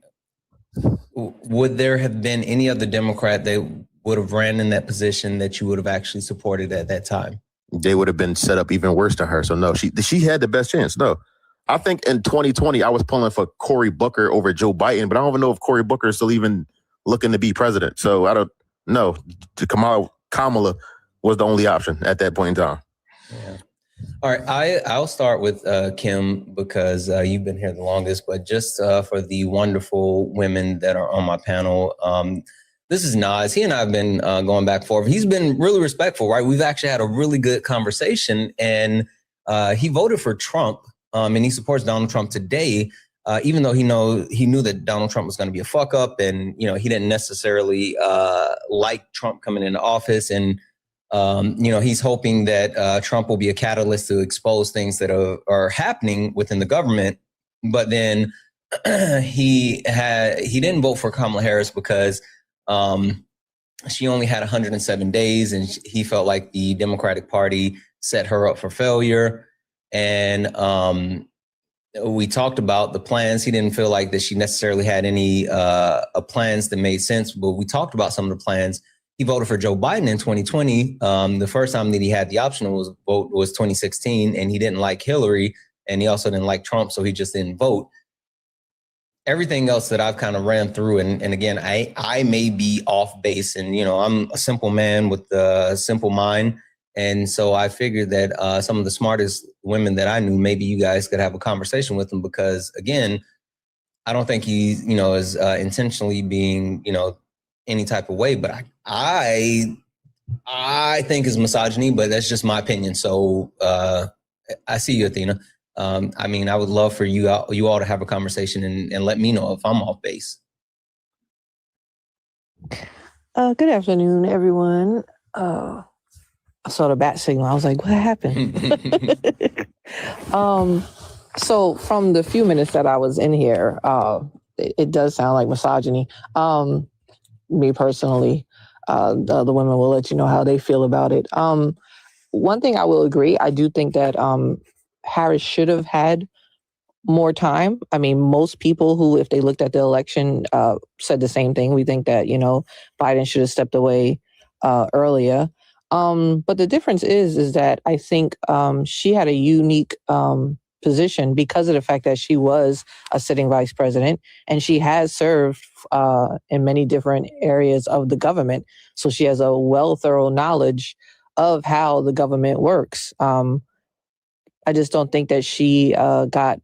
Would there have been any other Democrat that would have ran in that position that you would have actually supported at that time? They would have been set up even worse than her. So no, she had the best chance. No, I think in 2020 I was pulling for Cory Booker over Joe Biden, but I don't even know if Cory Booker is still even looking to be president. So I don't know. Kamala was the only option at that point in time. Yeah. All right, I'll start with Kim because you've been here the longest, but just for the wonderful women that are on my panel, this is Nas. He and I have been going back and forth. He's been really respectful, right? We've actually had a really good conversation, and he voted for Trump, and he supports Donald Trump today, even though he knew that Donald Trump was going to be a fuck up, and he didn't necessarily like Trump coming into office, and he's hoping that Trump will be a catalyst to expose things that are happening within the government. But then he didn't vote for Kamala Harris because she only had 107 days, and he felt like the Democratic Party set her up for failure. And we talked about the plans. He didn't feel like that she necessarily had any plans that made sense, but we talked about some of the plans. He voted for Joe Biden in 2020. The first time that he had the option vote was 2016, and he didn't like Hillary, and he also didn't like Trump, so he just didn't vote. Everything else that I've kind of ran through, and again, I may be off base, and I'm a simple man with a simple mind, and so I figured that some of the smartest women that I knew, maybe you guys could have a conversation with them, because again, I don't think he is intentionally being any type of way, but I think is misogyny, but that's just my opinion. So I see you, Athena. I would love for you all to have a conversation and let me know if I'm off base. Good afternoon, everyone. I saw the bat signal. I was like, what happened? So from the few minutes that I was in here, it does sound like misogyny. Me personally, the other women will let you know how they feel about it. One thing I will agree, I do think that Harris should have had more time. I mean, most people who, if they looked at the election, said the same thing. We think that, Biden should have stepped away earlier. But the difference is that I think she had a unique position because of the fact that she was a sitting vice president and she has served in many different areas of the government. So she has a thorough knowledge of how the government works. I just don't think that she got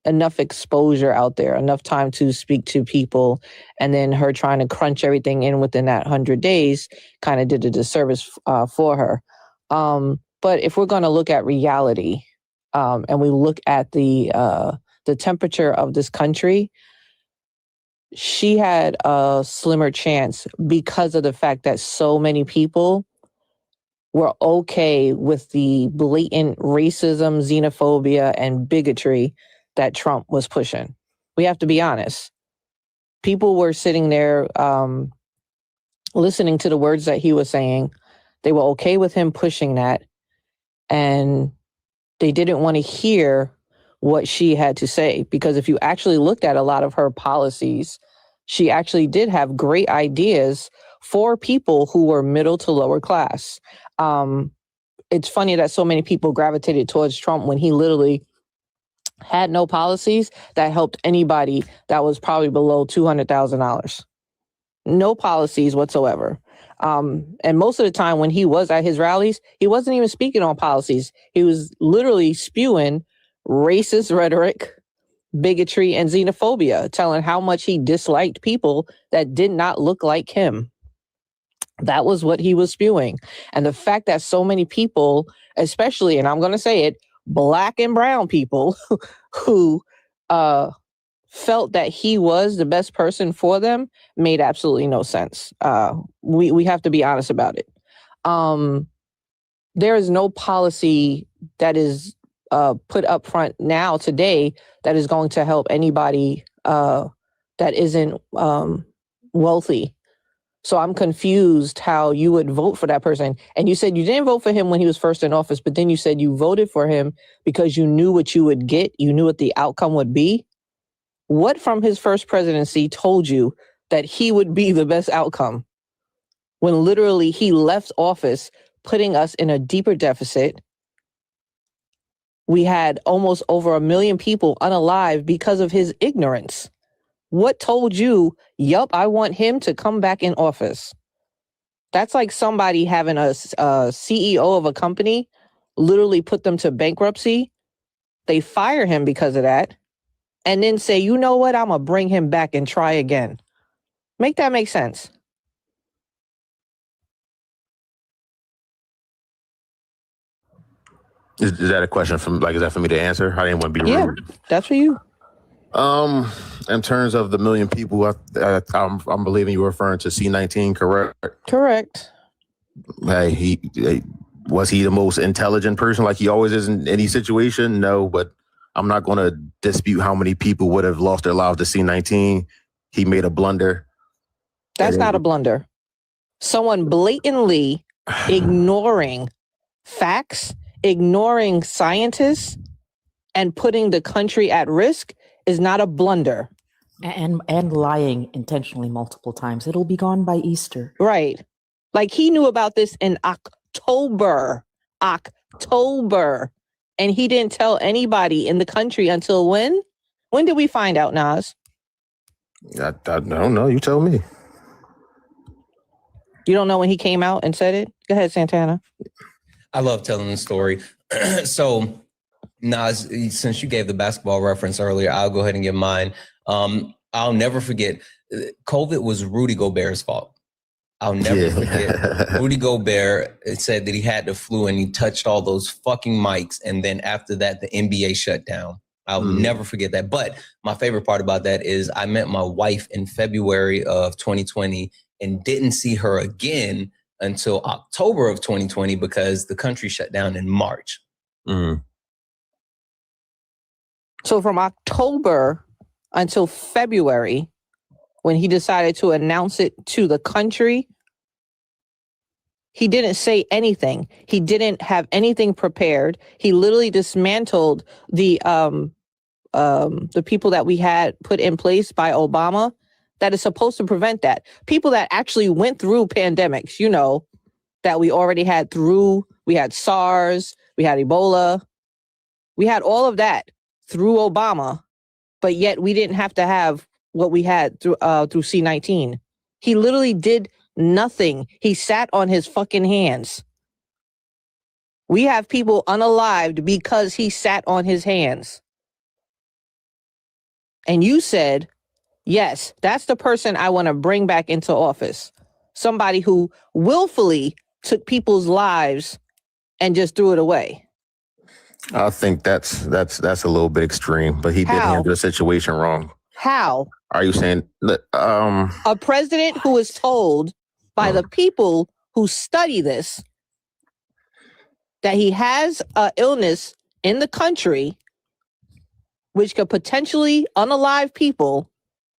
enough exposure out there, enough time to speak to people, and then her trying to crunch everything in within that 100 days kind of did a disservice for her. But if we're going to look at reality, and we look at the temperature of this country, she had a slimmer chance because of the fact that so many people were okay with the blatant racism, xenophobia, and bigotry that Trump was pushing. We have to be honest. People were sitting there listening to the words that he was saying. They were okay with him pushing that, and they didn't want to hear what she had to say, because if you actually looked at a lot of her policies, she actually did have great ideas for people who were middle to lower class. It's funny that so many people gravitated towards Trump when he literally had no policies that helped anybody that was probably below $200,000. No policies whatsoever. And most of the time when he was at his rallies, he wasn't even speaking on policies. He was literally spewing racist rhetoric, bigotry, and xenophobia, telling how much he disliked people that did not look like him. That was what he was spewing. And the fact that so many people, especially, and I'm going to say it, Black and brown people who felt that he was the best person for them made absolutely no sense. We have to be honest about it. There is no policy that is put up front now today that is going to help anybody that isn't wealthy. So I'm confused how you would vote for that person. And you said you didn't vote for him when he was first in office, but then you said you voted for him because you knew what you would get. You knew what the outcome would be. What from his first presidency told you that he would be the best outcome when literally he left office, putting us in a deeper deficit? We had almost over 1 million people unalive because of his ignorance. What told you, yup, I want him to come back in office? That's like somebody having a CEO of a company literally put them to bankruptcy. They fire him because of that. And then say, you know what, I'm going to bring him back and try again. Make that make sense. Is that a question is that for me to answer? I didn't want to be rude. Yeah, that's for you. In terms of the 1 million people, I'm believing you were referring to C-19, correct? Correct. Hey, was he the most intelligent person like he always is in any situation? No, but I'm not going to dispute how many people would have lost their lives to C-19. He made a blunder. That's not a blunder. Someone blatantly ignoring facts, ignoring scientists, and putting the country at risk is not a blunder. And lying intentionally multiple times. It'll be gone by Easter. Right. Like he knew about this in October. And he didn't tell anybody in the country until when? When did we find out, Nas? I don't know. You tell me. You don't know when he came out and said it? Go ahead, Santana. I love telling the story. So, Nas, since you gave the basketball reference earlier, I'll go ahead and give mine. I'll never forget, COVID was Rudy Gobert's fault. I'll never forget. Rudy Gobert said that he had the flu and he touched all those fucking mics. And then after that, the NBA shut down. I'll never forget that. But my favorite part about that is I met my wife in February of 2020 and didn't see her again until October of 2020 because the country shut down in March. So from October until February, when he decided to announce it to the country, he didn't say anything. He didn't have anything prepared. He literally dismantled the people that we had put in place by Obama that is supposed to prevent that. People that actually went through pandemics, you know, that we already had through. We had SARS, we had Ebola, we had all of that through Obama, but yet we didn't have to have what we had through C-19. He literally did nothing. He sat on his fucking hands. We have people unalived because he sat on his hands. And you said, yes, that's the person I want to bring back into office. Somebody who willfully took people's lives and just threw it away. I think that's a little bit extreme, but he did handle the situation wrong. How? Are you saying that a president who is told by the people who study this that he has an illness in the country which could potentially unalive people,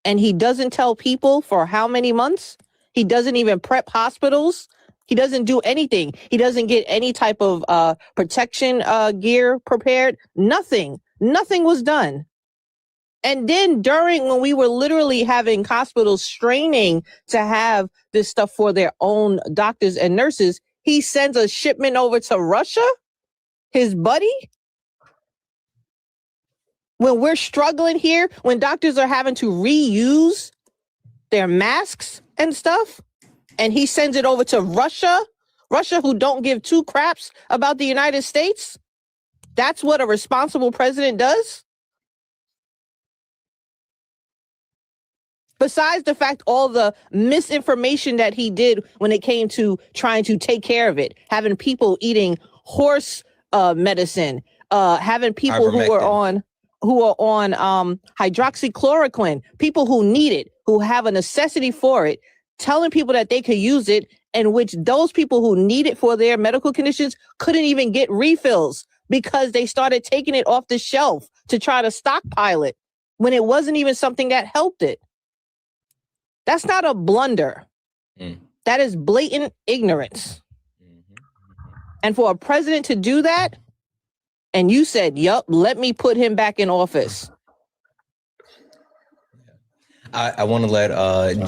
and he doesn't tell people for how many months? He doesn't even prep hospitals. He doesn't do anything. He doesn't get any type of protection gear prepared. Nothing was done. And then when we were literally having hospitals straining to have this stuff for their own doctors and nurses, he sends a shipment over to Russia, his buddy. When we're struggling here, when doctors are having to reuse their masks and stuff, and he sends it over to Russia, who don't give two craps about the United States. That's what a responsible president does. Besides the fact, all the misinformation that he did when it came to trying to take care of it, having people eating horse medicine, having people who are on hydroxychloroquine, people who need it, who have a necessity for it, telling people that they could use it, in which those people who need it for their medical conditions couldn't even get refills because they started taking it off the shelf to try to stockpile it when it wasn't even something that helped it. That's not a blunder. That is blatant ignorance. And for a president to do that, and you said, yup, let me put him back in office. I want to let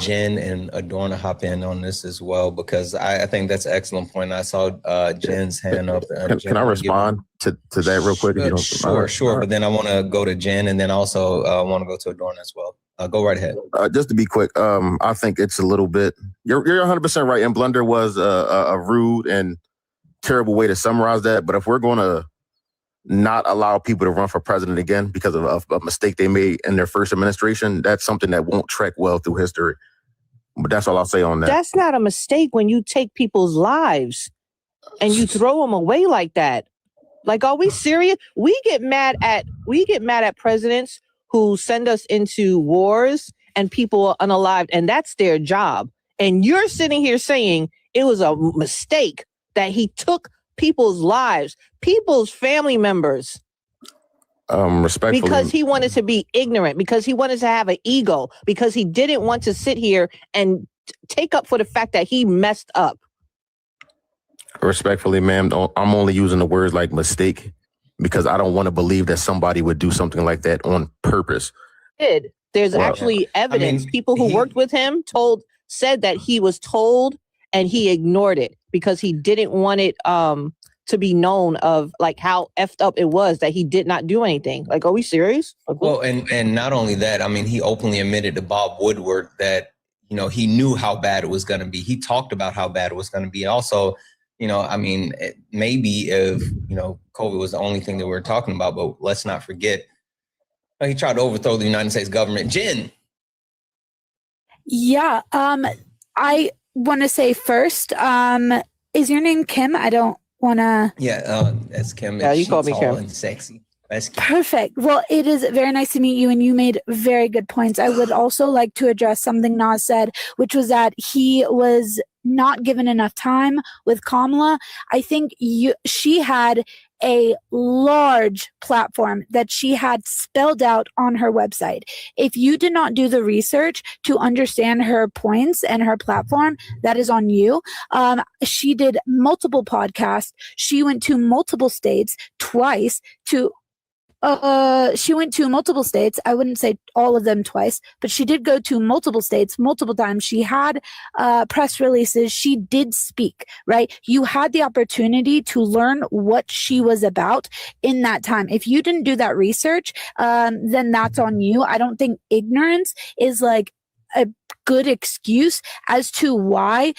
Jen and Adorna hop in on this as well, because I think that's an excellent point. I saw Jen's hand up. Can I respond to that real quick? If you don't Sure. But then I want to go to Jen, and then also want to go to Adorna as well. Go right ahead. Just to be quick, I think it's a little bit, you're 100% right. And blunder was a rude and terrible way to summarize that. But if we're going to not allow people to run for president again because of a mistake they made in their first administration, that's something that won't track well through history. But that's all I'll say on that. That's not a mistake when you take people's lives and you throw them away like that. Like, are we serious? We get mad at presidents who send us into wars and people are unalived, and that's their job. And you're sitting here saying it was a mistake that he took people's lives, people's family members. Respectfully. Because he wanted to be ignorant, because he wanted to have an ego, because he didn't want to sit here and take up for the fact that he messed up. Respectfully, ma'am, I'm only using the words like mistake because I don't want to believe that somebody would do something like that on purpose. There's actually evidence. People who worked with him said that he was told and he ignored it because he didn't want it to be known of like how effed up it was that he did not do anything. Like, are we serious? Like, well, and not only that, I mean, he openly admitted to Bob Woodward that, you know, he knew how bad it was going to be. He talked about how bad it was going to be. Also, you know, I mean, maybe if, you know, COVID was the only thing that we were talking about, but let's not forget, he tried to overthrow the United States government. Jen. Yeah. I want to say first, is your name Kim? I don't want to. Yeah, that's Kim. Yeah, you called me Kim. And sexy. That's Kim. Perfect. Well, it is very nice to meet you, and you made very good points. I would also like to address something Nas said, which was that he was not given enough time with Kamala. I think she had a large platform that she had spelled out on her website. If you did not do the research to understand her points and her platform, that is on you. She did multiple podcasts. She went to multiple states twice to she went to multiple states. I wouldn't say all of them twice, but she did go to multiple states multiple times. She had press releases. She did speak, right? You had the opportunity to learn what she was about in that time. If you didn't do that research, then that's on you. I don't think ignorance is like a good excuse as to why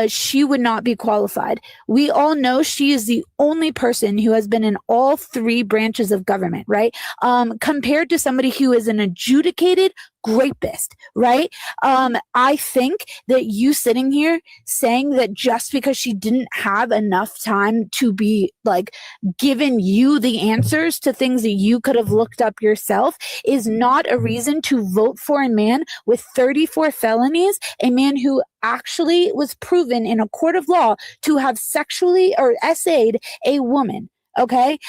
she would not be qualified. We all know she is the only person who has been in all three branches of government, right? Compared to somebody who is an adjudicated rapist, right? I think that you sitting here saying that just because she didn't have enough time to be like given you the answers to things that you could have looked up yourself is not a reason to vote for a man with 34 felonies, a man who actually was proven in a court of law to have sexually or essayed a woman. Okay.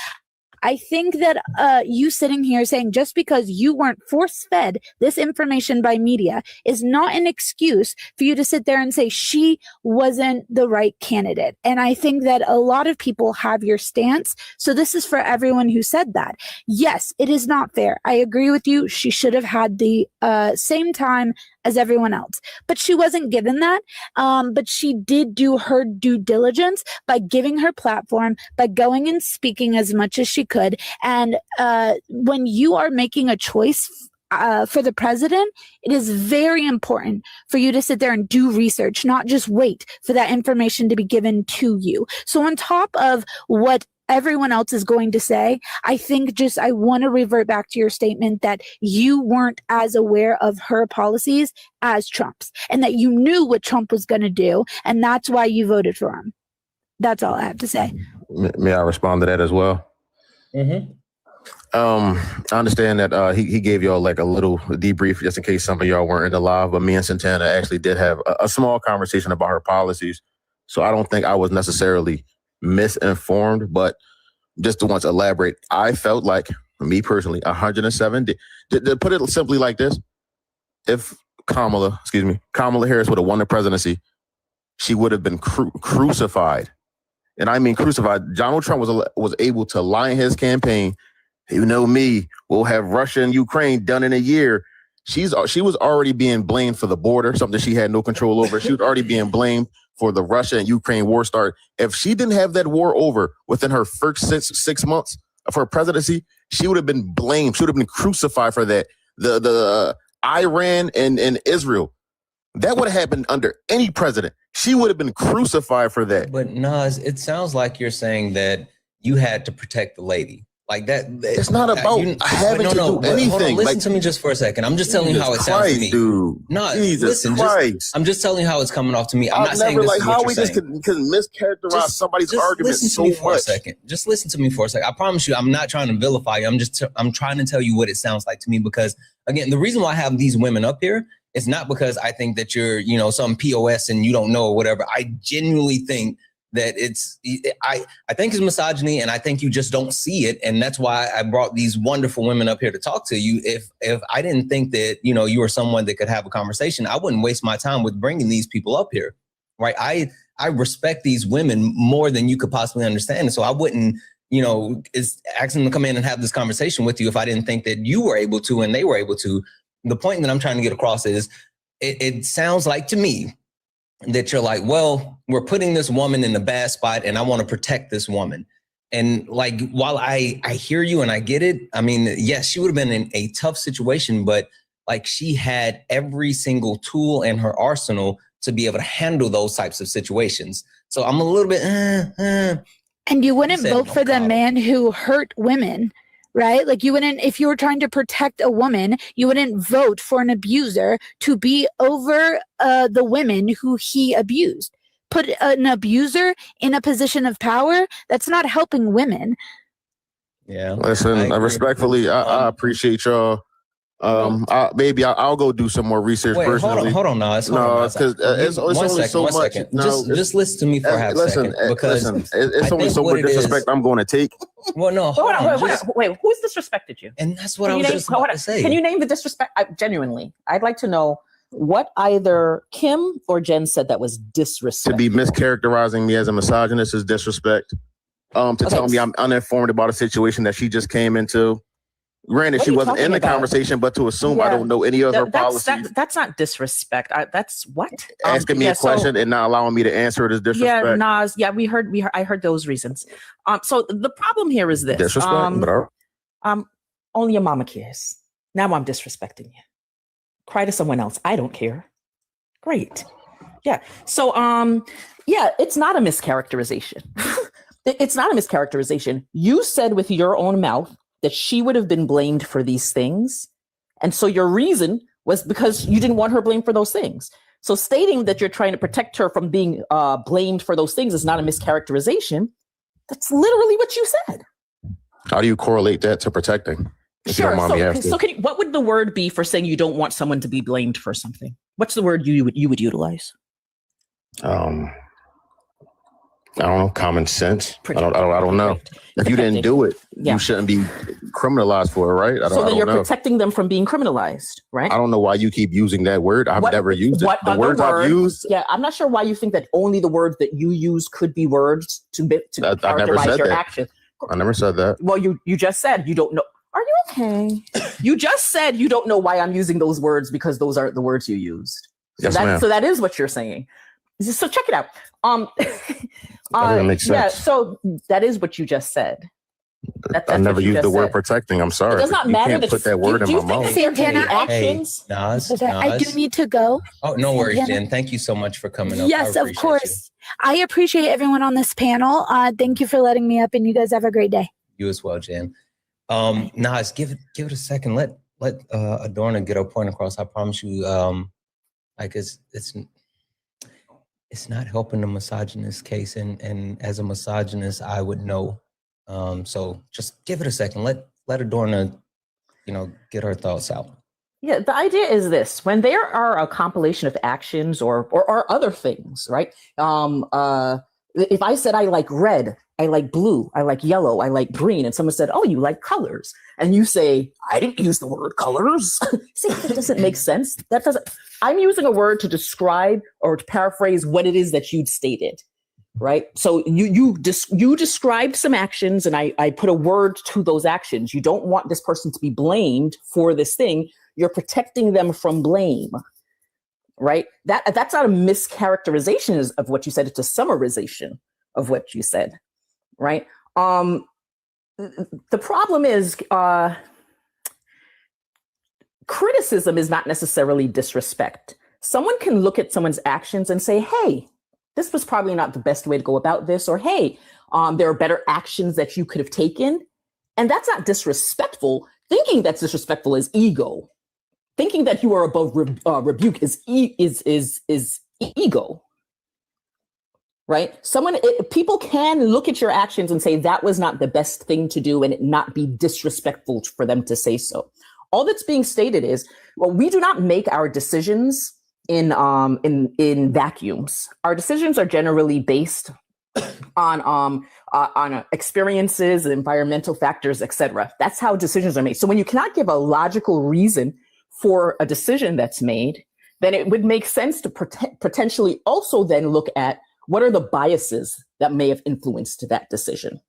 I think that you sitting here saying just because you weren't force-fed this information by media is not an excuse for you to sit there and say she wasn't the right candidate. And I think that a lot of people have your stance. So this is for everyone who said that. Yes, it is not fair. I agree with you. She should have had the same time as everyone else, but she wasn't given that. But she did do her due diligence by giving her platform, by going and speaking as much as she could. And when you are making a choice for the president, it is very important for you to sit there and do research, not just wait for that information to be given to you. So on top of what everyone else is going to say, I think I want to revert back to your statement that you weren't as aware of her policies as Trump's, and that you knew what Trump was going to do, and that's why you voted for him. That's all I have to say. May I respond to that as well? Mm-hmm. I understand that he gave y'all like a little debrief just in case some of y'all weren't in the live, but me and Santana actually did have a small conversation about her policies. So I don't think I was necessarily misinformed, but just to once elaborate, I felt like, me personally, 107, to put it simply like this, if Kamala Harris would have won the presidency, she would have been crucified. And I mean crucified. Donald Trump was able to lie in his campaign. You know me, we'll have Russia and Ukraine done in a year. She was already being blamed for the border, something she had no control over. She was already being blamed for the Russia and Ukraine war start. If she didn't have that war over within her first six months of her presidency, she would have been blamed. She would have been crucified for that. The Iran and Israel, that would have happened under any president. She would have been crucified for that. But Nas, it sounds like you're saying that you had to protect the lady. Like that. It's not about having to do anything. Hold on, listen to me just for a second. I'm just telling you how it sounds to me. Dude. No, Jesus listen. Christ. I'm just telling you how it's coming off to me. I'm not saying never this like is what how you're we just saying. can mischaracterize somebody's argument listen to so me much. for a second. Just listen to me for a second. I promise you, I'm not trying to vilify you. I'm trying to tell you what it sounds like to me, because again, the reason why I have these women up here is not because I think that you're, some POS and you don't know or whatever. I genuinely think that I think it's misogyny, and I think you just don't see it. And that's why I brought these wonderful women up here to talk to you. If I didn't think that, you were someone that could have a conversation, I wouldn't waste my time with bringing these people up here, right? I respect these women more than you could possibly understand. So I wouldn't, ask them to come in and have this conversation with you if I didn't think that you were able to and they were able to. The point that I'm trying to get across is it sounds like to me that you're like, well, we're putting this woman in a bad spot and I want to protect this woman. And like, while I hear you and I get it, I mean, yes, she would have been in a tough situation, but like she had every single tool in her arsenal to be able to handle those types of situations. So I'm a little bit, And you wouldn't vote for the man who hurt women, right? Like you wouldn't, if you were trying to protect a woman, you wouldn't vote for an abuser to be over the women who he abused. Put an abuser in a position of power, that's not helping women. Yeah. Listen, respectfully, I appreciate y'all Maybe I'll go do some more research. Wait, personally. hold on, Nas. No, because it's only so much. Just listen to me for half a second. Because it's only so much disrespect I'm going to take. Well, no, Wait, who's disrespected you? And that's what I was just about to say. Can you name the disrespect? Genuinely, I'd like to know what either Kim or Jen said that was disrespect. To be mischaracterizing me as a misogynist is disrespect. Tell me I'm uninformed about a situation that she just came into. Granted, she wasn't in the conversation, but to assume I don't know any of her policies. That's not disrespect. That's what? Asking me a question and not allowing me to answer it is disrespect. Yeah, Nas. Yeah, I heard those reasons. So the problem here is this. Disrespect, but only your mama cares. Now I'm disrespecting you. Cry to someone else. I don't care. Great. Yeah. So yeah, it's not a mischaracterization. It's not a mischaracterization. You said with your own mouth that she would have been blamed for these things. And so your reason was because you didn't want her blamed for those things. So stating that you're trying to protect her from being blamed for those things is not a mischaracterization. That's literally what you said. How do you correlate that to protecting? Sure. So what would the word be for saying you don't want someone to be blamed for something? What's the word you would utilize? I don't know, common sense. I don't know. If you didn't do it, you shouldn't be criminalized for it, right? So then you're protecting them from being criminalized, right? I don't know why you keep using that word. I've never used it. The words I've used. Yeah, I'm not sure why you think that only the words that you use could be words to characterize your action. I never said that. Well, you just said you don't know. Are you okay? You just said you don't know why I'm using those words because those aren't the words you used. So yes, ma'am. So that is what you're saying. So check it out. That doesn't make sense. Yeah, so that is what you just said. I never used the word protecting. I'm sorry. It does not matter. You can't put that word in my mouth. Santana, Nas, I do need to go. Oh, no worries, Jen. Thank you so much for coming up. Yes, of course. I appreciate everyone on this panel. Thank you for letting me up, and you guys have a great day. You as well, Jen. Nas, give it a second. Let Adorna get her point across. I promise you. It's not helping the misogynist case, and as a misogynist, I would know. So just give it a second. Let Adorna, get her thoughts out. Yeah, the idea is this: when there are a compilation of actions or other things, right? If I said I like red, I like blue, I like yellow, I like green, and someone said, "Oh, you like colors," and you say, "I didn't use the word colors." See, that doesn't make sense. That doesn't. I'm using a word to describe or to paraphrase what it is that you'd stated, right? So you described some actions, and I put a word to those actions. You don't want this person to be blamed for this thing. You're protecting them from blame, right? That's not a mischaracterization of what you said. It's a summarization of what you said, right? The problem is criticism is not necessarily disrespect. Someone can look at someone's actions and say, hey, this was probably not the best way to go about this, or hey, there are better actions that you could have taken. And that's not disrespectful. Thinking that's disrespectful is ego. Thinking that you are above rebuke is ego. Right? People can look at your actions and say that was not the best thing to do, and it not be disrespectful for them to say so. All that's being stated is, well, we do not make our decisions in vacuums. Our decisions are generally based on experiences, environmental factors, etc. That's how decisions are made. So when you cannot give a logical reason for a decision that's made, then it would make sense to potentially also then look at what are the biases that may have influenced that decision.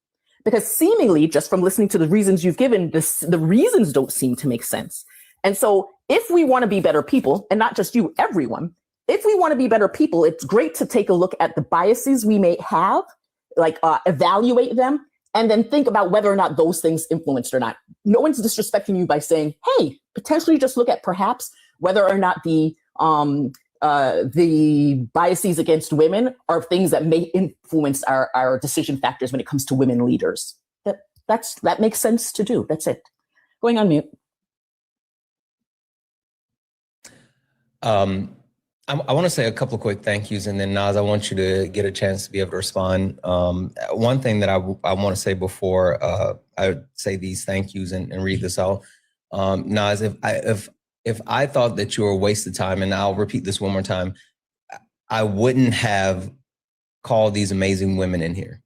Because seemingly, just from listening to the reasons you've given, the reasons don't seem to make sense. And so if we want to be better people, and not just you, everyone, if we want to be better people, it's great to take a look at the biases we may have, evaluate them, and then think about whether or not those things influenced or not. No one's disrespecting you by saying, hey, potentially just look at perhaps whether or not the biases against women are things that may influence our decision factors when it comes to women leaders. That makes sense to do. That's it. Going on mute. I want to say a couple of quick thank yous, and then Nas, I want you to get a chance to be able to respond. One thing that I want to say before I say these thank yous and read this out. Nas, if I thought that you were a waste of time, and I'll repeat this one more time, I wouldn't have called these amazing women in here.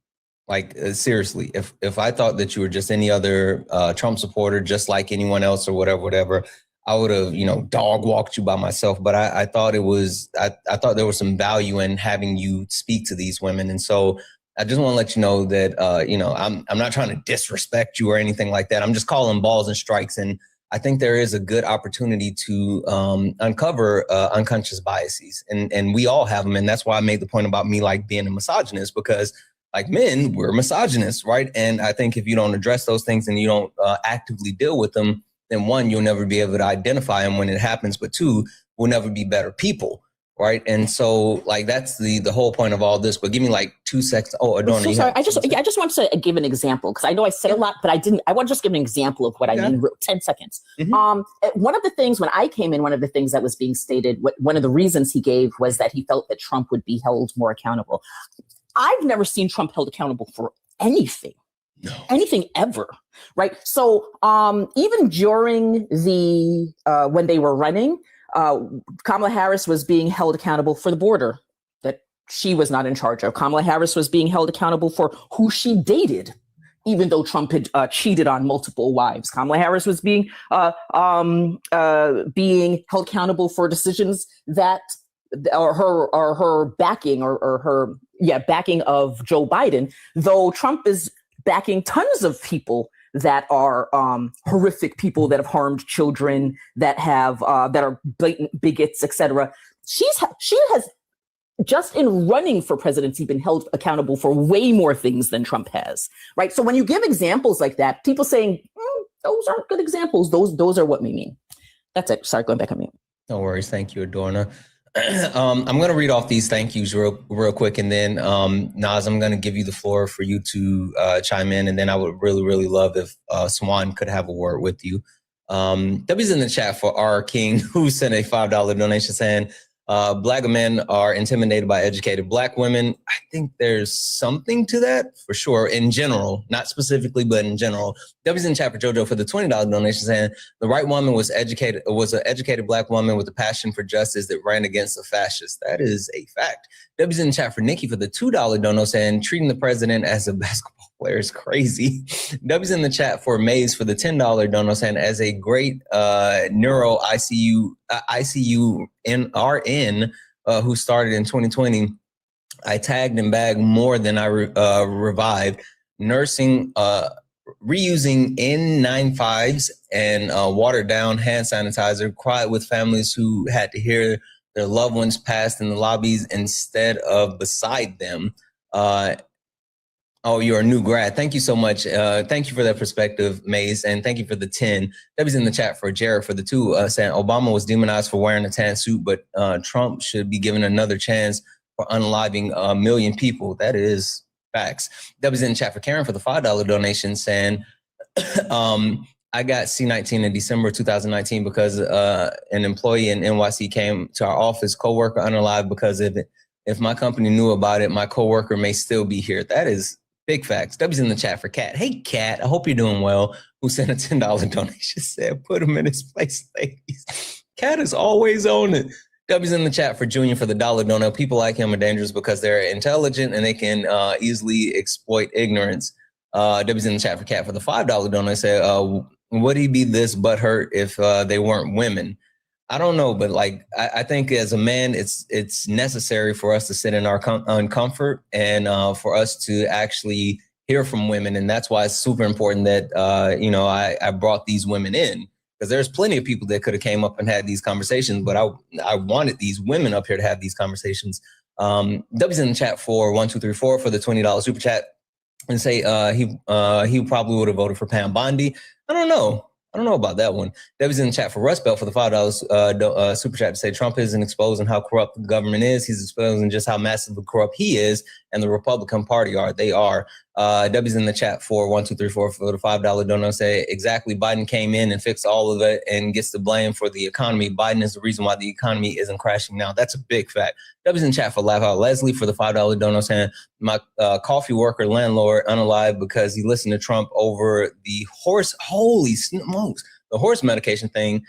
Like, seriously, if I thought that you were just any other Trump supporter, just like anyone else or whatever, I would have, dog walked you by myself. But I thought I thought there was some value in having you speak to these women. And so I just want to let you know that, I'm not trying to disrespect you or anything like that. I'm just calling balls and strikes. And I think there is a good opportunity to uncover unconscious biases. And we all have them. And that's why I made the point about me like being a misogynist, because like men, we're misogynists, right? And I think if you don't address those things and you don't actively deal with them, then one, you'll never be able to identify them when it happens. But two, we'll never be better people, right? And so like that's the whole point of all this. But give me like 2 seconds. Oh, Adorna, so sorry. I just want to give an example, because I know I said a lot, but I didn't. I want to just give an example of what I mean. 10 seconds. One of the things when I came in, one of the things that was being stated, one of the reasons he gave was that he felt that Trump would be held more accountable. I've never seen Trump held accountable for anything. No. Anything ever, right? So even during the when they were running, Kamala Harris was being held accountable for the border that she was not in charge of. Kamala Harris was being held accountable for who she dated, even though Trump had cheated on multiple wives. Kamala Harris was being held accountable for decisions that her backing backing of Joe Biden, though Trump is backing tons of people that are horrific people that have harmed children, that have that are blatant bigots, etc. She has just in running for presidency been held accountable for way more things than Trump has, right? So when you give examples like that, people saying those aren't good examples. Those are what we mean. That's it. Sorry, going back on mute. No worries. Thank you, Adorna. I'm going to read off these thank yous real quick, and then Nas, I'm going to give you the floor for you to chime in, and then I would really, really love if Swan could have a word with you. W's in the chat for our King, who sent a $5 donation saying, Black men are intimidated by educated Black women. I think there's something to that for sure in general, not specifically, but in general. W's in chat for JoJo for the $20 donation saying the right woman was an educated Black woman with a passion for justice that ran against the fascists. That is a fact. W's in chat for Nikki for the $2 dono saying treating the president as a basketball player is crazy. W's in the chat for Maze for the $10 dono saying as a great neuro ICU RN who started in 2020, I tagged and bagged more than I revived. Nursing, reusing N95s and watered down hand sanitizer, cried with families who had to hear their loved ones passed in the lobbies instead of beside them. Oh, you're a new grad. Thank you so much. Thank you for that perspective, Maze, and thank you for the 10. W's in the chat for Jared for the 2, saying Obama was demonized for wearing a tan suit, but Trump should be given another chance for unaliving a million people. That is facts. W's in the chat for Karen for the $5 donation saying, I got C19 in December 2019 because an employee in NYC came to our office, coworker unalived because of it. If my company knew about it, my coworker may still be here. That is big facts. W's in the chat for Kat. Hey, Kat, I hope you're doing well. Who sent a $10 donation, said, put him in his place, ladies. Kat is always on it. W's in the chat for Junior for the $1 dono. People like him are dangerous because they're intelligent and they can easily exploit ignorance. W's in the chat for Kat for the $5 dono. Said, would he be this butthurt if they weren't women? I don't know, but like I think as a man, it's necessary for us to sit in our uncomfort and for us to actually hear from women, and that's why it's super important that I brought these women in, because there's plenty of people that could have came up and had these conversations, but I wanted these women up here to have these conversations. W's in the chat for 1234 for the $20 super chat and say he probably would have voted for Pam Bondi. I don't know about that one. W's in the chat for Rust Belt for the $5 super chat to say Trump isn't exposing how corrupt the government is. He's exposing just how massively corrupt he is and the Republican Party are. They are. W's in the chat for 1234 for the $5 dono say exactly. Biden came in and fixed all of it and gets the blame for the economy. Biden is the reason why the economy isn't crashing now. That's a big fact. W's in chat for Laugh Out Leslie for the $5 dono saying my coffee worker landlord unalive because he listened to Trump over the horse. Holy smokes. the horse medication thing,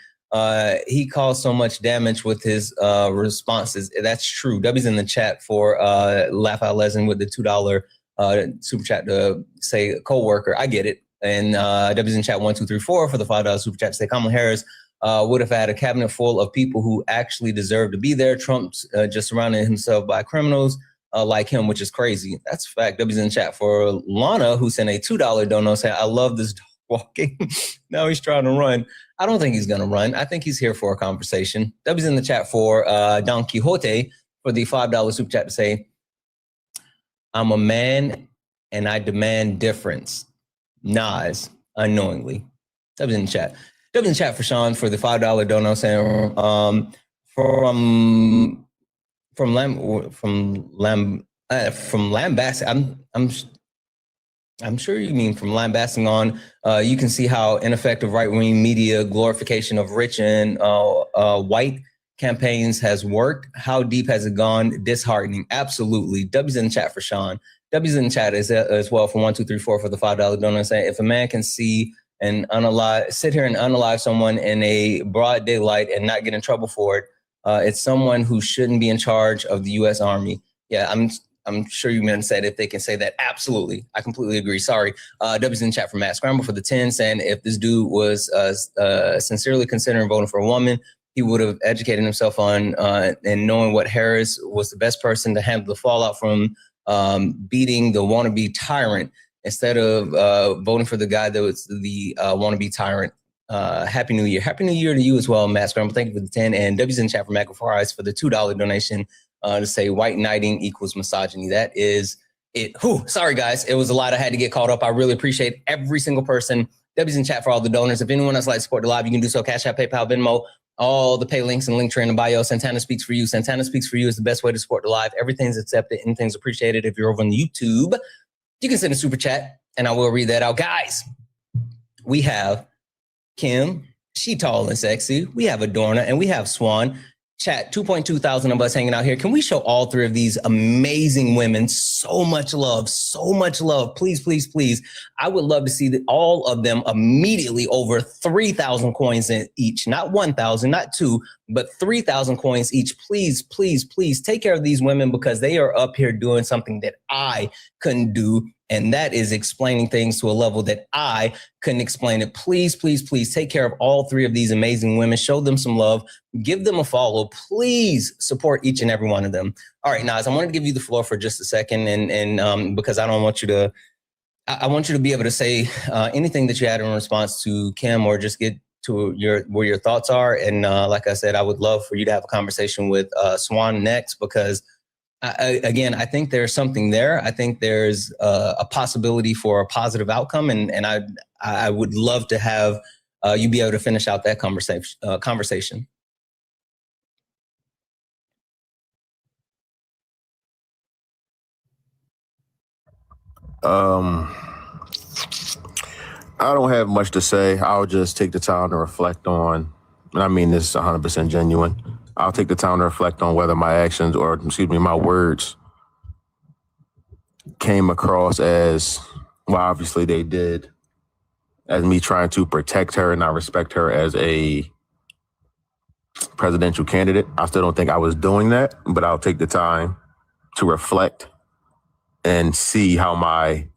he caused so much damage with his responses. That's true. W's in the chat for Laugh Out Lesson with the $2 super chat to say co-worker. I get it. And W's in chat 1, 2, 3, 4 for the $5 super chat to say Kamala Harris would have had a cabinet full of people who actually deserve to be there. Trump's just surrounding himself by criminals like him, which is crazy. That's a fact. W's in chat for Lana, who sent a $2 dono saying, I love this dog walking. Now he's trying to run. I don't think he's going to run. I think he's here for a conversation. W's in the chat for Don Quixote for the $5 super chat to say, I'm a man and I demand difference. Nas, unknowingly. W's in the chat. W's in the chat for Sean for the $5 dono saying, from lambasting. I'm sure you mean from lambasting on. You can see how ineffective right-wing media glorification of rich and white campaigns has worked. How deep has it gone? Disheartening. Absolutely. W's in the chat for Sean. W's in the chat as well for 1, 2, 3, 4 for the $5 donor saying, if a man can see and sit here and unalive someone in a broad daylight and not get in trouble for it, it's someone who shouldn't be in charge of the U.S. Army. Yeah, I'm sure you men said if they can say that. Absolutely. I completely agree. Sorry. W's in the chat for Matt Scramble for the 10 saying if this dude was sincerely considering voting for a woman, he would have educated himself on and knowing what Harris was the best person to handle the fallout from beating the wannabe tyrant instead of voting for the guy that was the wannabe tyrant. Happy New Year. Happy New Year to you as well, Matt Scramble. Thank you for the 10. And W's in the chat for Michael Farais for the $2 donation to say white knighting equals misogyny. That is it. Whew, sorry, guys. It was a lot. I had to get caught up. I really appreciate every single person. W's in chat for all the donors. If anyone else would like to support the live, you can do so. Cash App, PayPal, Venmo, all the pay links and link tree in the bio. Santana Speaks for You. Santana Speaks for You is the best way to support the live. Everything's accepted. Anything's appreciated. If you're over on YouTube, you can send a super chat and I will read that out. Guys, we have Kim. She tall and sexy. We have Adorna and we have Swan. Chat, 2.2 thousand of us hanging out here. Can we show all three of these amazing women so much love, so much love? Please, please, please. I would love to see all of them immediately over 3,000 coins in each. Not 1,000, not 2, but 3,000 coins each. Please, please, please take care of these women because they are up here doing something that I couldn't do. And that is explaining things to a level that I couldn't explain it. Please, please, please take care of all three of these amazing women. Show them some love. Give them a follow. Please support each and every one of them. All right, Nas, I want to give you the floor for just a second. And because I don't want you to, I want you to be able to say anything that you had in response to Kim or just get to where your thoughts are. And like I said, I would love for you to have a conversation with Swan next because again, I think there's something there. I think there's a possibility for a positive outcome, and I would love to have you be able to finish out that conversation. I don't have much to say. I'll just take the time to reflect on, and I mean this is 100% genuine. I'll take the time to reflect on whether my actions or, my words came across as, well, obviously they did, as me trying to protect her and not respect her as a presidential candidate. I still don't think I was doing that, but I'll take the time to reflect and see how my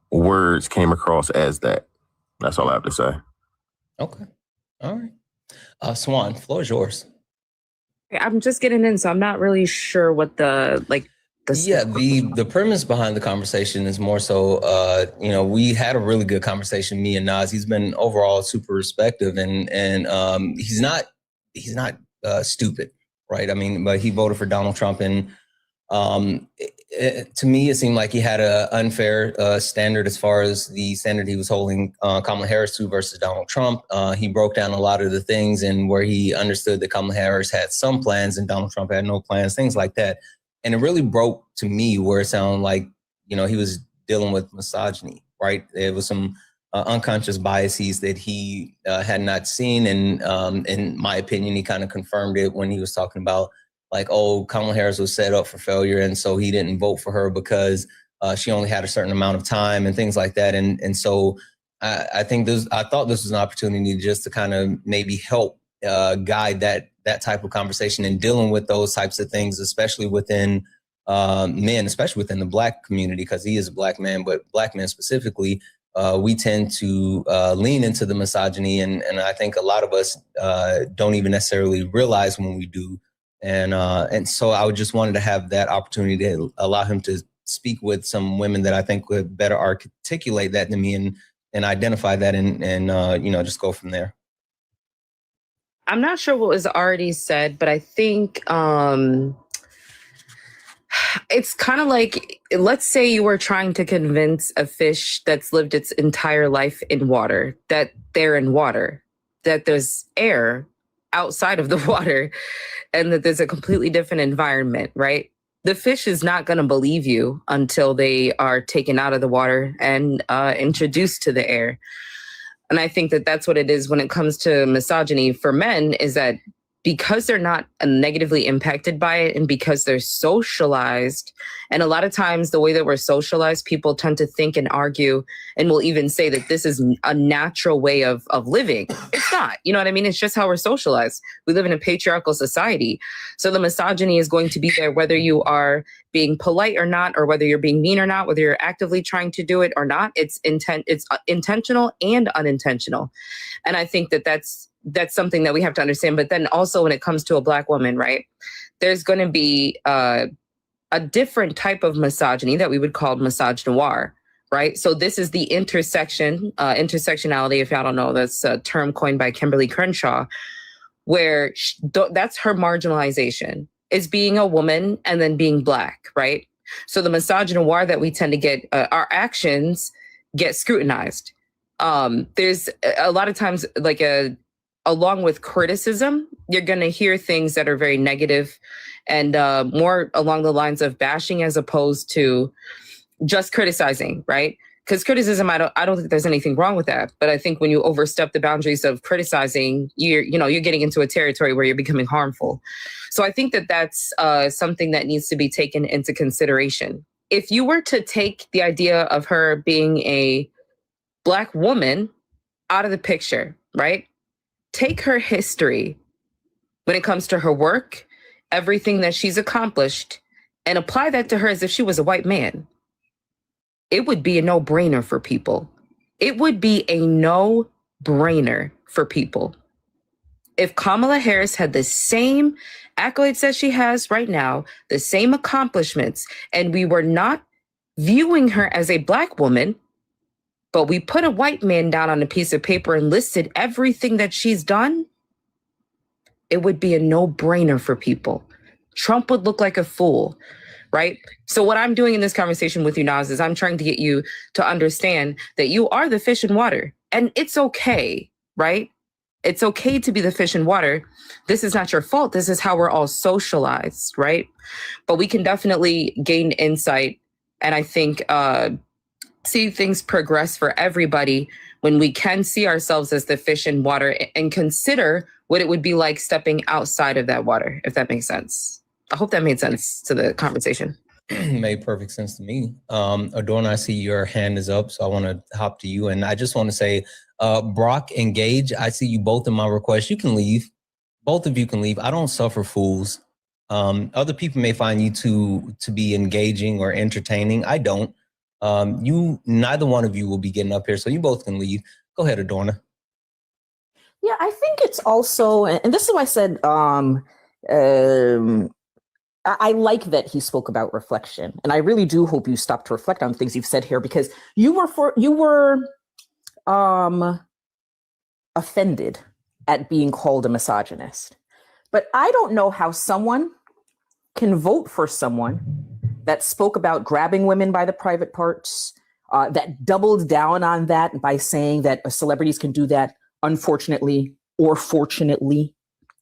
words came across as that. That's all I have to say. Okay. All right. Swan, floor is yours. I'm just getting in, so I'm not really sure what the premise behind the conversation is more so, we had a really good conversation, me and Nas. He's been overall super respectful and he's not stupid, right? I mean, but he voted for Donald Trump and to me, it seemed like he had an unfair standard as far as the standard he was holding Kamala Harris to versus Donald Trump. He broke down a lot of the things and where he understood that Kamala Harris had some plans and Donald Trump had no plans, things like that. And it really broke to me where it sounded like, he was dealing with misogyny, right? There was some unconscious biases that he had not seen. And in my opinion, he kind of confirmed it when he was talking about like, oh, Kamala Harris was set up for failure. And so he didn't vote for her because she only had a certain amount of time and things like that. And so I thought this was an opportunity just to kind of maybe help guide that type of conversation and dealing with those types of things, especially within men, especially within the Black community, because he is a Black man, but Black men specifically, we tend to lean into the misogyny, and I think a lot of us don't even necessarily realize when we do. And so I just wanted to have that opportunity to allow him to speak with some women that I think would better articulate that to me and identify that and just go from there. I'm not sure what was already said, but I think it's kind of like, let's say you were trying to convince a fish that's lived its entire life in water, that they're in water, that there's air outside of the water, and that there's a completely different environment, right? The fish is not going to believe you until they are taken out of the water and introduced to the air. And I think that that's what it is when it comes to misogyny for men, is that because they're not negatively impacted by it and because they're socialized, and a lot of times the way that we're socialized, people tend to think and argue and will even say that this is a natural way of living. It's not, you know what I mean? It's just how we're socialized. We live in a patriarchal society. So the misogyny is going to be there whether you are being polite or not, or whether you're being mean or not, whether you're actively trying to do it or not. It's intentional and unintentional. And I think that that's something that we have to understand. But then also when it comes to a Black woman, right, there's going to be a different type of misogyny that we would call misogynoir, right? So this is the intersectionality, if y'all don't know, that's a term coined by Kimberly Crenshaw, where that's her marginalization, is being a woman and then being Black, right? So the misogynoir that we tend to get, our actions get scrutinized. There's a lot of times along with criticism, you're going to hear things that are very negative and more along the lines of bashing as opposed to just criticizing, right? Because criticism, I don't think there's anything wrong with that. But I think when you overstep the boundaries of criticizing, you're getting into a territory where you're becoming harmful. So I think that that's something that needs to be taken into consideration. If you were to take the idea of her being a Black woman out of the picture, right? Take her history when it comes to her work, everything that she's accomplished, and apply that to her as if she was a white man. It would be a no-brainer for people. It would be a no-brainer for people. If Kamala Harris had the same accolades that she has right now, the same accomplishments, and we were not viewing her as a Black woman, but we put a white man down on a piece of paper and listed everything that she's done, it would be a no-brainer for people. Trump would look like a fool, right? So what I'm doing in this conversation with you, Nas, is I'm trying to get you to understand that you are the fish in water, and it's okay, right? It's okay to be the fish in water. This is not your fault. This is how we're all socialized, right? But we can definitely gain insight, and I think see things progress for everybody when we can see ourselves as the fish in water and consider what it would be like stepping outside of that water, if that makes sense. I hope that made sense to the conversation. Made perfect sense to me. Adorna, I see your hand is up, so I want to hop to you. And I just want to say, Brock and Gage, I see you both in my request. You can leave. Both of you can leave. I don't suffer fools. Other people may find you to be engaging or entertaining. I don't. Neither one of you will be getting up here, so you both can leave. Go ahead, Adorna. Yeah, I think it's also, and this is why I said, I like that he spoke about reflection, and I really do hope you stop to reflect on things you've said here, because you were offended at being called a misogynist. But I don't know how someone can vote for someone that spoke about grabbing women by the private parts, that doubled down on that by saying that celebrities can do that, unfortunately or fortunately,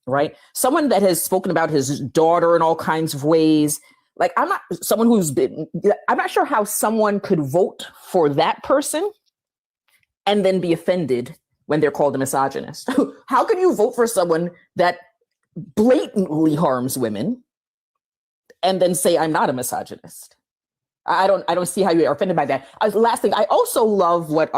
right? Someone that has spoken about his daughter in all kinds of ways. Like, I'm not sure how someone could vote for that person and then be offended when they're called a misogynist. How can you vote for someone that blatantly harms women and then say, I'm not a misogynist? I don't see how you are offended by that. Last thing, I also love what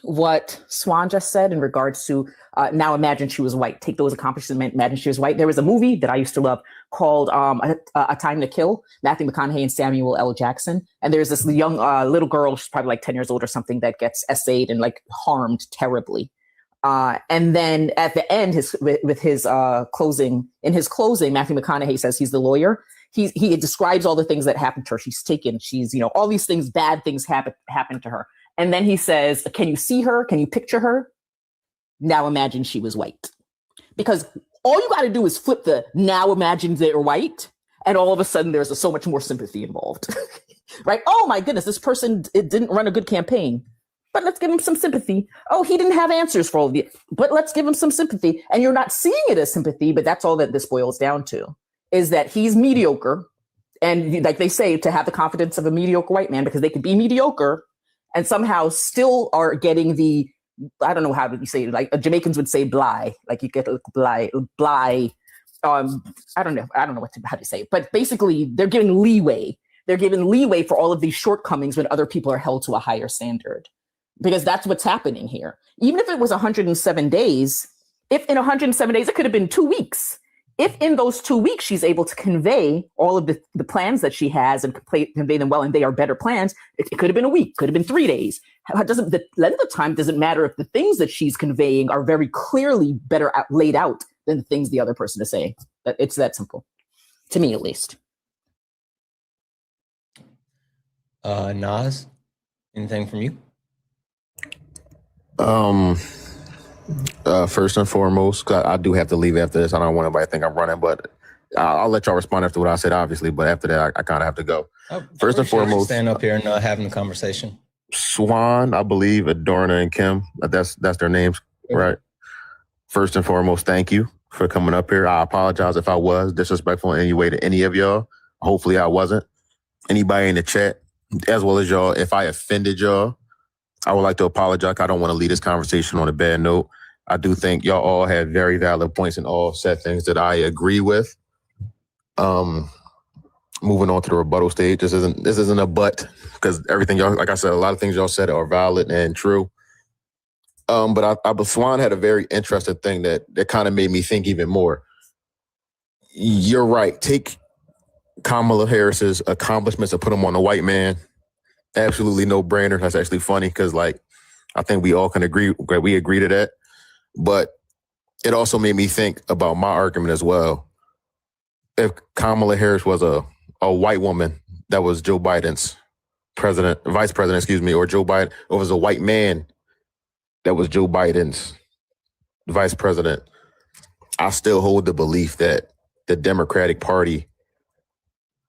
what Swan just said in regards to now imagine she was white. Take those accomplishments, imagine she was white. There was a movie that I used to love called A Time to Kill, Matthew McConaughey and Samuel L. Jackson. And there's this young little girl, she's probably like 10 years old or something, that gets essayed and like harmed terribly. And then at the end, with his closing, Matthew McConaughey says he's the lawyer. He describes all the things that happened to her. She's taken, she's, all these things, bad things happen to her. And then he says, can you see her? Can you picture her? Now imagine she was white. Because all you got to do is flip the now imagine they're white. And all of a sudden there's so much more sympathy involved, right? Oh my goodness, this person didn't run a good campaign, but let's give him some sympathy. Oh, he didn't have answers for all of it, but let's give him some sympathy. And you're not seeing it as sympathy, but that's all that this boils down to, is that he's mediocre. And like they say, to have the confidence of a mediocre white man, because they could be mediocre and somehow still are getting the, I don't know how you say it, like Jamaicans would say bly, like you get bly. I don't know how to say it, but basically they're given leeway. They're given leeway for all of these shortcomings when other people are held to a higher standard, because that's what's happening here. Even if it was 107 days, if in 107 days, it could have been 2 weeks. If in those 2 weeks she's able to convey all of the plans that she has and convey them well, and they are better plans, it could have been a week, could have been 3 days. The length of time doesn't matter if the things that she's conveying are very clearly better laid out than the things the other person is saying. It's that simple, to me at least. Nas, anything from you? First and foremost, 'cause I do have to leave after this. I don't want anybody to think I'm running, but I'll let y'all respond after what I said, obviously. But after that, I kind of have to go. First and foremost, stand up here and having the conversation. Swan, I believe, Adorna and Kim, that's their names, right? First and foremost, thank you for coming up here. I apologize if I was disrespectful in any way to any of y'all. Hopefully I wasn't. Anybody in the chat, as well as y'all, if I offended y'all, I would like to apologize. I don't want to lead this conversation on a bad note. I do think y'all all had very valid points and all said things that I agree with. Moving on to the rebuttal stage. This isn't a but, because everything y'all, like I said, a lot of things y'all said are valid and true. But Swan had a very interesting thing that kind of made me think even more. You're right. Take Kamala Harris's accomplishments and put them on a white man. Absolutely no brainer. That's actually funny, because I think we all can agree. We agree to that. But it also made me think about my argument as well. If Kamala Harris was a white woman that was Joe Biden's vice president, or Joe Biden, or was a white man that was Joe Biden's vice president, I still hold the belief that the Democratic Party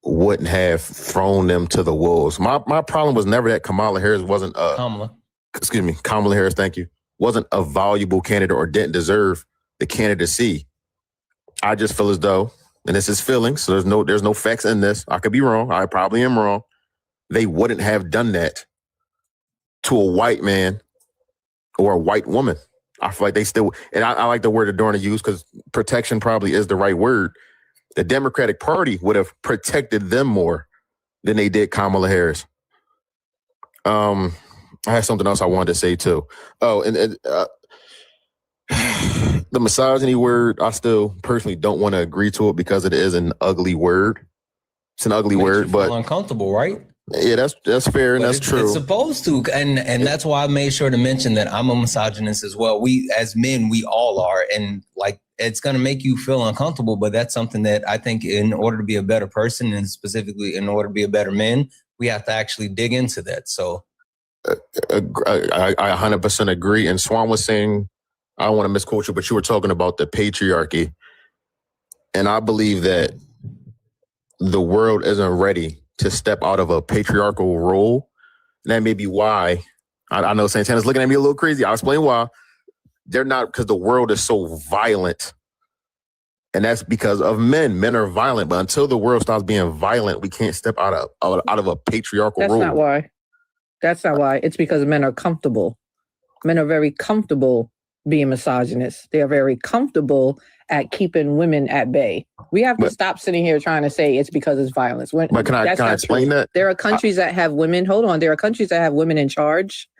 wouldn't have thrown them to the wolves. My problem was never that Kamala Harris wasn't Kamala Harris, thank you, wasn't a valuable candidate or didn't deserve the candidacy. I just feel as though, and this is feelings, so there's no facts in this. I could be wrong. I probably am wrong. They wouldn't have done that to a white man or a white woman. I feel like they still, and I like the word Adorna used, because protection probably is the right word. The Democratic Party would have protected them more than they did Kamala Harris. I had something else I wanted to say too. Oh, and the misogyny word, I still personally don't want to agree to it, because it is an ugly word. It's an ugly word, but uncomfortable, right? Yeah, that's fair, and that's true. It's supposed to, and that's why I made sure to mention that I'm a misogynist as well. We, as men, we all are, and it's going to make you feel uncomfortable, but that's something that I think, in order to be a better person, and specifically in order to be a better man, we have to actually dig into that. So I 100% agree. And Swan was saying, I don't want to misquote you, but you were talking about the patriarchy. And I believe that the world isn't ready to step out of a patriarchal role. And that may be why. I know Santana's looking at me a little crazy. I'll explain why. They're not, because the world is so violent. And that's because of men. Men are violent. But until the world stops being violent, we can't step out of a patriarchal role. That's not why. That's not why. It's because men are comfortable. Men are very comfortable being misogynist. They are very comfortable at keeping women at bay. We have to stop sitting here trying to say it's because it's violence. But can I explain that? There are countries that have women. Hold on. There are countries that have women in charge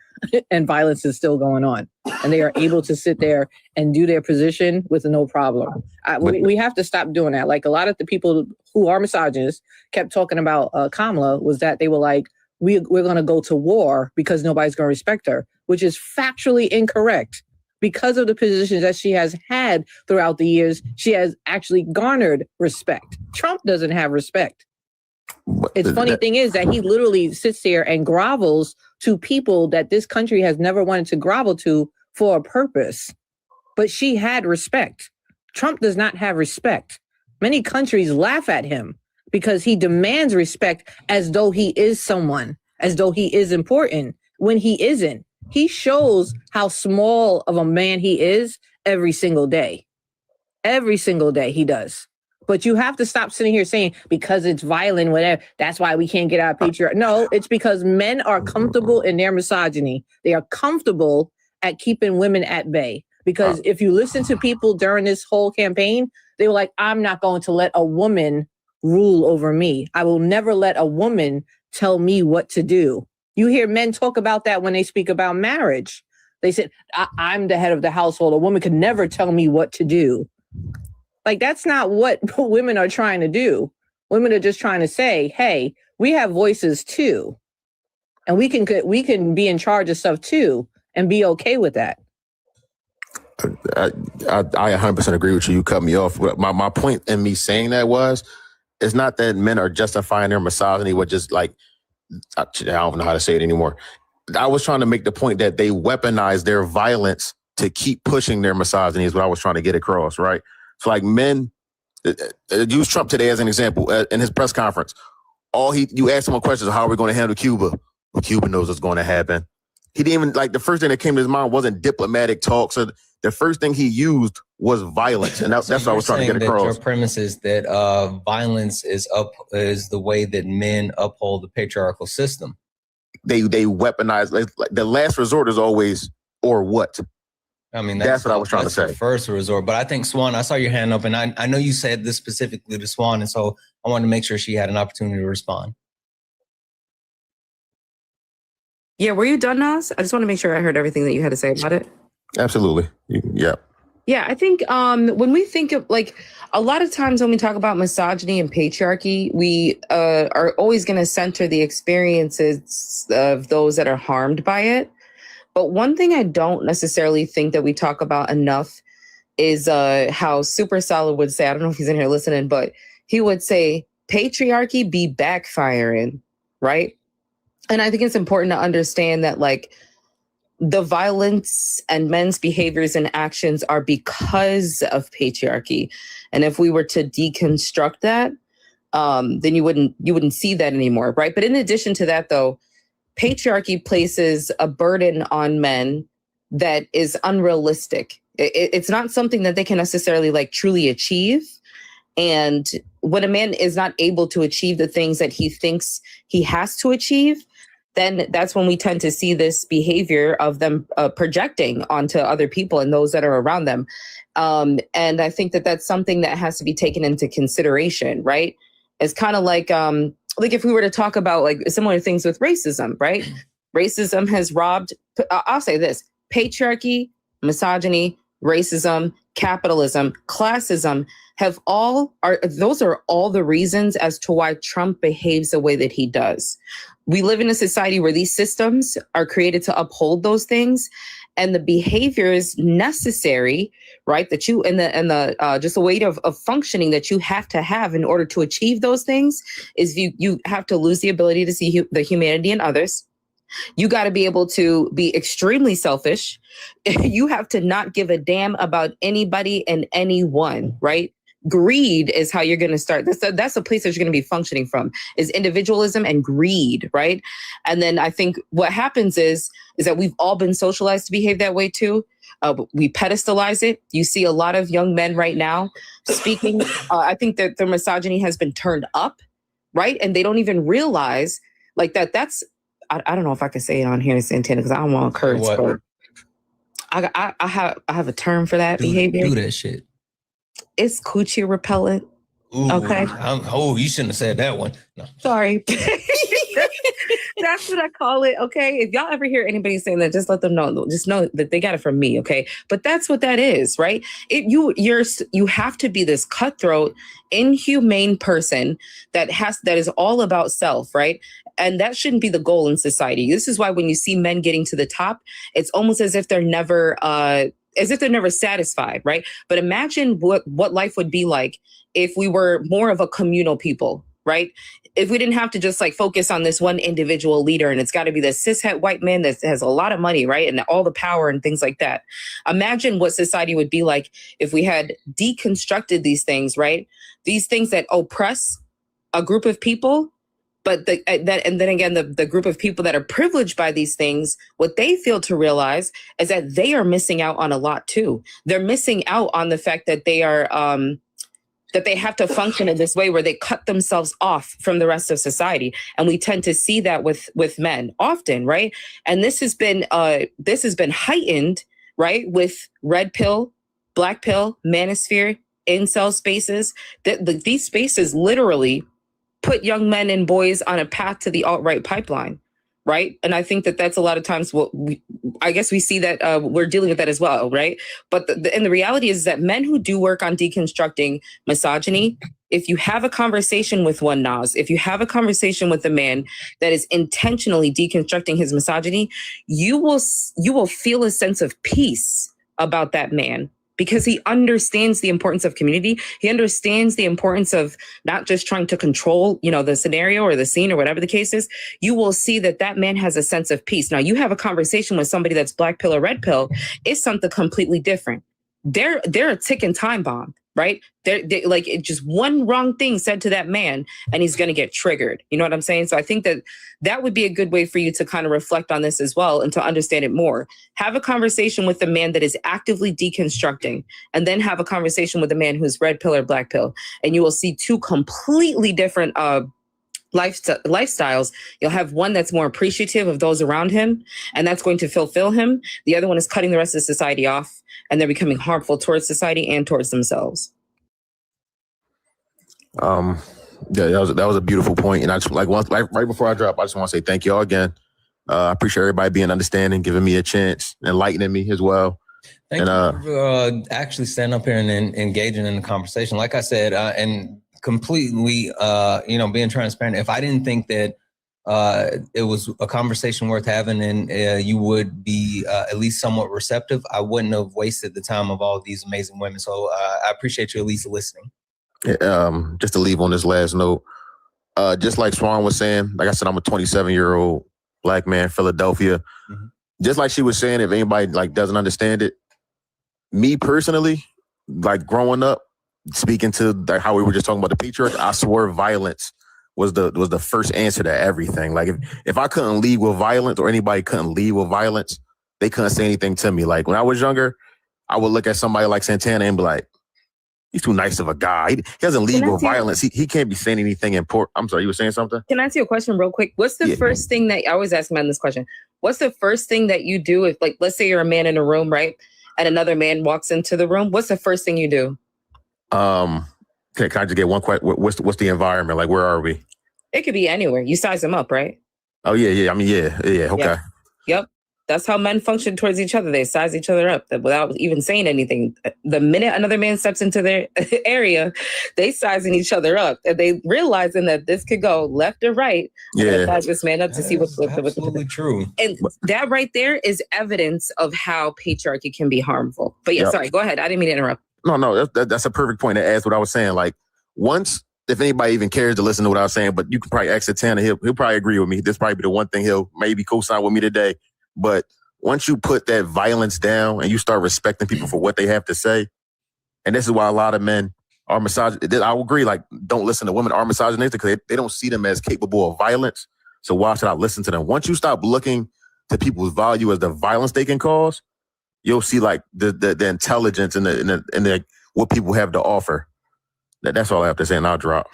and violence is still going on. And they are able to sit there and do their position with no problem. We have to stop doing that. Like a lot of the people who are misogynists kept talking about Kamala was that they were like, we're going to go to war because nobody's going to respect her, which is factually incorrect. Because of the positions that she has had throughout the years, she has actually garnered respect. Trump doesn't have respect. It's funny thing is that he literally sits there and grovels to people that this country has never wanted to grovel to for a purpose. But she had respect. Trump does not have respect. Many countries laugh at him because he demands respect as though he is someone, as though he is important, when he isn't. He shows how small of a man he is every single day. Every single day he does. But you have to stop sitting here saying, because it's violent, whatever, that's why we can't get out of patriarchy. No, it's because men are comfortable in their misogyny. They are comfortable at keeping women at bay. Because if you listen to people during this whole campaign, they were like, I'm not going to let a woman rule over me. I will never let a woman tell me what to do. You hear men talk about that when they speak about marriage. They said, I'm the head of the household. A woman could never tell me what to do. Like, that's not what women are trying to do. Women are just trying to say, hey, we have voices too. And we can be in charge of stuff too and be okay with that. I 100% agree with you. You cut me off. My point in me saying that was, it's not that men are justifying their misogyny with just like, I don't know how to say it anymore. I was trying to make the point that they weaponize their violence to keep pushing their misogyny is what I was trying to get across, right? So like men, use Trump today as an example in his press conference. You asked him a question, how are we going to handle Cuba? Well, Cuba knows what's going to happen. He didn't even, like, the first thing that came to his mind wasn't diplomatic talks. So the first thing he used was violence. And that's what I was trying to get across. Your premise is that violence is the way that men uphold the patriarchal system. They weaponize, like, the last resort is always, or what? I mean, that's what I was trying to say. The first resort. But I think, Swan, I saw your hand up, and I know you said this specifically to Swan, and so I wanted to make sure she had an opportunity to respond. Yeah, were you done, Nas? I just want to make sure I heard everything that you had to say about it. Absolutely. Yeah. Yeah, I think when we think of, like, a lot of times when we talk about misogyny and patriarchy, we are always going to center the experiences of those that are harmed by it. But one thing I don't necessarily think that we talk about enough is how Super Solid would say, I don't know if he's in here listening, but he would say, patriarchy be backfiring, right? And I think it's important to understand that, like, the violence and men's behaviors and actions are because of patriarchy. And if we were to deconstruct that, then you wouldn't see that anymore, right? But in addition to that, though, patriarchy places a burden on men that is unrealistic. It's not something that they can necessarily, like, truly achieve. And when a man is not able to achieve the things that he thinks he has to achieve, then that's when we tend to see this behavior of them projecting onto other people and those that are around them. And I think that that's something that has to be taken into consideration, right? It's kind of like if we were to talk about, like, similar things with racism, right? Racism has robbed, I'll say this, patriarchy, misogyny, racism, capitalism, classism those are all the reasons as to why Trump behaves the way that he does. We live in a society where these systems are created to uphold those things, and the behavior is necessary, right? That you and the just a way of functioning that you have to have in order to achieve those things is you have to lose the ability to see the humanity in others. You got to be able to be extremely selfish. You have to not give a damn about anybody and anyone, right? Greed is how you're going to start. That's the place that you're going to be functioning from, is individualism and greed, right? And then I think what happens is that we've all been socialized to behave that way too. We pedestalize it. You see a lot of young men right now speaking. I think that their misogyny has been turned up, right? And they don't even realize, like, that's, I don't know if I can say it on here in Santana because I don't want to curse, but I have a term for that behavior. Do that shit. It's coochie repellent. Ooh, okay. You shouldn't have said that one. No. Sorry. That's what I call it. Okay. If y'all ever hear anybody saying that, just let them know. Just know that they got it from me. Okay. But that's what that is, right? You have to be this cutthroat, inhumane person that is all about self, right? And that shouldn't be the goal in society. This is why when you see men getting to the top, it's almost as if they're never satisfied, right? But imagine what life would be like if we were more of a communal people, right? If we didn't have to just like focus on this one individual leader and it's got to be the cishet white man that has a lot of money, right? And all the power and things like that. Imagine what society would be like if we had deconstructed these things, right? These things that oppress a group of people, but the group of people that are privileged by these things, what they fail to realize is that they are missing out on a lot too. They're missing out on the fact that they are that they have to function in this way where they cut themselves off from the rest of society. And we tend to see that with men often, right? And this has been heightened, right, with red pill, black pill, manosphere, incel spaces. These spaces literally put young men and boys on a path to the alt-right pipeline, right? And I think that that's a lot of times I guess we see that we're dealing with that as well, right? But the reality is that men who do work on deconstructing misogyny, if you have a conversation with one Nas, if you have a conversation with a man that is intentionally deconstructing his misogyny, you will feel a sense of peace about that man, because he understands the importance of community. He understands the importance of not just trying to control, the scenario or the scene or whatever the case is. You will see that man has a sense of peace. Now, you have a conversation with somebody that's black pill or red pill, it's something completely different. They're a ticking time bomb, right? They like just one wrong thing said to that man and he's going to get triggered. You know what I'm saying? So I think that would be a good way for you to kind of reflect on this as well and to understand it more. Have a conversation with the man that is actively deconstructing, and then have a conversation with the man who's red pill or black pill. And you will see two completely different lifestyles. You'll have one that's more appreciative of those around him, and that's going to fulfill him. The other one is cutting the rest of society off, and they're becoming harmful towards society and towards themselves. Yeah, that was a beautiful point. And I just right before I drop, I just want to say thank you all again. I appreciate everybody being understanding, giving me a chance, enlightening me as well. Thank you for actually standing up here and engaging in the conversation. Like I said, and completely, being transparent. If I didn't think that it was a conversation worth having and you would be at least somewhat receptive, I wouldn't have wasted the time of all these amazing women. So I appreciate you at least listening. Just to leave on this last note, just like Swan was saying, like I said, I'm a 27-year-old black man, Philadelphia. Mm-hmm. Just like she was saying, if anybody doesn't understand it, me personally, growing up, speaking to how we were just talking about the patriarchy, I swore violence was the first answer to everything. If I couldn't lead with violence, or anybody couldn't lead with violence, they couldn't say anything to me. Like when I was younger, I would look at somebody like Santana and be like, he's too nice of a guy. He doesn't lead with violence. He can't be saying anything important. I'm sorry, you were saying something? Can I ask you a question real quick? What's the first thing that I always ask men this question? What's the first thing that you do if, let's say you're a man in a room, right? And another man walks into the room. What's the first thing you do? Can I just get one question? What's the environment? Like, where are we? It could be anywhere. You size them up, right? Oh, yeah. I mean, yeah. Okay. Yep. That's how men function towards each other. They size each other up without even saying anything. The minute another man steps into their area, they sizing each other up. And they realizing that this could go left or right. Yeah. Size this man up to see what's absolutely true. And that right there is evidence of how patriarchy can be harmful. But yeah, sorry, go ahead. I didn't mean to interrupt. No, that's a perfect point to ask what I was saying. Like, once, if anybody even cares to listen to what I was saying, but you can probably ask Santana, he'll probably agree with me. This probably be the one thing he'll maybe co-sign with me today. But once you put that violence down and you start respecting people for what they have to say, and this is why a lot of men are misogynist. I will agree, don't listen to women are misogynistic because they don't see them as capable of violence. So why should I listen to them? Once you stop looking to people's value as the violence they can cause, you'll see the intelligence and the what people have to offer. That's all I have to say, and I'll drop.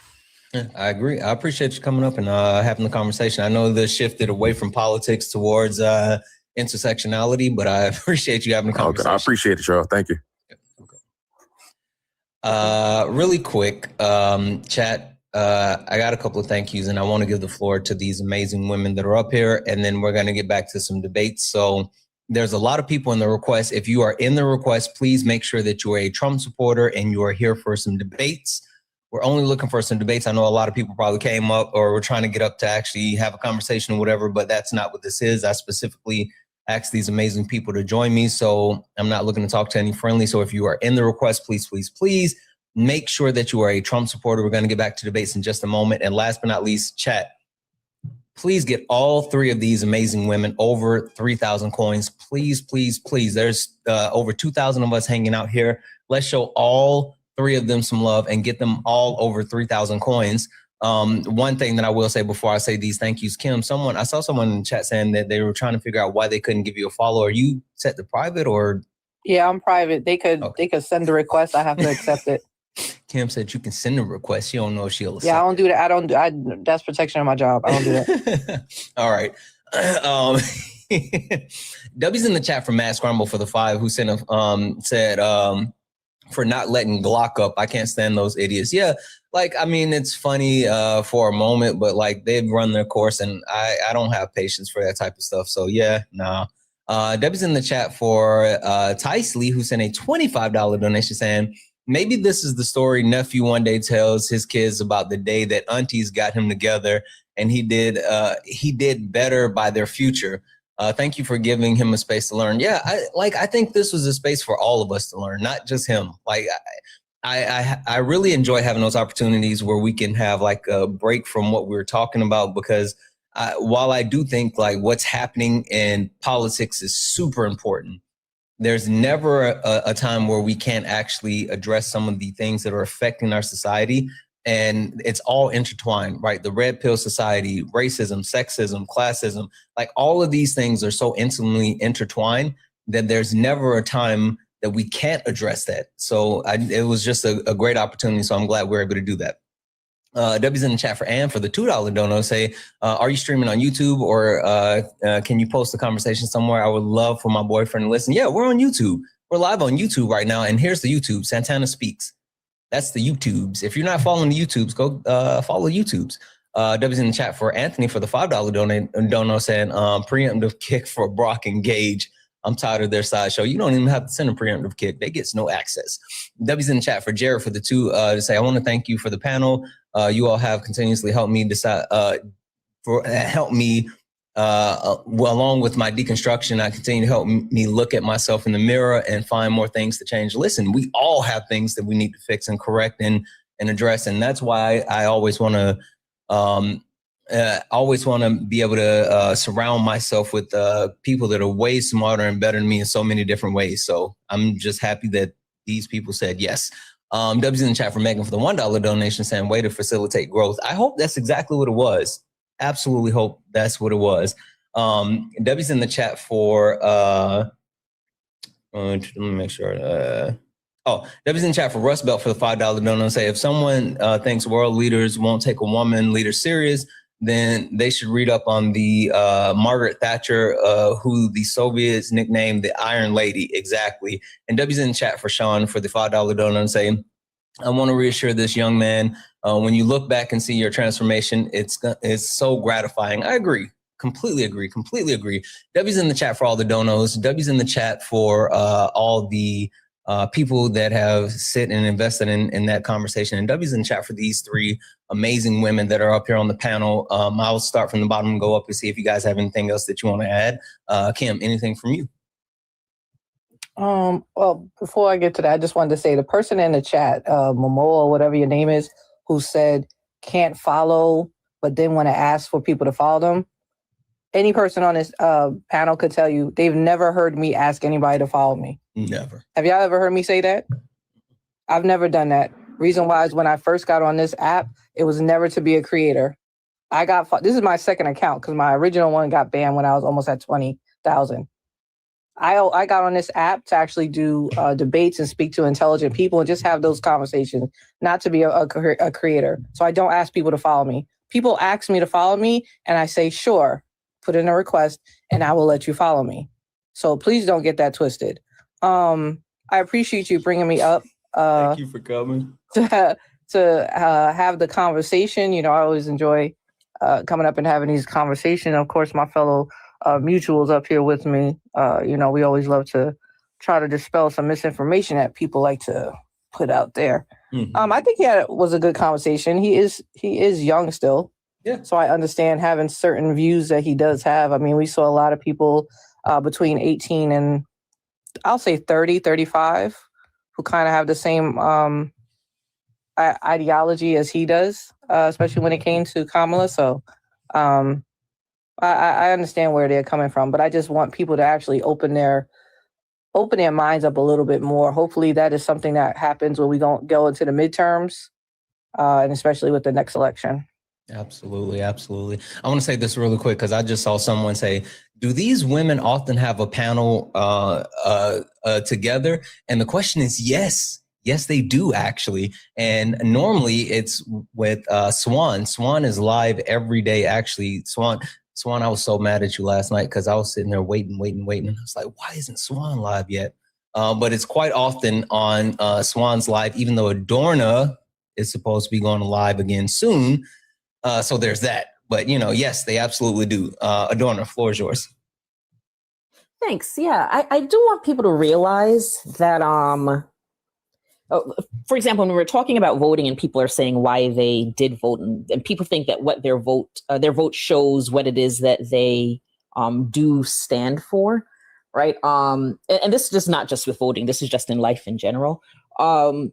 Yeah, I agree. I appreciate you coming up and having the conversation. I know this shifted away from politics towards intersectionality, but I appreciate you having the conversation. Okay, I appreciate it, y'all. Thank you. Okay. Really quick, chat. I got a couple of thank yous, and I want to give the floor to these amazing women that are up here, and then we're going to get back to some debates. So there's a lot of people in the request. If you are in the request, please make sure that you are a Trump supporter and you are here for some debates. We're only looking for some debates. I know a lot of people probably came up or were trying to get up to actually have a conversation or whatever, but that's not what this is. I specifically asked these amazing people to join me, so I'm not looking to talk to any friendly. So if you are in the request, please, please, please make sure that you are a Trump supporter. We're going to get back to debates in just a moment. And last but not least, chat. Please get all three of these amazing women over 3,000 coins. Please, please, please. There's over 2,000 of us hanging out here. Let's show all three of them some love and get them all over 3,000 coins. One thing that I will say before I say these thank yous, Kim, I saw someone in the chat saying that they were trying to figure out why they couldn't give you a follow. Are you set to private or? Yeah, I'm private. They could send a request. I have to accept it. Kim said you can send a request. She don't know if she'll accept. Yeah, I don't do that. That's protection of my job. I don't do that. All right. W's in the chat for Matt Scramble for the 5 who said for not letting Glock up. I can't stand those idiots. Yeah, like, I mean, it's funny for a moment, but like they've run their course and I don't have patience for that type of stuff. So yeah, nah. W's in the chat for Tice Lee who sent a $25 donation saying, maybe this is the story nephew one day tells his kids about the day that aunties got him together and he did better by their future. Thank you for giving him a space to learn. Yeah, I think this was a space for all of us to learn, not just him. Like I really enjoy having those opportunities where we can have like a break from what we were talking about, because while I do think like what's happening in politics is super important, there's never a time where we can't actually address some of the things that are affecting our society. And it's all intertwined, right? The red pill society, racism, sexism, classism, like all of these things are so intimately intertwined that there's never a time that we can't address that. So it was just a great opportunity. So I'm glad we're able to do that. W's in the chat for Ann for the $2 dono say, are you streaming on YouTube or can you post the conversation somewhere? I would love for my boyfriend to listen. Yeah, we're on YouTube. We're live on YouTube right now. And here's the YouTube, Santana Speaks. That's the YouTubes. If you're not following the YouTubes, go follow YouTubes. W's in the chat for Anthony for the $5 dono saying, preemptive kick for Brock and Gage. I'm tired of their sideshow. You don't even have to send a preemptive kick. They get no access. W's in the chat for Jared for the 2 to say, I want to thank you for the panel. You all have continuously helped me decide, along with my deconstruction. I continue to help me look at myself in the mirror and find more things to change. Listen, we all have things that we need to fix and correct and address. And that's why I always want to be able to surround myself with people that are way smarter and better than me in so many different ways. So I'm just happy that these people said yes. W's in the chat for Megan for the $1 donation saying, way to facilitate growth. I hope that's exactly what it was. Absolutely hope that's what it was. W's in the chat for, let me make sure. W's in the chat for Rust Belt for the $5 donation say, if someone thinks world leaders won't take a woman leader serious, then they should read up on the Margaret Thatcher, who the Soviets nicknamed the Iron Lady. Exactly. And W's in the chat for Sean for the $5 donation saying, I want to reassure this young man, when you look back and see your transformation, it's so gratifying. I agree. Completely agree. W's in the chat for all the donos. W's in the chat for all the people that have sit and invested in that conversation. And W's in the chat for these 3 amazing women that are up here on the panel. I'll start from the bottom and go up and see if you guys have anything else that you want to add. Kim, anything from you? Well, before I get to that, I just wanted to say the person in the chat, Momoa, whatever your name is, who said can't follow, but then want to ask for people to follow them. Any person on this panel could tell you they've never heard me ask anybody to follow me. Never. Have y'all ever heard me say that? I've never done that. Reason why is when I first got on this app, it was never to be a creator. This is my second account because my original one got banned when I was almost at 20,000. I got on this app to actually do debates and speak to intelligent people and just have those conversations, not to be a creator. So I don't ask people to follow me. People ask me to follow me and I say, sure, put in a request and I will let you follow me. So please don't get that twisted. I appreciate you bringing me up. Thank you for coming. To to have the conversation. You know, I always enjoy coming up and having these conversations. Of course, my fellow mutuals up here with me, you know, we always love to try to dispel some misinformation that people like to put out there. I think was a good conversation. He is young still. Yeah. So I understand having certain views that he does have. I mean, we saw a lot of people between 18 and I'll say 30, 35 who kind of have the same ideology as he does, especially when it came to Kamala. So I understand where they're coming from, but I just want people to actually open their minds up a little bit more. Hopefully that is something that happens when we don't go into the midterms, and especially with the next election. Absolutely. Absolutely. I want to say this really quick because I just saw someone say, do these women often have a panel together? And the question is, yes. Yes, they do actually. And normally it's with Swan. Swan is live every day. Actually, Swan, I was so mad at you last night because I was sitting there waiting. And I was like, why isn't Swan live yet? But it's quite often on Swan's live, even though Adorna is supposed to be going live again soon. So there's that. But, you know, yes, they absolutely do. Adorna, floor is yours. Thanks. Yeah, I do want people to realize that, for example, when we're talking about voting and people are saying why they did vote, and people think that what their vote shows what it is that they do stand for, right? And this is just not just with voting. This is just in life in general. The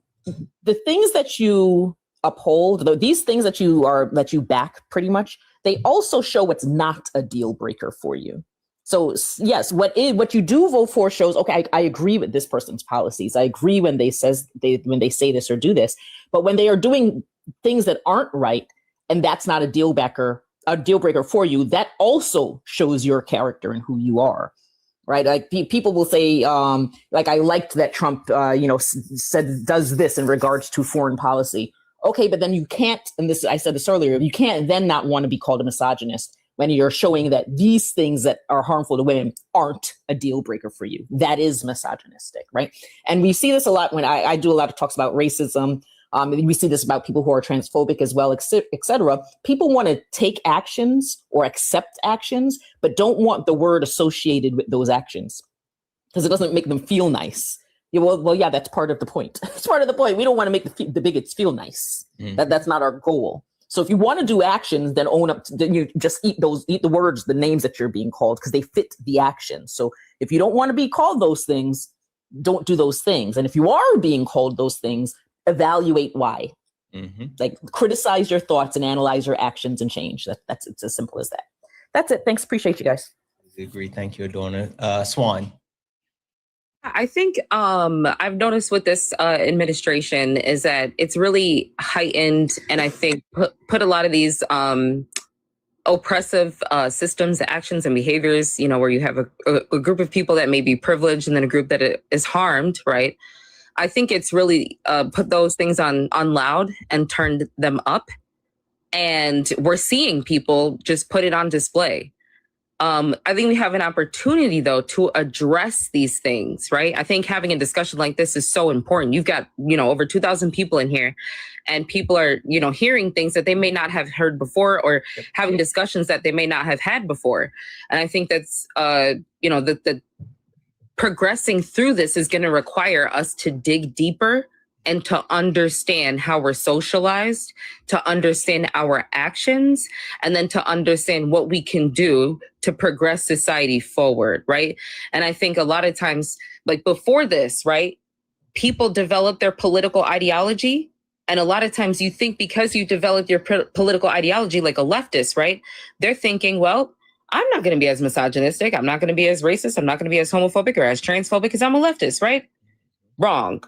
things that you uphold, these things that you back pretty much, they also show what's not a deal breaker for you. So yes, what you do vote for shows, okay, I agree with this person's policies. I agree when they say this or do this, but when they are doing things that aren't right, and that's not a deal breaker for you, that also shows your character and who you are, right? Like people will say, like, I liked that Trump, said does this in regards to foreign policy. Okay, but then you can't, and I said this earlier, you can't then not want to be called a misogynist when you're showing that these things that are harmful to women aren't a deal breaker for you. That is misogynistic, right? And we see this a lot when I do a lot of talks about racism. We see this about people who are transphobic as well, et cetera. People want to take actions or accept actions, but don't want the word associated with those actions because it doesn't make them feel nice. Yeah, well, yeah, that's part of the point. It's part of the point. We don't want to make the bigots feel nice. That's not our goal. So if you want to do actions, then own up. Then you just eat the words, the names that you're being called, because they fit the action. So if you don't want to be called those things, don't do those things. And if you are being called those things, evaluate why. Like criticize your thoughts and analyze your actions and change. It's as simple as that. That's it. Thanks. Appreciate you guys. I agree. Thank you, Adorna. Swan. I think I've noticed with this administration is that it's really heightened, and I think put a lot of these oppressive systems, actions, and behaviors, where you have a group of people that may be privileged and then a group that is harmed, right? I think it's really put those things on loud and turned them up. And we're seeing people just put it on display. I think we have an opportunity, though, to address these things, right? I think having a discussion like this is so important. You've got, over 2,000 people in here, and people are, hearing things that they may not have heard before, or having discussions that they may not have had before. And I think that's, the progressing through this is going to require us to dig deeper and to understand how we're socialized, to understand our actions, and then to understand what we can do to progress society forward, right? And I think a lot of times, like before this, right, people develop their political ideology. And a lot of times you think because you developed your political ideology like a leftist, right, they're thinking, well, I'm not going to be as misogynistic. I'm not going to be as racist. I'm not going to be as homophobic or as transphobic because I'm a leftist, right? Wrong.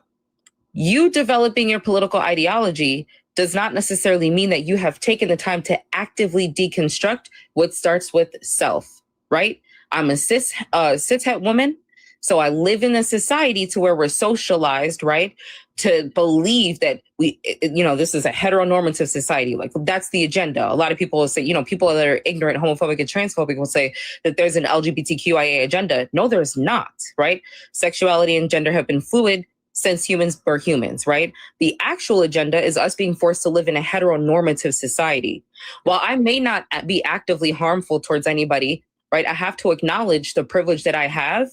You developing your political ideology does not necessarily mean that you have taken the time to actively deconstruct what starts with self, right? I'm a cishet woman, so I live in a society to where we're socialized, right, to believe that this is a heteronormative society. Like, that's the agenda. A lot of people will say, people that are ignorant, homophobic, and transphobic will say that there's an LGBTQIA agenda. No, there's not, right? Sexuality and gender have been fluid since humans were humans, right? The actual agenda is us being forced to live in a heteronormative society. While I may not be actively harmful towards anybody, right, I have to acknowledge the privilege that I have.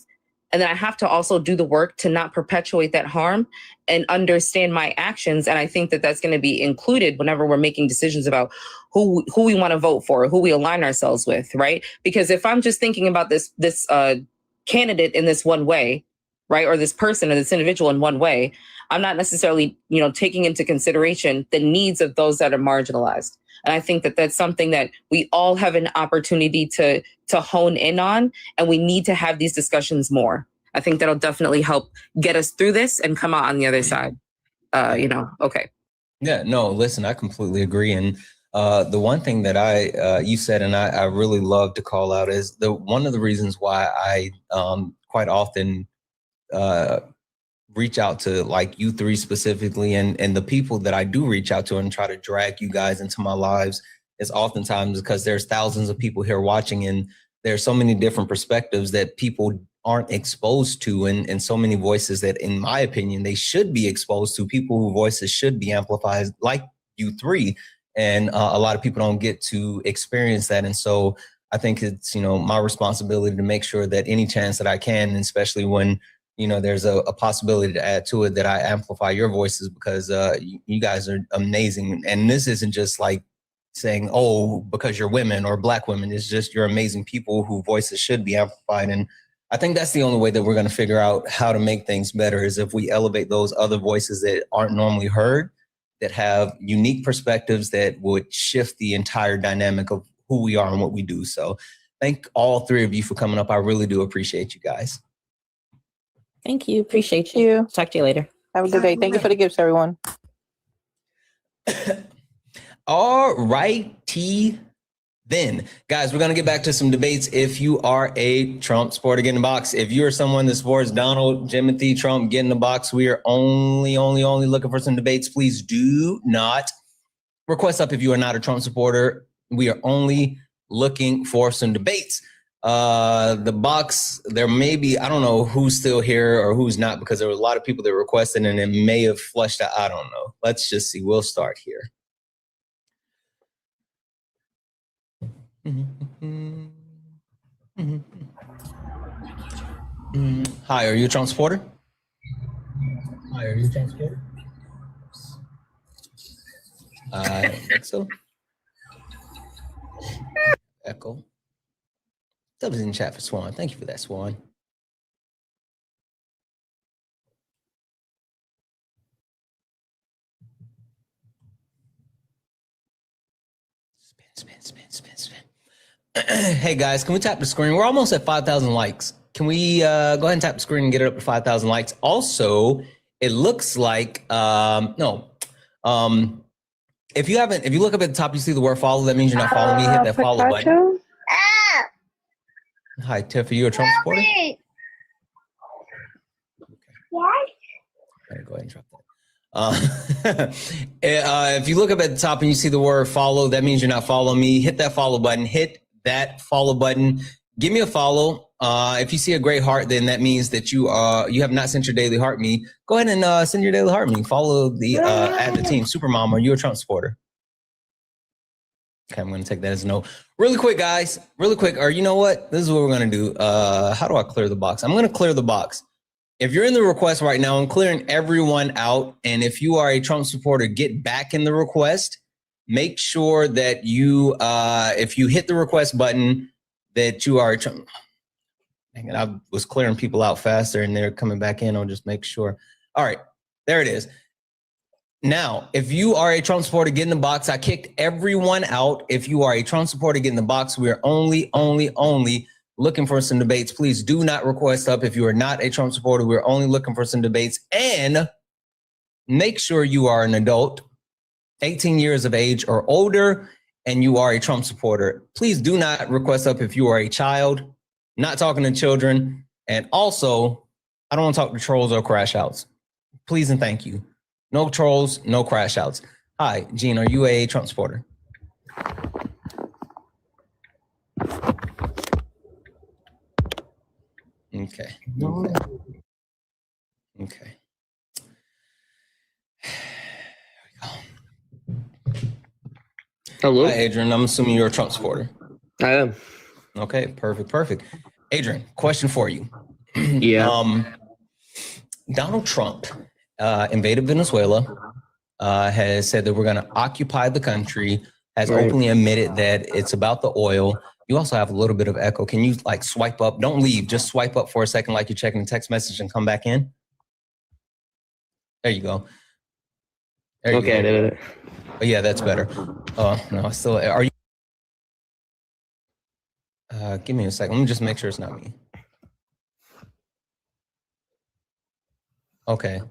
And then I have to also do the work to not perpetuate that harm and understand my actions. And I think that that's going to be included whenever we're making decisions about who we want to vote for, who we align ourselves with, right? Because if I'm just thinking about this candidate in this one way, right, or this person or this individual in one way, I'm not necessarily, taking into consideration the needs of those that are marginalized. And I think that that's something that we all have an opportunity to hone in on, and we need to have these discussions more. I think that'll definitely help get us through this and come out on the other side. Okay. Yeah, no, listen, I completely agree. And the one thing that you said, and I really love to call out, is one of the reasons why I quite often reach out to like you three specifically, and the people that I do reach out to and try to drag you guys into my lives is oftentimes because there's thousands of people here watching, and there's so many different perspectives that people aren't exposed to, and so many voices that, in my opinion, they should be exposed to, people whose voices should be amplified, like you three. And a lot of people don't get to experience that. And so I think it's, my responsibility to make sure that any chance that I can, and especially when there's a possibility to add to it, that I amplify your voices, because you guys are amazing. And this isn't just like saying, oh, because you're women or Black women. It's just you're amazing people whose voices should be amplified. And I think that's the only way that we're going to figure out how to make things better, is if we elevate those other voices that aren't normally heard, that have unique perspectives that would shift the entire dynamic of who we are and what we do. So thank all three of you for coming up. I really do appreciate you guys. Thank you. Appreciate you. Talk to you later. Have a good day. Thank you for the gifts, everyone. All righty then. Guys, we're going to get back to some debates. If you are a Trump supporter, get in the box. If you are someone that supports Donald Timothy Trump, get in the box. We are only looking for some debates. Please do not request up if you are not a Trump supporter. We are only looking for some debates. The box, there may be, I don't know who's still here or who's not, because there were a lot of people that requested and it may have flushed out. I don't know. Let's just see. We'll start here. Hi, are you a Trump supporter? I don't think so. Echo. That was in chat for Swan. Thank you for that, Swan. Spin. Hey guys, can we tap the screen? We're almost at 5,000 likes. Can we go ahead and tap the screen and get it up to 5,000 likes? Also, it looks like if you look up at the top, you see the word follow. That means you're not following me. Hit that follow button. Hi, Tiff. Are you a Trump supporter? Why? Gotta go ahead and drop that. If you look up at the top and you see the word follow, that means you're not following me. Hit that follow button. Hit that follow button. Give me a follow. If you see a great heart, then that means that you have not sent your daily heart me. Go ahead and send your daily heart me. Follow the at the team. Supermom, are you a Trump supporter? Okay, I'm going to take that as a no. Really quick, guys. Really quick. Or you know what? This is what we're going to do. How do I clear the box? I'm going to clear the box. If you're in the request right now, I'm clearing everyone out. And if you are a Trump supporter, get back in the request. Make sure that you, if you hit the request button, that you are a Trump. And I was clearing people out faster and they're coming back in. I'll just make sure. All right, there it is. Now, if you are a Trump supporter, get in the box. I kicked everyone out. If you are a Trump supporter, get in the box. We are only looking for some debates. Please do not request up if you are not a Trump supporter. We're only looking for some debates. And make sure you are an adult, 18 years of age or older, and you are a Trump supporter. Please do not request up if you are a child. Not talking to children. And also, I don't want to talk to trolls or crash outs. Please and thank you. No trolls, no crash outs. Hi, Gene, are you a Trump supporter? Okay. Hello. Hi, Adrian. I'm assuming you're a Trump supporter. I am. Okay, perfect. Adrian, question for you. Yeah. Donald Trump invaded Venezuela, has said that we're going to occupy the country, has openly admitted that it's about the oil. You also have a little bit of echo. Can you like swipe up? Don't leave. Just swipe up for a second like you're checking the text message and come back in. There you go. There you Okay, I did it. Oh, yeah, that's better. Oh, no, still, are you? Give me a second. Let me just make sure it's not me. Okay.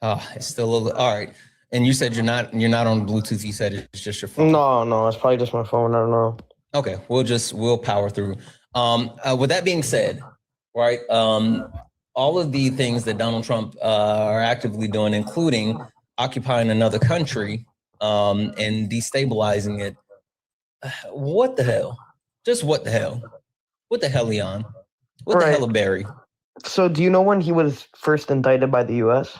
Oh, it's still a little, all right. And you said you're not on Bluetooth. You said it's just your phone. No, it's probably just my phone. I don't know. Okay, we'll power through. With that being said, right, all of the things that Donald Trump are actively doing, including occupying another country and destabilizing it, what the hell? Just what the hell? What the hell, Leon? What the hell, Barry? So, do you know when he was first indicted by the U.S.?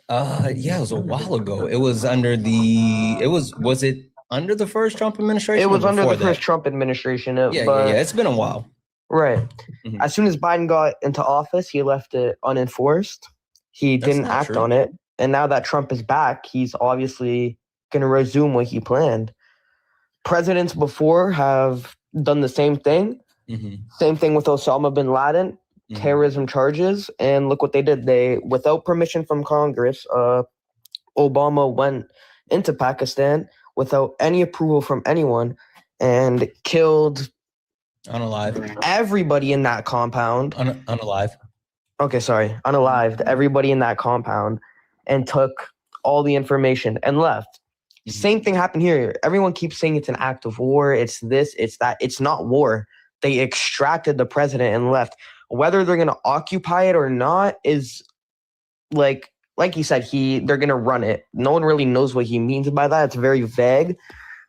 Yeah, it was a while ago. It was under was it under the first Trump administration? It was under the first Trump administration. Yeah. It's been a while. Right. As soon as Biden got into office, he left it unenforced. He didn't act on it. And now that Trump is back, he's obviously going to resume what he planned. Presidents before have done the same thing. Same thing with Osama bin Laden, terrorism charges. And look what they did. They, without permission from Congress, Obama went into Pakistan without any approval from anyone and killed unalived everybody in that compound. Unalived. Okay, sorry. Unalived everybody in that compound and took all the information and left. Same thing happened here. Everyone keeps saying it's an act of war. It's this, it's that. It's not war. They extracted the president and left. Whether they're going to occupy it or not is like he said, they're going to run it. No one really knows what he means by that. It's very vague.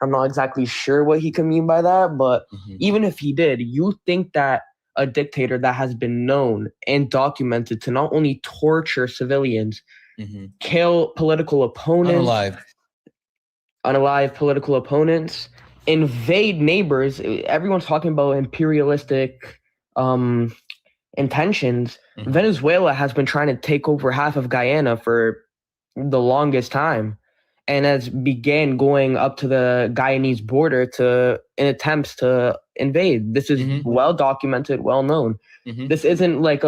I'm not exactly sure what he can mean by that. But even if he did, you think that a dictator that has been known and documented to not only torture civilians, kill political opponents, unalive political opponents, invade neighbors. Everyone's talking about imperialistic intentions. Venezuela has been trying to take over half of Guyana for the longest time and has began going up to the Guyanese border in attempts to invade. This is well documented, well known. This isn't like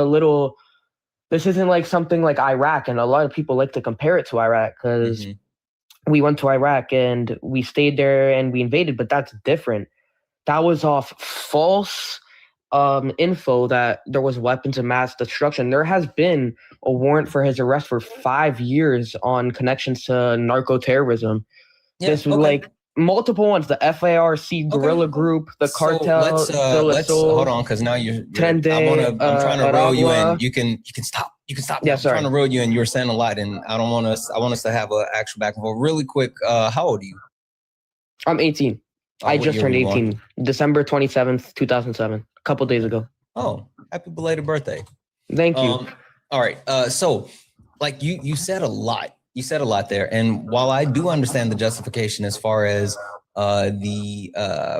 something like Iraq, and a lot of people like to compare it to Iraq because we went to Iraq and we stayed there and we invaded, but that's different. That was off false info that there was weapons of mass destruction. There has been a warrant for his arrest for 5 years on connections to narco-terrorism. This was like multiple ones, the FARC guerrilla group, the cartel. Let's hold on, because now I'm trying to reel you in. You can stop. You can stop. Yeah, I'm trying to reel you in. You're saying a lot, and I want us to have an actual back and forth. Really quick, how old are you? I'm 18. I just turned 18. December 27th, 2007. A couple days ago. Oh, happy belated birthday. Thank you. All right. So like you said a lot. You said a lot there. And while I do understand the justification as far as the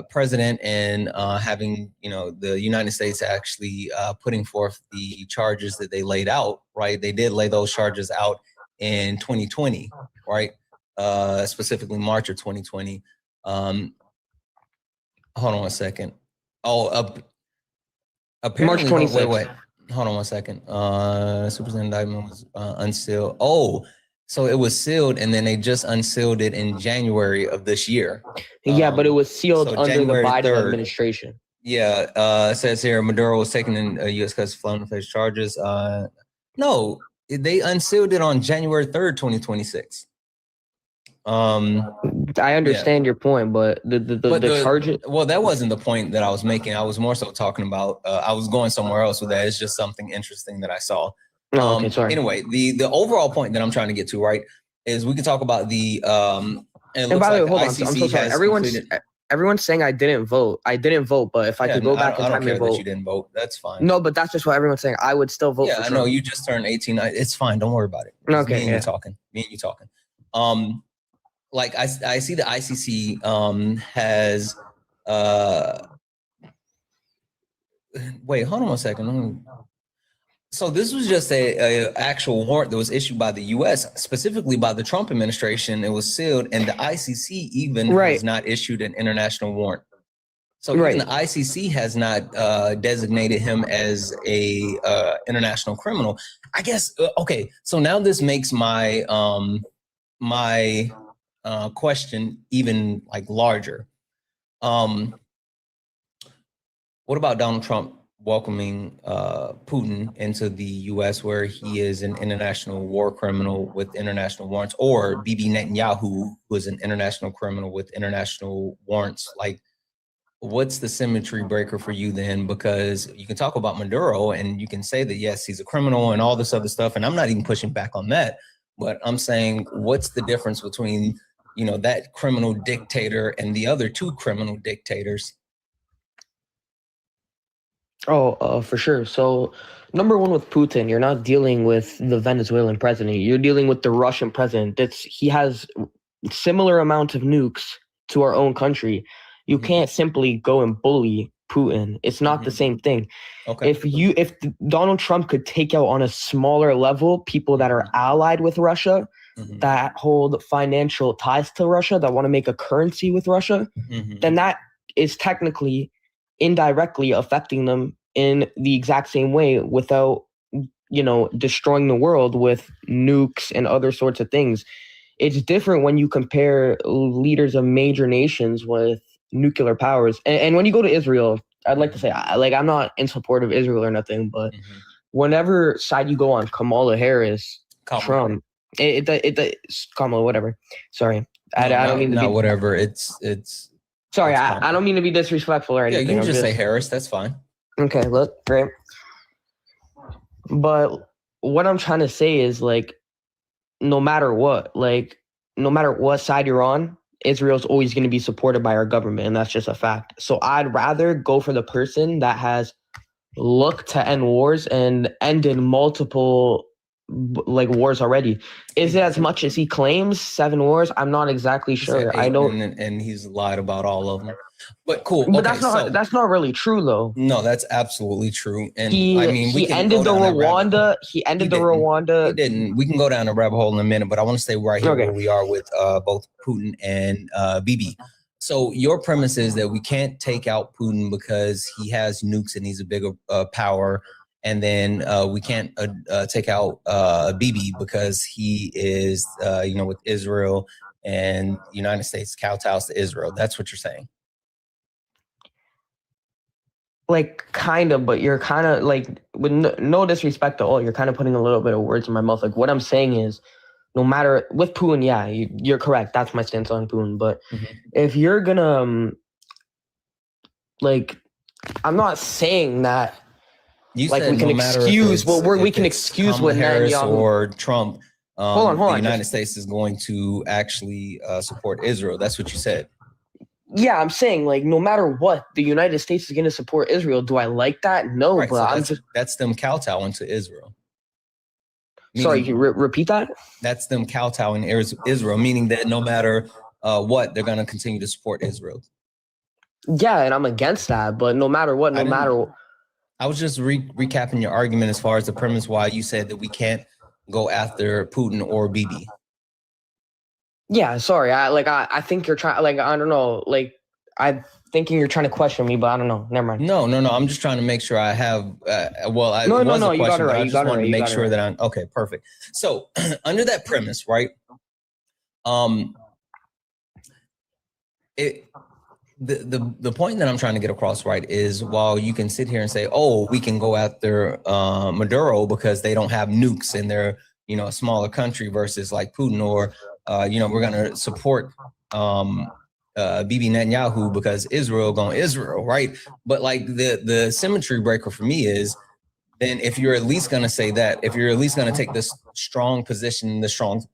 president and having, the United States actually putting forth the charges that they laid out, right? They did lay those charges out in 2020, right? Specifically March of 2020. Hold on one second. Apparently, March 26th. Wait. Hold on one second. Superseded indictment was unsealed. Oh, so it was sealed, and then they just unsealed it in January of this year. Yeah, but it was sealed under January the Biden 3rd. administration. Yeah, it says here Maduro was taken in U.S. custody for felony face charges. No, they unsealed it on January 3rd, 2026. I understand your point, but the charges. Well, that wasn't the point that I was making. I was more so talking about. I was going somewhere else with that. It's just something interesting that I saw. Okay, sorry. Anyway, the overall point that I'm trying to get to, right, is we can talk about the. And by the way, hold on. I'm so sorry. Everyone's saying I didn't vote. I didn't vote, but if I could go back in time and vote, you didn't vote. That's fine. No, but that's just what everyone's saying. I would still vote. Yeah, I know you just turned 18. It's fine. Don't worry about it. Okay, Me and you talking. like I see the ICC has wait, hold on one second. So this was just a actual warrant that was issued by the U.S., specifically by the Trump administration. It was sealed, and the ICC even has not issued an international warrant. So even the ICC has not designated him as a international criminal. I guess okay. So now this makes my my question even like larger. What about Donald Trump welcoming Putin into the U.S., where he is an international war criminal with international warrants, or Bibi Netanyahu, who is an international criminal with international warrants? Like, what's the symmetry breaker for you then? Because you can talk about Maduro and you can say that, yes, he's a criminal and all this other stuff. And I'm not even pushing back on that, but I'm saying, what's the difference between, you know, that criminal dictator and the other two criminal dictators? For sure. So, number one, with Putin, you're not dealing with the Venezuelan president. You're dealing with the Russian president. He has similar amounts of nukes to our own country. You can't simply go and bully Putin. It's not the same thing. Okay. If Donald Trump could take out on a smaller level people that are allied with Russia, that hold financial ties to Russia, that want to make a currency with Russia, then that is technically indirectly affecting them in the exact same way without, you know, destroying the world with nukes and other sorts of things. It's different when you compare leaders of major nations with nuclear powers. And when you go to Israel, I'd like to say, like, I'm not in support of Israel or nothing, but whenever side you go on, Kamala Harris, Trump, Kamala, whatever. Sorry. I don't mean to be whatever. It's sorry, I don't mean to be disrespectful or anything. Yeah, you can just say Harris. That's fine. Okay, look, great. But what I'm trying to say is, like, no matter what side you're on, Israel's always going to be supported by our government, and that's just a fact. So I'd rather go for the person that has looked to end wars and ended multiple like wars already. Is it as much as he claims? 7 wars? I'm not exactly sure. I know, and he's lied about all of them. But cool. But that's not really true, though. No, that's absolutely true. And he ended the Rwanda. He ended the Rwanda. He didn't. We can go down a rabbit hole in a minute, but I want to stay right here where we are with both Putin and Bibi. So your premise is that we can't take out Putin because he has nukes and he's a bigger power. And then we can't take out Bibi because he is, with Israel, and the United States kowtows to Israel. That's what you're saying. Like, kind of, but you're kind of like, with no disrespect at all, you're kind of putting a little bit of words in my mouth. Like, what I'm saying is, no matter with Putin, yeah, you're correct. That's my stance on Putin. But if you're gonna, I'm not saying that. You like, said we can excuse we can excuse what Harris Netanyahu or Trump. Hold on. The United States is going to actually support Israel. That's what you said. Yeah, I'm saying, like, no matter what, the United States is going to support Israel. Do I like that? No, right, but so that's them kowtowing to Israel. Sorry, can you repeat that? That's them kowtowing Israel, meaning that no matter what, they're going to continue to support Israel. Yeah, and I'm against that. But no matter what, I was just recapping your argument as far as the premise why you said that we can't go after Putin or Bibi. Yeah, sorry. I think you're trying. Like, I don't know. Like, I'm thinking you're trying to question me, but I don't know. Never mind. No. I'm just trying to make sure I have. No. You got it right. I just wanted to make sure that I'm okay. Perfect. So under that premise, right? The point that I'm trying to get across, right, is while you can sit here and say, oh, we can go after Maduro because they don't have nukes and they're, a smaller country versus like Putin, or, we're going to support Bibi Netanyahu because Israel, right? But like the symmetry breaker for me is, then if you're at least going to say that, if you're at least going to take this strong position, the strong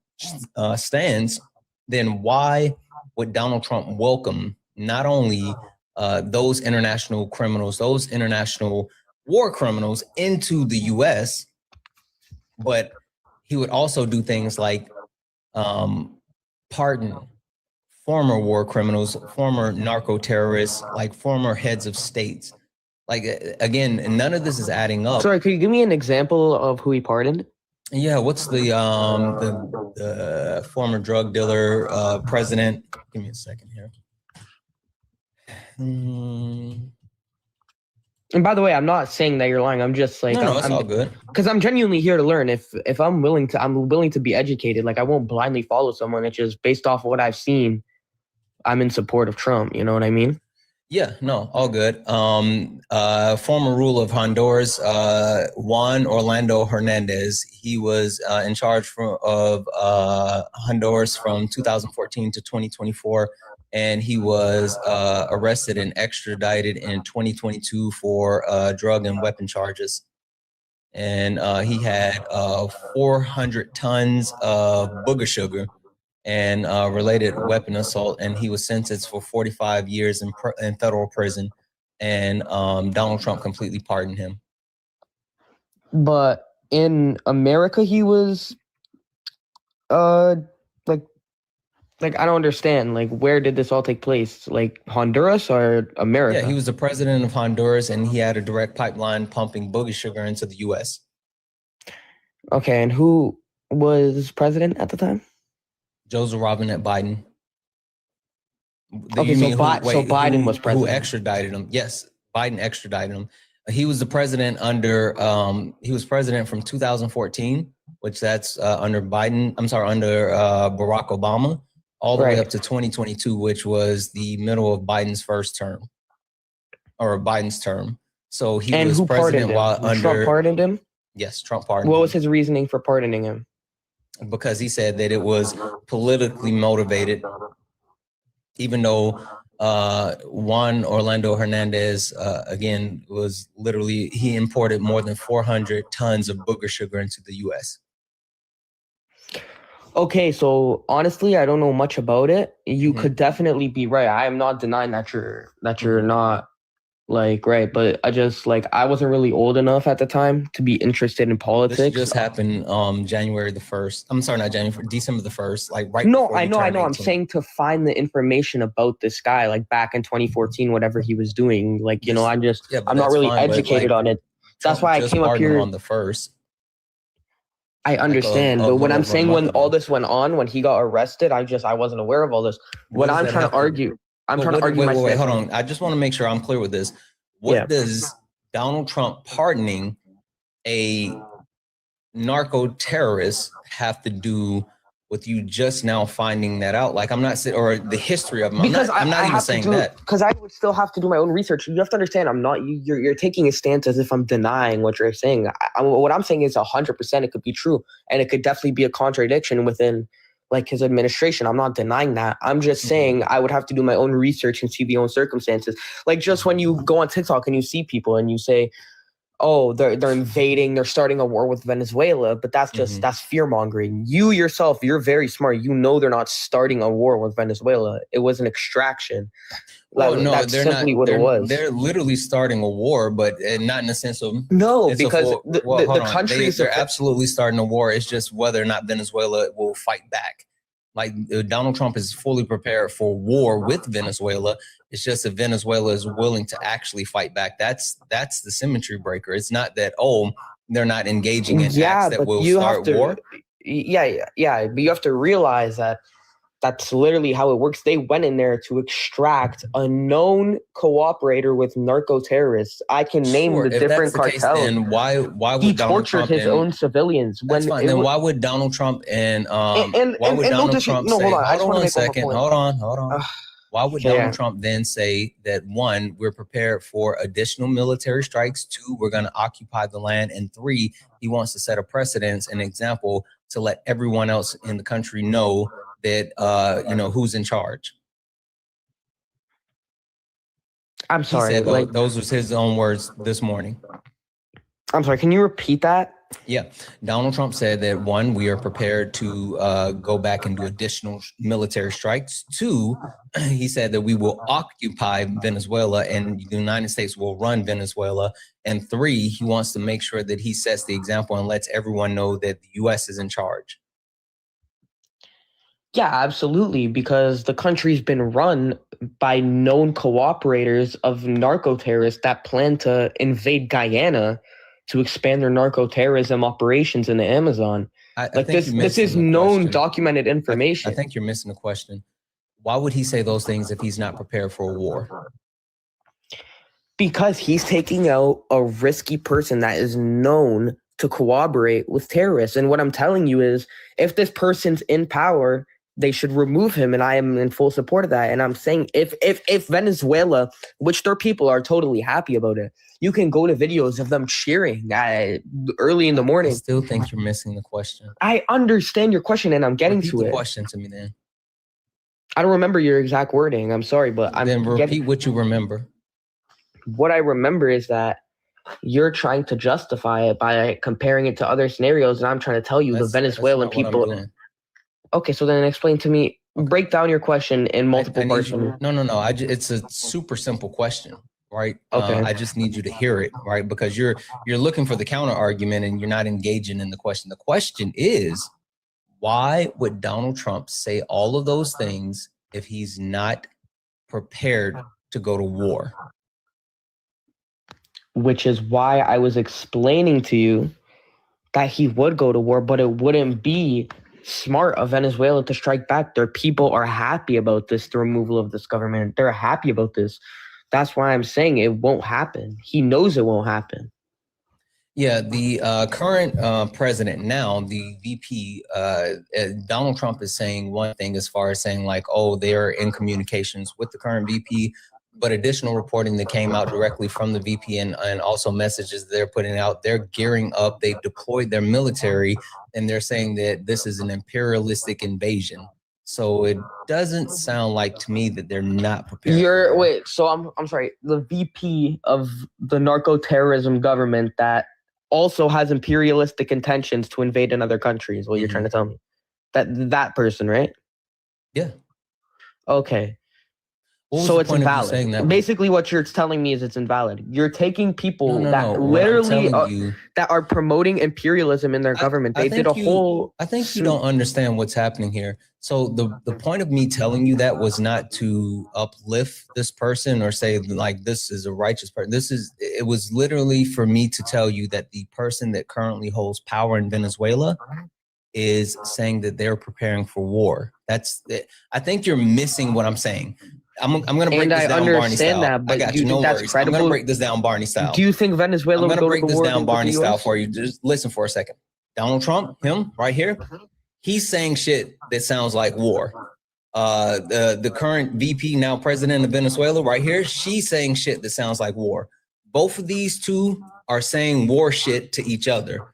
stance, then why would Donald Trump welcome not only those international criminals, those international war criminals into the U.S., but he would also do things like pardon former war criminals, former narco terrorists, like former heads of states. Like, again, none of this is adding up. Sorry, could you give me an example of who he pardoned? Yeah, what's the former drug dealer president? Give me a second here. And by the way, I'm not saying that you're lying. I'm just like, no, it's all good. Because I'm genuinely here to learn. If I'm willing to be educated. Like, I won't blindly follow someone. It's just based off of what I've seen. I'm in support of Trump. You know what I mean? Yeah, no, all good. Former ruler of Honduras, Juan Orlando Hernandez. He was in charge of Honduras from 2014 to 2024, and he was arrested and extradited in 2022 for drug and weapon charges. And he had 400 tons of booger sugar and related weapon assault, and he was sentenced for 45 years in federal prison, and Donald Trump completely pardoned him. But in America, he was like I don't understand. Like, where did this all take place? Like, Honduras or America? Yeah, he was the president of Honduras, and he had a direct pipeline pumping booger sugar into the U.S. Okay, and who was president at the time? Joseph Robinette Biden. Okay, so Biden was president. Who extradited him? Yes, Biden extradited him. He was the president under. He was president from 2014, which that's under Biden. I'm sorry, under Barack Obama, all the way up to 2022, which was the middle of Biden's first term, or Biden's term. So he was president while under. Trump pardoned him? Yes, Trump pardoned him. What was his reasoning for pardoning him? Because he said that it was politically motivated, even though Juan Orlando Hernandez, again, was literally, he imported more than 400 tons of booger sugar into the U.S. Okay, so honestly, I don't know much about it. You could definitely be right. I am not denying that you're not like right, but I wasn't really old enough at the time to be interested in politics. This just happened January the 1st. I'm sorry, not January, December the 1st. Like right. No, I know. I'm saying to find the information about this guy, like back in 2014, whatever he was doing. Like, you know, I'm not really educated on it. That's why I came up here on the 1st. I understand, but when I'm saying when all this went on, when he got arrested, I wasn't aware of all this. What I'm trying to argue. Wait, hold on. I just want to make sure I'm clear with this. What does Donald Trump pardoning a narco terrorist have to do with you just now finding that out? Like, I'm not saying, or the history of him. I'm not even saying that. Because I would still have to do my own research. You have to understand, I'm not, you're taking a stance as if I'm denying what you're saying. What I'm saying is 100% it could be true. And it could definitely be a contradiction within like his administration. I'm not denying that. I'm just saying I would have to do my own research and see the own circumstances. Like, just when you go on TikTok and you see people and you say, oh, they're invading, they're starting a war with Venezuela, but that's just that's fear mongering. You yourself, you're very smart. You know they're not starting a war with Venezuela. It was an extraction. Well, no, that's they're simply not. what it was. They're literally starting a war, but not in the sense of because the countries they're absolutely starting a war. It's just whether or not Venezuela will fight back. Like, Donald Trump is fully prepared for war with Venezuela. It's just that Venezuela is willing to actually fight back. That's the symmetry breaker. It's not that, they're not engaging in acts that will start war. Yeah. But you have to realize that that's literally how it works. They went in there to extract a known cooperator with narco terrorists. I can name the different cartels. Then why would he Donald tortured Trump his own civilians? That's fine. Then why would Donald Trump Hold on one second. Hold on. Why would Donald Trump then say that, one, we're prepared for additional military strikes, two, we're going to occupy the land, and three, he wants to set a precedence, an example to let everyone else in the country know that who's in charge? I'm sorry. He said those was his own words this morning. I'm sorry. Can you repeat that? Yeah. Donald Trump said that, one, we are prepared to go back and do additional military strikes. Two, he said that we will occupy Venezuela and the United States will run Venezuela. And three, he wants to make sure that he sets the example and lets everyone know that the U.S. is in charge. Yeah, absolutely, because the country's been run by known cooperators of narco terrorists that plan to invade Guyana to expand their narco terrorism operations in the Amazon. I Like think this, you're this missing is the known, question. documented I information. think you're missing the question. Why would he say those things if he's not prepared for a war? Because he's taking out a risky person that is known to cooperate with terrorists. And what I'm telling you is, if this person's in power, they should remove him, and I am in full support of that. And I'm saying if Venezuela, which their people are totally happy about it, you can go to videos of them cheering early in the morning. I still think you're missing the question. I understand your question, and I'm getting Repeat to the it. question to me then. I don't remember your exact wording. I'm sorry, but Then repeat what you remember. What I remember is that you're trying to justify it by comparing it to other scenarios, and I'm trying to tell you the Venezuelan people. Okay, so then explain to me. Break down your question in multiple parts. No. It's a super simple question, right? Okay. I just need you to hear it, right? Because you're looking for the counter argument and you're not engaging in the question. The question is, why would Donald Trump say all of those things if he's not prepared to go to war? Which is why I was explaining to you that he would go to war, but it wouldn't be smart of Venezuela to strike back. Their people are happy about this, the removal of this government. They're happy about this. That's why I'm saying it won't happen. He knows it won't happen. Yeah, the current president now, the VP, Donald Trump is saying one thing as far as saying like, oh, they're in communications with the current VP, but additional reporting that came out directly from the VP and also messages they're putting out, they're gearing up, they've deployed their military, and they're saying that this is an imperialistic invasion. So it doesn't sound like to me that they're not prepared. So I'm sorry, the VP of the narco terrorism government that also has imperialistic intentions to invade another country is what you're trying to tell me. That person, right? Yeah. Okay. So it's invalid. Basically, what you're telling me is it's invalid. You're taking people literally that are promoting imperialism in their government. They did a whole. I think you don't understand what's happening here. So the point of me telling you that was not to uplift this person or say like this is a righteous person. It was literally for me to tell you that the person that currently holds power in Venezuela is saying that they're preparing for war. That's it. I think you're missing what I'm saying. I'm going to break this down Barney style. That, but I got do you. you think No that's worries. credible? I'm going to break this down Barney style. Do you think Venezuela I'm would going to go break to war this down Barney with the style US? for you. Just listen for a second. Donald Trump, him right here, he's saying shit that sounds like war. The current VP, now president of Venezuela, right here, she's saying shit that sounds like war. Both of these two are saying war shit to each other.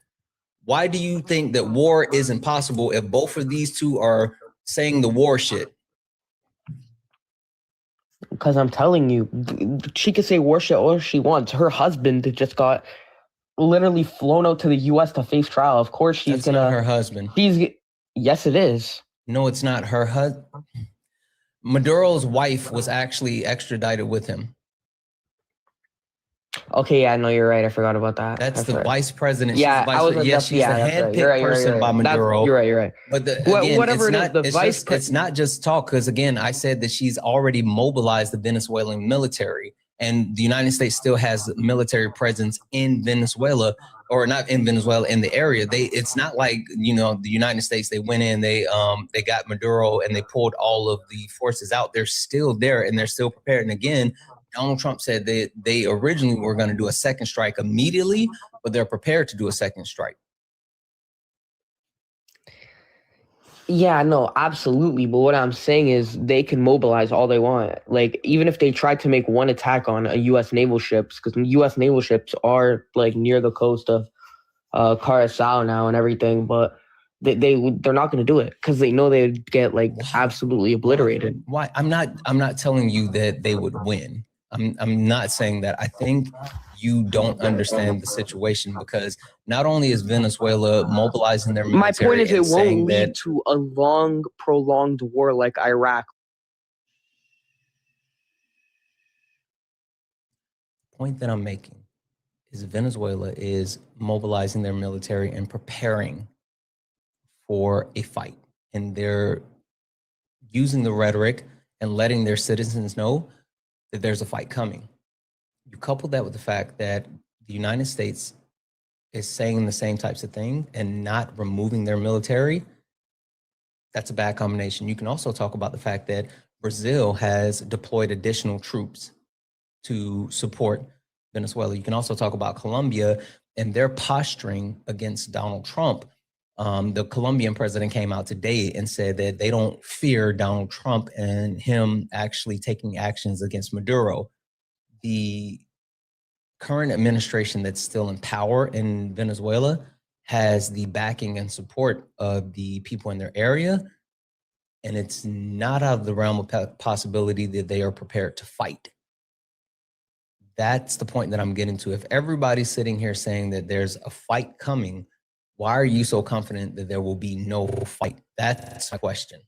Why do you think that war isn't possible if both of these two are saying the war shit? Because I'm telling you, she could say war shit all she wants. Her husband just got literally flown out to the U.S. to face trial. Of course, she's That's not her husband. Yes, it is. No, it's not her husband. Maduro's wife was actually extradited with him. Okay, yeah, no, you're right. I forgot about that. That's the right. vice president. Yeah, she's the handpicked person by Maduro. You're right. But it's not just talk, because again, I said that she's already mobilized the Venezuelan military, and the United States still has military presence in Venezuela, or not in Venezuela, in the area. It's not like, the United States, they went in, they got Maduro and they pulled all of the forces out. They're still there and they're still prepared. And again, Donald Trump said that they originally were going to do a second strike immediately, but they're prepared to do a second strike. Yeah, no, absolutely. But what I'm saying is they can mobilize all they want. Like, even if they tried to make one attack on a U.S. naval ships, because U.S. naval ships are like near the coast of Curacao now and everything, but they're not going to do it because they know they'd get like absolutely obliterated. Why? I'm not telling you that they would win. I'm not saying that. I think you don't understand the situation, because not only is Venezuela mobilizing their military, my point is it won't lead to a long, prolonged war like Iraq. The point that I'm making is Venezuela is mobilizing their military and preparing for a fight, and they're using the rhetoric and letting their citizens know that there's a fight coming. You couple that with the fact that the United States is saying the same types of thing and not removing their military, that's a bad combination. You can also talk about the fact that Brazil has deployed additional troops to support Venezuela. You can also talk about Colombia and their posturing against Donald Trump. The Colombian president came out today and said that they don't fear Donald Trump and him actually taking actions against Maduro. The current administration that's still in power in Venezuela has the backing and support of the people in their area. And it's not out of the realm of possibility that they are prepared to fight. That's the point that I'm getting to. If everybody's sitting here saying that there's a fight coming, why are you so confident that there will be no fight? That's my question.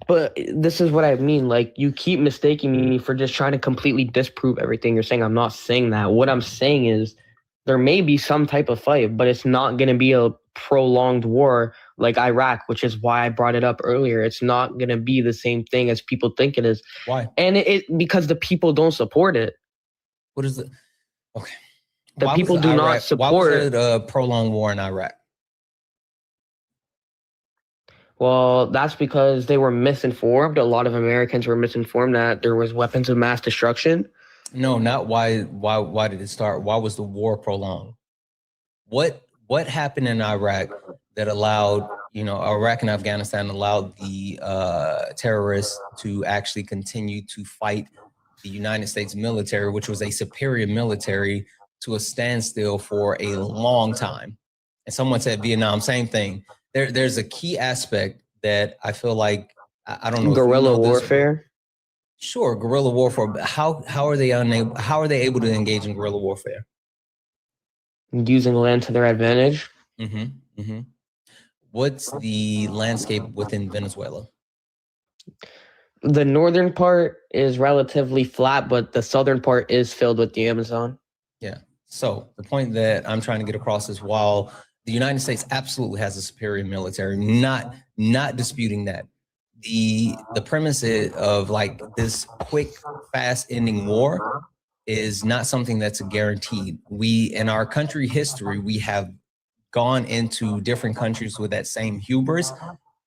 But this is what I mean. Like, you keep mistaking me for just trying to completely disprove everything you're saying. I'm not saying that. What I'm saying is there may be some type of fight, but it's not going to be a prolonged war like Iraq, which is why I brought it up earlier. It's not going to be the same thing as people think it is. Why? And it because the people don't support it. What is it? Okay. The people do not support. Why was it a prolonged war in Iraq? Well, that's because they were misinformed. A lot of Americans were misinformed that there was weapons of mass destruction. No, not why. Why did it start? Why was the war prolonged? What happened in Iraq that allowed, Iraq and Afghanistan allowed the terrorists to actually continue to fight the United States military, which was a superior military, to a standstill for a long time? And someone said Vietnam, same thing. There's a key aspect that I feel like, I don't know. Guerrilla warfare? Sure, guerrilla warfare. But how are they able to engage in guerrilla warfare? Using land to their advantage. What's the landscape within Venezuela? The northern part is relatively flat, but the southern part is filled with the Amazon. Yeah. So the point that I'm trying to get across is, while the United States absolutely has a superior military, not disputing that, the premise of like this quick, fast ending war is not something that's a guaranteed. We, in our country history, we have gone into different countries with that same hubris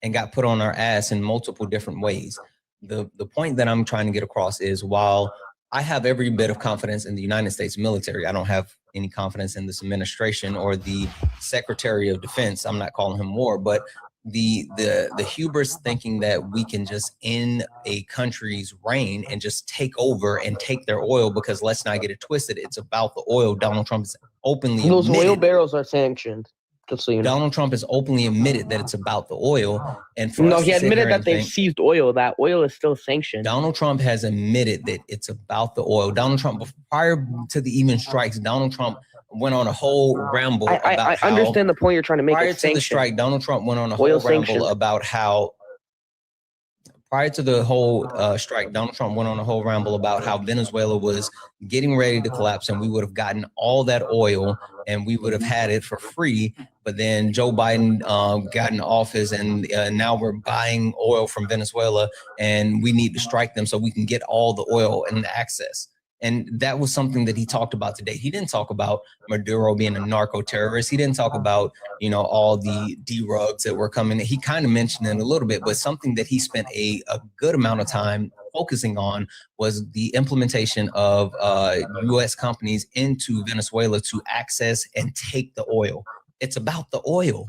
and got put on our ass in multiple different ways. The point that I'm trying to get across is, while I have every bit of confidence in the United States military, I don't have any confidence in this administration or the Secretary of Defense. I'm not calling him war, but the hubris thinking that we can just end a country's reign and just take over and take their oil, because let's not get it twisted, it's about the oil. Donald Trump is openly those oil barrels are sanctioned. Just so you know. Donald Trump has openly admitted that it's about the oil. And for no, us he to sit admitted here that and they've think, seized oil. That oil is still sanctioned. Donald Trump has admitted that it's about the oil. Donald Trump, prior to the even strikes, Donald Trump went on a whole ramble about I how, understand the point you're trying to make. prior to the strike, Donald Trump went on a Oil whole ramble sanctioned. about how, prior to the whole strike, Donald Trump went on a whole ramble about how Venezuela was getting ready to collapse and we would have gotten all that oil and we would have had it for free. But then Joe Biden got in office, and now we're buying oil from Venezuela, and we need to strike them so we can get all the oil and the access. And that was something that he talked about today. He didn't talk about Maduro being a narco terrorist. He didn't talk about, all the D-rugs that were coming. He kind of mentioned it a little bit, but something that he spent a good amount of time focusing on was the implementation of U.S. companies into Venezuela to access and take the oil. It's about the oil.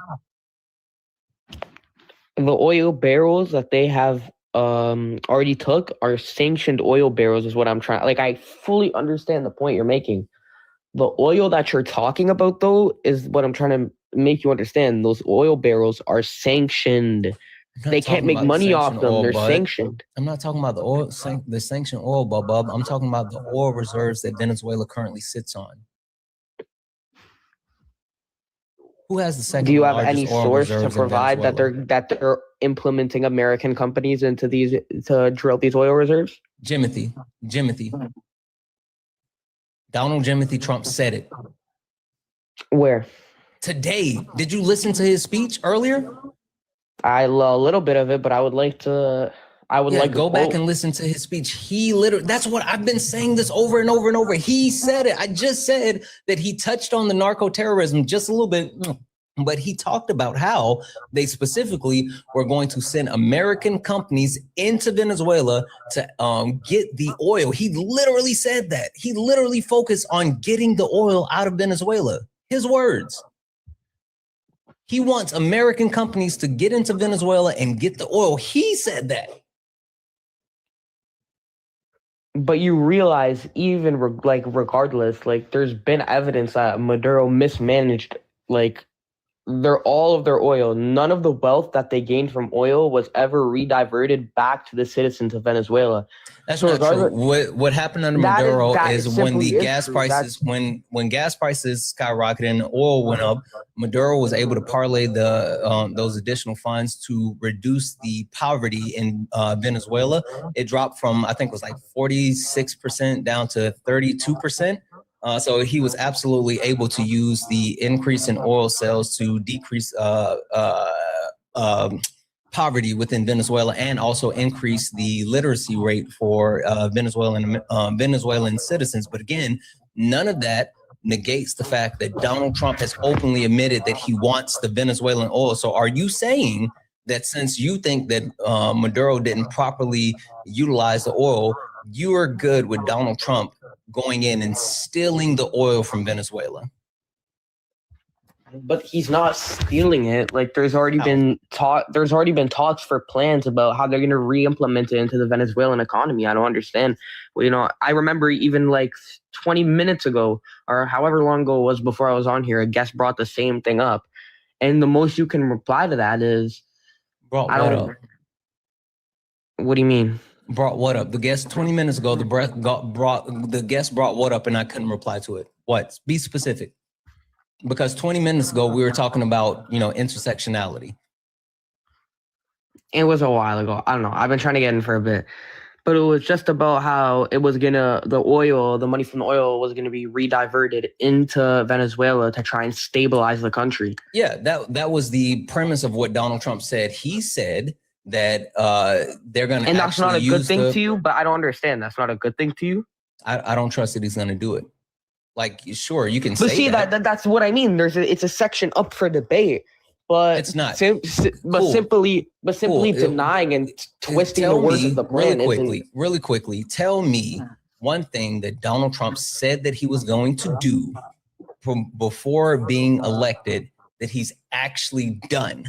The oil barrels that they have already took are sanctioned oil barrels, is what I'm trying. Like, I fully understand the point you're making. The oil that you're talking about, though, is what I'm trying to make you understand. Those oil barrels are sanctioned. They can't make money off them. They're sanctioned. I'm not talking about the oil, the sanctioned oil, bub. I'm talking about the oil reserves that Venezuela currently sits on. Who has the second? Do you have any source to provide that they're implementing American companies into these to drill these oil reserves? Jimothy. Donald Jimothy Trump said it. Where? Today. Did you listen to his speech earlier? A little bit of it, but I would like to. I would like to go back quote. and listen to his speech. He literally, that's what I've been saying this over and over and over. He said it. I just said that he touched on the narco terrorism just a little bit, but he talked about how they specifically were going to send American companies into Venezuela to get the oil. He literally said that. He literally focused on getting the oil out of Venezuela. His words. He wants American companies to get into Venezuela and get the oil. He said that. But you realize, even regardless, like there's been evidence that Maduro mismanaged all of their oil. None of the wealth that they gained from oil was ever rediverted back to the citizens of Venezuela. That's not true. What happened under Maduro is when the gas prices, when gas prices skyrocketed and oil went up, Maduro was able to parlay those additional funds to reduce the poverty in Venezuela. It dropped from, I think it was like 46% down to 32%. So he was absolutely able to use the increase in oil sales to decrease poverty within Venezuela and also increase the literacy rate for Venezuelan citizens. But again, none of that negates the fact that Donald Trump has openly admitted that he wants the Venezuelan oil. So are you saying that since you think that Maduro didn't properly utilize the oil, you are good with Donald Trump going in and stealing the oil from Venezuela? But he's not stealing it. Like there's already been talks for plans about how they're going to re-implement it into the Venezuelan economy. I don't understand. Well, I remember even like 20 minutes ago or however long ago it was before I was on here, a guest brought the same thing up. And the most you can reply to that is, brought what up? What do you mean? Brought what up? The guest 20 minutes ago, the guest brought what up and I couldn't reply to it. What? Be specific. Because 20 minutes ago, we were talking about, intersectionality. It was a while ago. I don't know. I've been trying to get in for a bit. But it was just about how it was the money from the oil was going to be rediverted into Venezuela to try and stabilize the country. Yeah, that was the premise of what Donald Trump said. He said that they're going to And that's not a good thing to you, but I don't understand. That's not a good thing to you? I don't trust that he's going to do it. Like, sure, you can say but see, that. That's what I mean. It's a section up for debate, but it's not. Simply denying and twisting the words of the plan. Really quickly, tell me one thing that Donald Trump said that he was going to do before being elected that he's actually done.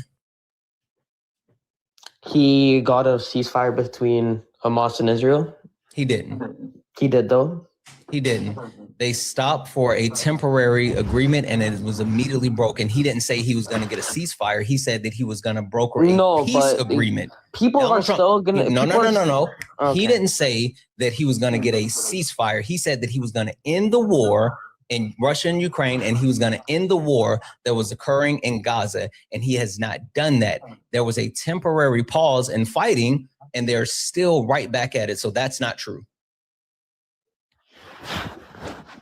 He got a ceasefire between Hamas and Israel. He didn't. He did, though. He didn't. They stopped for a temporary agreement and it was immediately broken. He didn't say he was going to get a ceasefire. He said that he was going to broker a peace agreement. People are still going to... No. Okay. He didn't say that he was going to get a ceasefire. He said that he was going to end the war in Russia and Ukraine, and he was going to end the war that was occurring in Gaza, and he has not done that. There was a temporary pause in fighting, and they're still right back at it, so that's not true.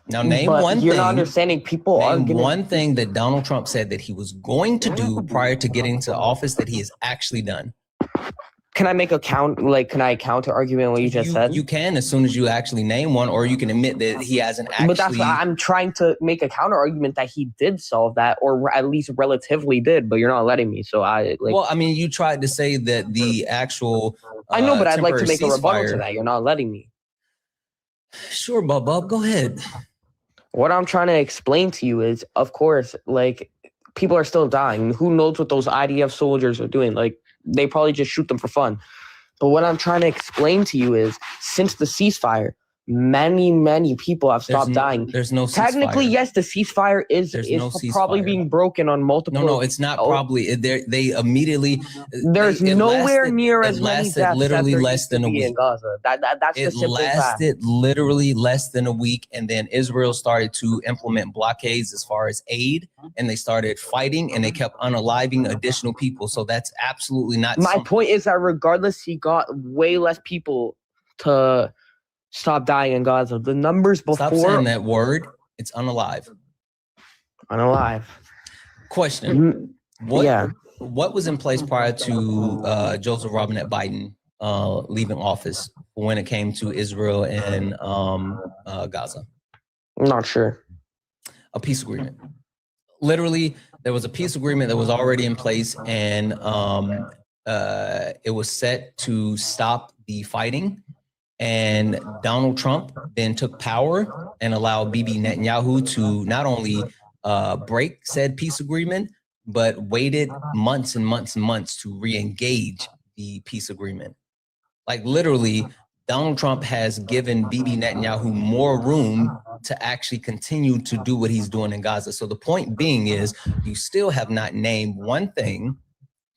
Now name one thing. You're not understanding. People are one thing that Donald Trump said that he was going to do prior to getting to office that he has actually done. Can I make a counter argument what you just said? You can as soon as you actually name one, or you can admit that he hasn't actually. But that's why I'm trying to make a counter argument that he did solve that, or at least relatively did. But you're not letting me. So Well, I mean, you tried to say that the actual. I know, but I'd like to make a rebuttal to that. You're not letting me. Sure, Bob. Go ahead. What I'm trying to explain to you is, of course, people are still dying. Who knows what those IDF soldiers are doing? They probably just shoot them for fun. But what I'm trying to explain to you is, since the ceasefire, many people have stopped dying. There's no ceasefire. Technically, yes, the ceasefire is probably being broken on multiple. No, it's not probably. They immediately. There's nowhere near as many deaths. Literally less than a week. In Gaza. That's the simple fact. It lasted literally less than a week, and then Israel started to implement blockades as far as aid, and they started fighting, and they kept unaliving additional people. So that's absolutely not. My point is that regardless, he got way less people to stop dying in Gaza. The numbers before... Stop saying that word. It's unalive. Unalive. Question. What was in place prior to Joseph Robinette Biden leaving office when it came to Israel and Gaza? I'm not sure. A peace agreement. Literally, there was a peace agreement that was already in place, and it was set to stop the fighting. And Donald Trump then took power and allowed Bibi Netanyahu to not only break said peace agreement, but waited months and months and months to re-engage the peace agreement. Like literally, Donald Trump has given Bibi Netanyahu more room to actually continue to do what he's doing in Gaza. So the point being is, you still have not named one thing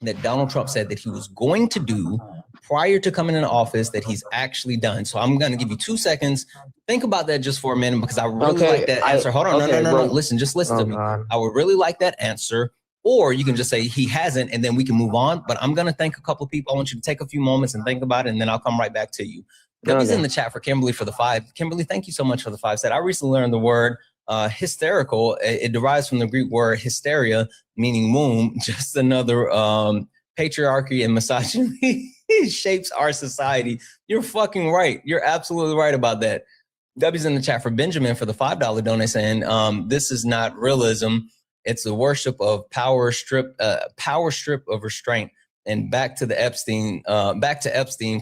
that Donald Trump said that he was going to do prior to coming into office that he's actually done. So I'm going to give you 2 seconds. Think about that just for a minute, because I really like that answer. Hold on. No. Listen, just listen to me. I would really like that answer. Or you can just say he hasn't, and then we can move on. But I'm going to thank a couple of people. I want you to take a few moments and think about it, and then I'll come right back to you. W's in the chat for Kimberly for the 5. Kimberly, thank you so much for the 5. Said, I recently learned the word hysterical. It derives from the Greek word hysteria, meaning womb. Just another patriarchy and misogyny shapes our society. You're fucking right. You're absolutely right about that. W's in the chat for Benjamin for the $5 donate, saying this is not realism. It's the worship of power strip of restraint. And back to Epstein,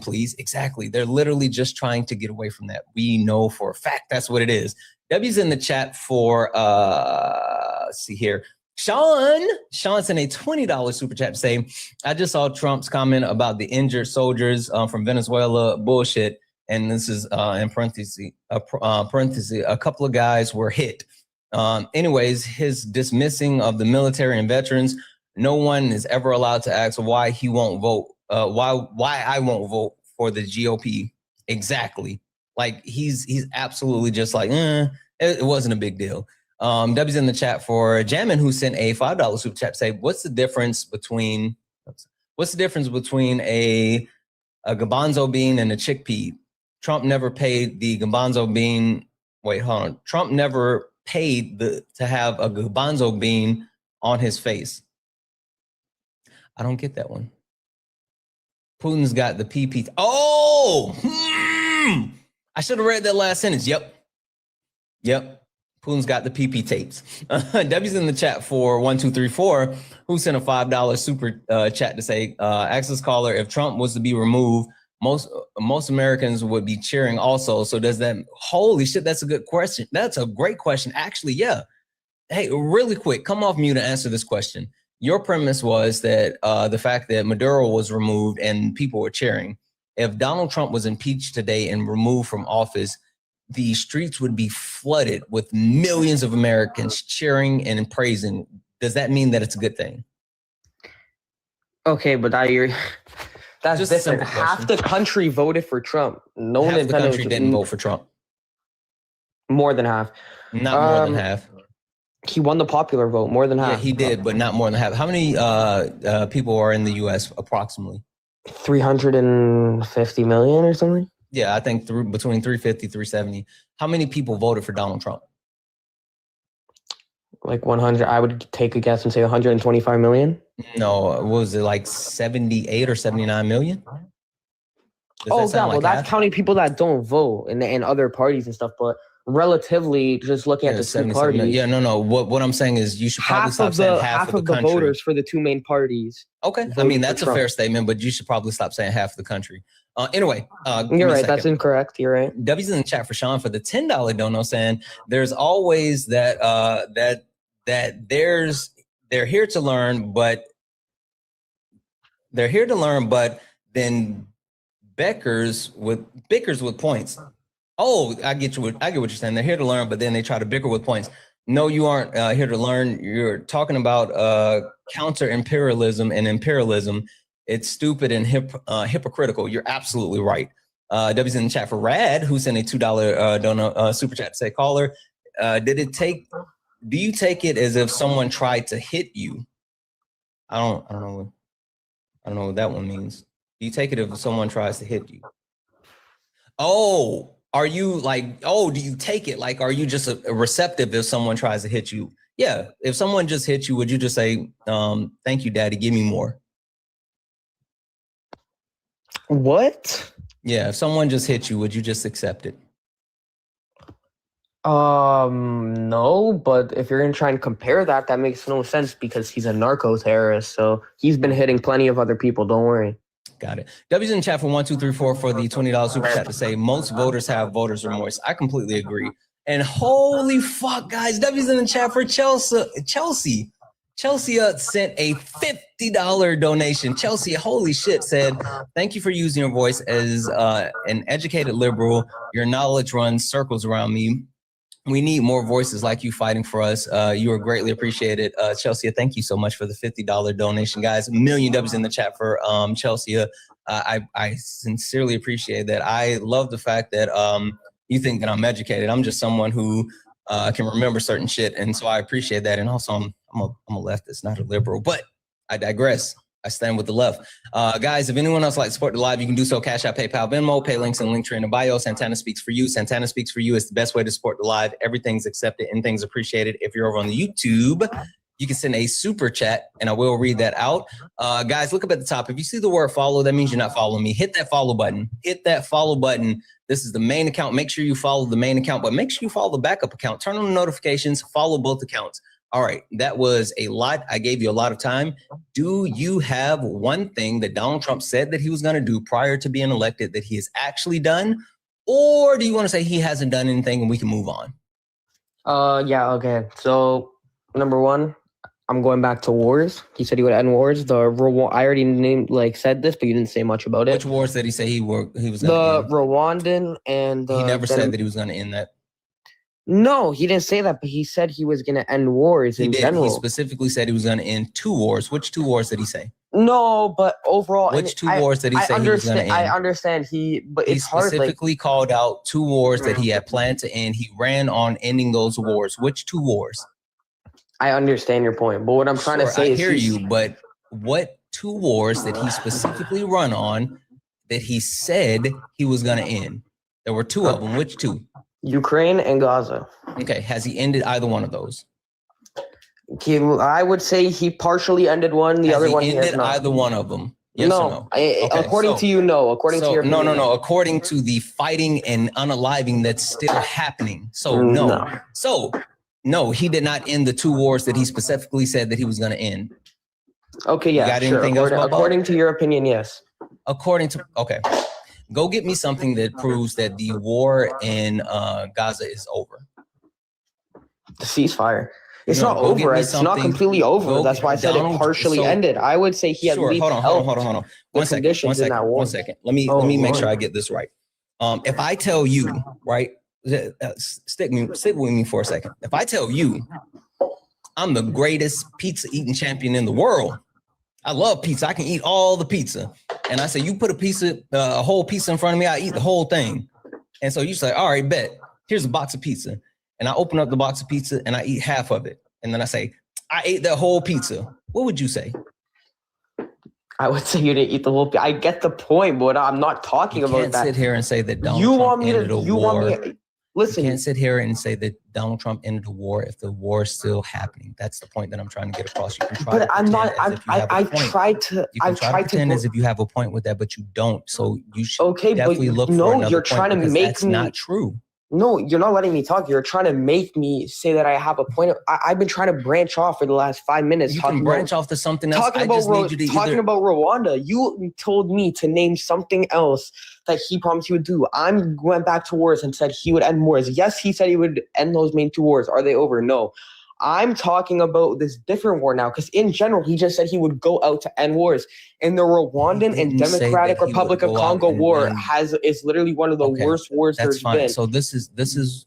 please. Exactly. They're literally just trying to get away from that. We know for a fact that's what it is. W's in the chat for, let's see here. Sean sent a $20 super chat to say, I just saw Trump's comment about the injured soldiers from Venezuela. Bullshit. And this is in parentheses, a couple of guys were hit. Anyways, his dismissing of the military and veterans, no one is ever allowed to ask why he won't vote, why I won't vote for the GOP. Exactly. Like he's absolutely just like, it wasn't a big deal. W's in the chat for Jamin, who sent a $5 super chat, say, what's the difference between a garbanzo bean and a chickpea? Trump never paid the garbanzo bean. Wait, hold on. Trump never paid to have a garbanzo bean on his face. I don't get that one. Putin's got the PP. I should have read that last sentence. Yep. Putin's got the PP tapes. W's in the chat for 1234, who sent a $5 super chat to say, ask this caller, if Trump was to be removed, most Americans would be cheering also. So does that, holy shit, that's a good question. That's a great question. Actually, yeah. Hey, really quick, come off mute and answer this question. Your premise was that the fact that Maduro was removed and people were cheering. If Donald Trump was impeached today and removed from office, the streets would be flooded with millions of Americans cheering and praising. Does that mean that it's a good thing? Okay, but that's just different. Half the country voted for Trump. No one in the country didn't vote for Trump. More than half. Not more than half. He won the popular vote, more than half. Yeah, he did, but not more than half. How many people are in the U.S. approximately? 350 million or something. Yeah, I think between 350, 370. How many people voted for Donald Trump? Like 100. I would take a guess and say 125 million. No, what was it, like 78 or 79 million? That's counting people that don't vote and other parties and stuff. But relatively, just looking at the two parties. Yeah, no. What I'm saying is you should probably stop saying half of the country. Voters for the two main parties. Okay, I mean that's a fair statement, but you should probably stop saying half of the country. Anyway, you're right. That's incorrect. You're right. W's in the chat for Sean for the $10 dono, saying there's always that they're here to learn, but then bickers with points. Oh, I get what you're saying. They're here to learn, but then they try to bicker with points. No, you aren't here to learn. You're talking about counter imperialism and imperialism. It's stupid and hypocritical. You're absolutely right. W's in the chat for Rad, who sent a $2 dono super chat to say, caller, do you take it as if someone tried to hit you? I don't know what that one means. Do you take it if someone tries to hit you? Oh, are you like, do you take it? Like, are you just a receptive if someone tries to hit you? Yeah, if someone just hit you, would you just say, thank you, daddy, give me more? What? Yeah, if someone just hit you, would you just accept it? No, but if you're gonna try and compare that, that makes no sense because he's a narco terrorist. So he's been hitting plenty of other people. Don't worry. Got it. W's in the chat for 1, 2, 3, 4 for the $20 super chat to say most voters have voters remorse. I completely agree. And holy fuck, guys, W's in the chat for Chelsea. Chelsea sent a $50 donation. Chelsea, holy shit, said, thank you for using your voice as an educated liberal. Your knowledge runs circles around me. We need more voices like you fighting for us. You are greatly appreciated. Chelsea, thank you so much for the $50 donation. Guys, a million W's in the chat for Chelsea. I sincerely appreciate that. I love the fact that you think that I'm educated. I'm just someone who can remember certain shit. And so I appreciate that. And also I'm a leftist, not a liberal, but I digress. I stand with the left. Guys, if anyone else likes to support the live, you can do so. Cash App, PayPal, Venmo, pay links and Linktree in the bio. Santana Speaks for You. Santana Speaks for You is the best way to support the live. Everything's accepted and things appreciated. If you're over on the YouTube, you can send a super chat and I will read that out. Guys, look up at the top. If you see the word follow, that means you're not following me. Hit that follow button. Hit that follow button. This is the main account. Make sure you follow the main account, but make sure you follow the backup account. Turn on the notifications. Follow both accounts. All right, that was a lot. I gave you a lot of time. Do you have one thing that Donald Trump said that he was going to do prior to being elected that he has actually done? Or do you want to say he hasn't done anything and we can move on? Yeah, okay. So, number one, I'm going back to wars. He said he would end wars. I already said this, but you didn't say much about it. Which wars did he say he was going to end? The Rwandan and... he never said that he was going to end that. No, he didn't say that, but he said he was going to end wars in general. He specifically said he was going to end 2 wars. Which 2 wars did he say? No, but overall... Which 2 wars did he say he was going to end? I understand but it's hard. He specifically called out 2 wars that he had planned to end. He ran on ending those wars. Which 2 wars? I understand your point, but what I'm trying to say is... I hear you, but what 2 wars that he specifically run on that he said he was going to end? There were 2 of them. Which 2? Ukraine and Gaza. Okay, has he ended either one of those? I would say he partially ended one. The other one he has not. Either one of them? Yes or no? According to you, no. According to your opinion, no. According to the fighting and unaliving that's still happening. So no. So no, he did not end the 2 wars that he specifically said that he was going to end. Okay, yeah, you got anything else? According to your opinion, yes. Okay. Go get me something that proves that the war in Gaza is over. The ceasefire. It's not over. It's not completely over. That's why I said it partially ended. I would say he at least hold on. One second. Let me make sure I get this right. If I tell you, right, stick with me for a second. If I tell you I'm the greatest pizza eating champion in the world, I love pizza. I can eat all the pizza. And I say, you put a whole pizza in front of me, I eat the whole thing. And so you say, all right, bet. Here's a box of pizza. And I open up the box of pizza and I eat half of it. And then I say, I ate that whole pizza. What would you say? I would say you didn't eat the whole pizza. I get the point, but I'm not talking about that. You can't sit here and say that Donald Trump ended a war. Listen, you can't sit here and say that Donald Trump ended a war if the war is still happening. That's the point that I'm trying to get across. You can try but I'm not. I've tried to. You can try to pretend as if you have a point with that, but you don't. So you should definitely look for another you're trying point to make that's me, not true. No, you're not letting me talk. You're trying to make me say that I have a point. I've been trying to branch off for the last 5 minutes. You can branch off to something else. Talking about about Rwanda. You told me to name something else that he promised he would do. I went back to wars and said he would end wars. Yes, he said he would end those main 2 wars. Are they over? No. I'm talking about this different war now because in general, he just said he would go out to end wars. And the Rwandan and Democratic Republic of Congo war is literally one of the worst wars there's been. So this is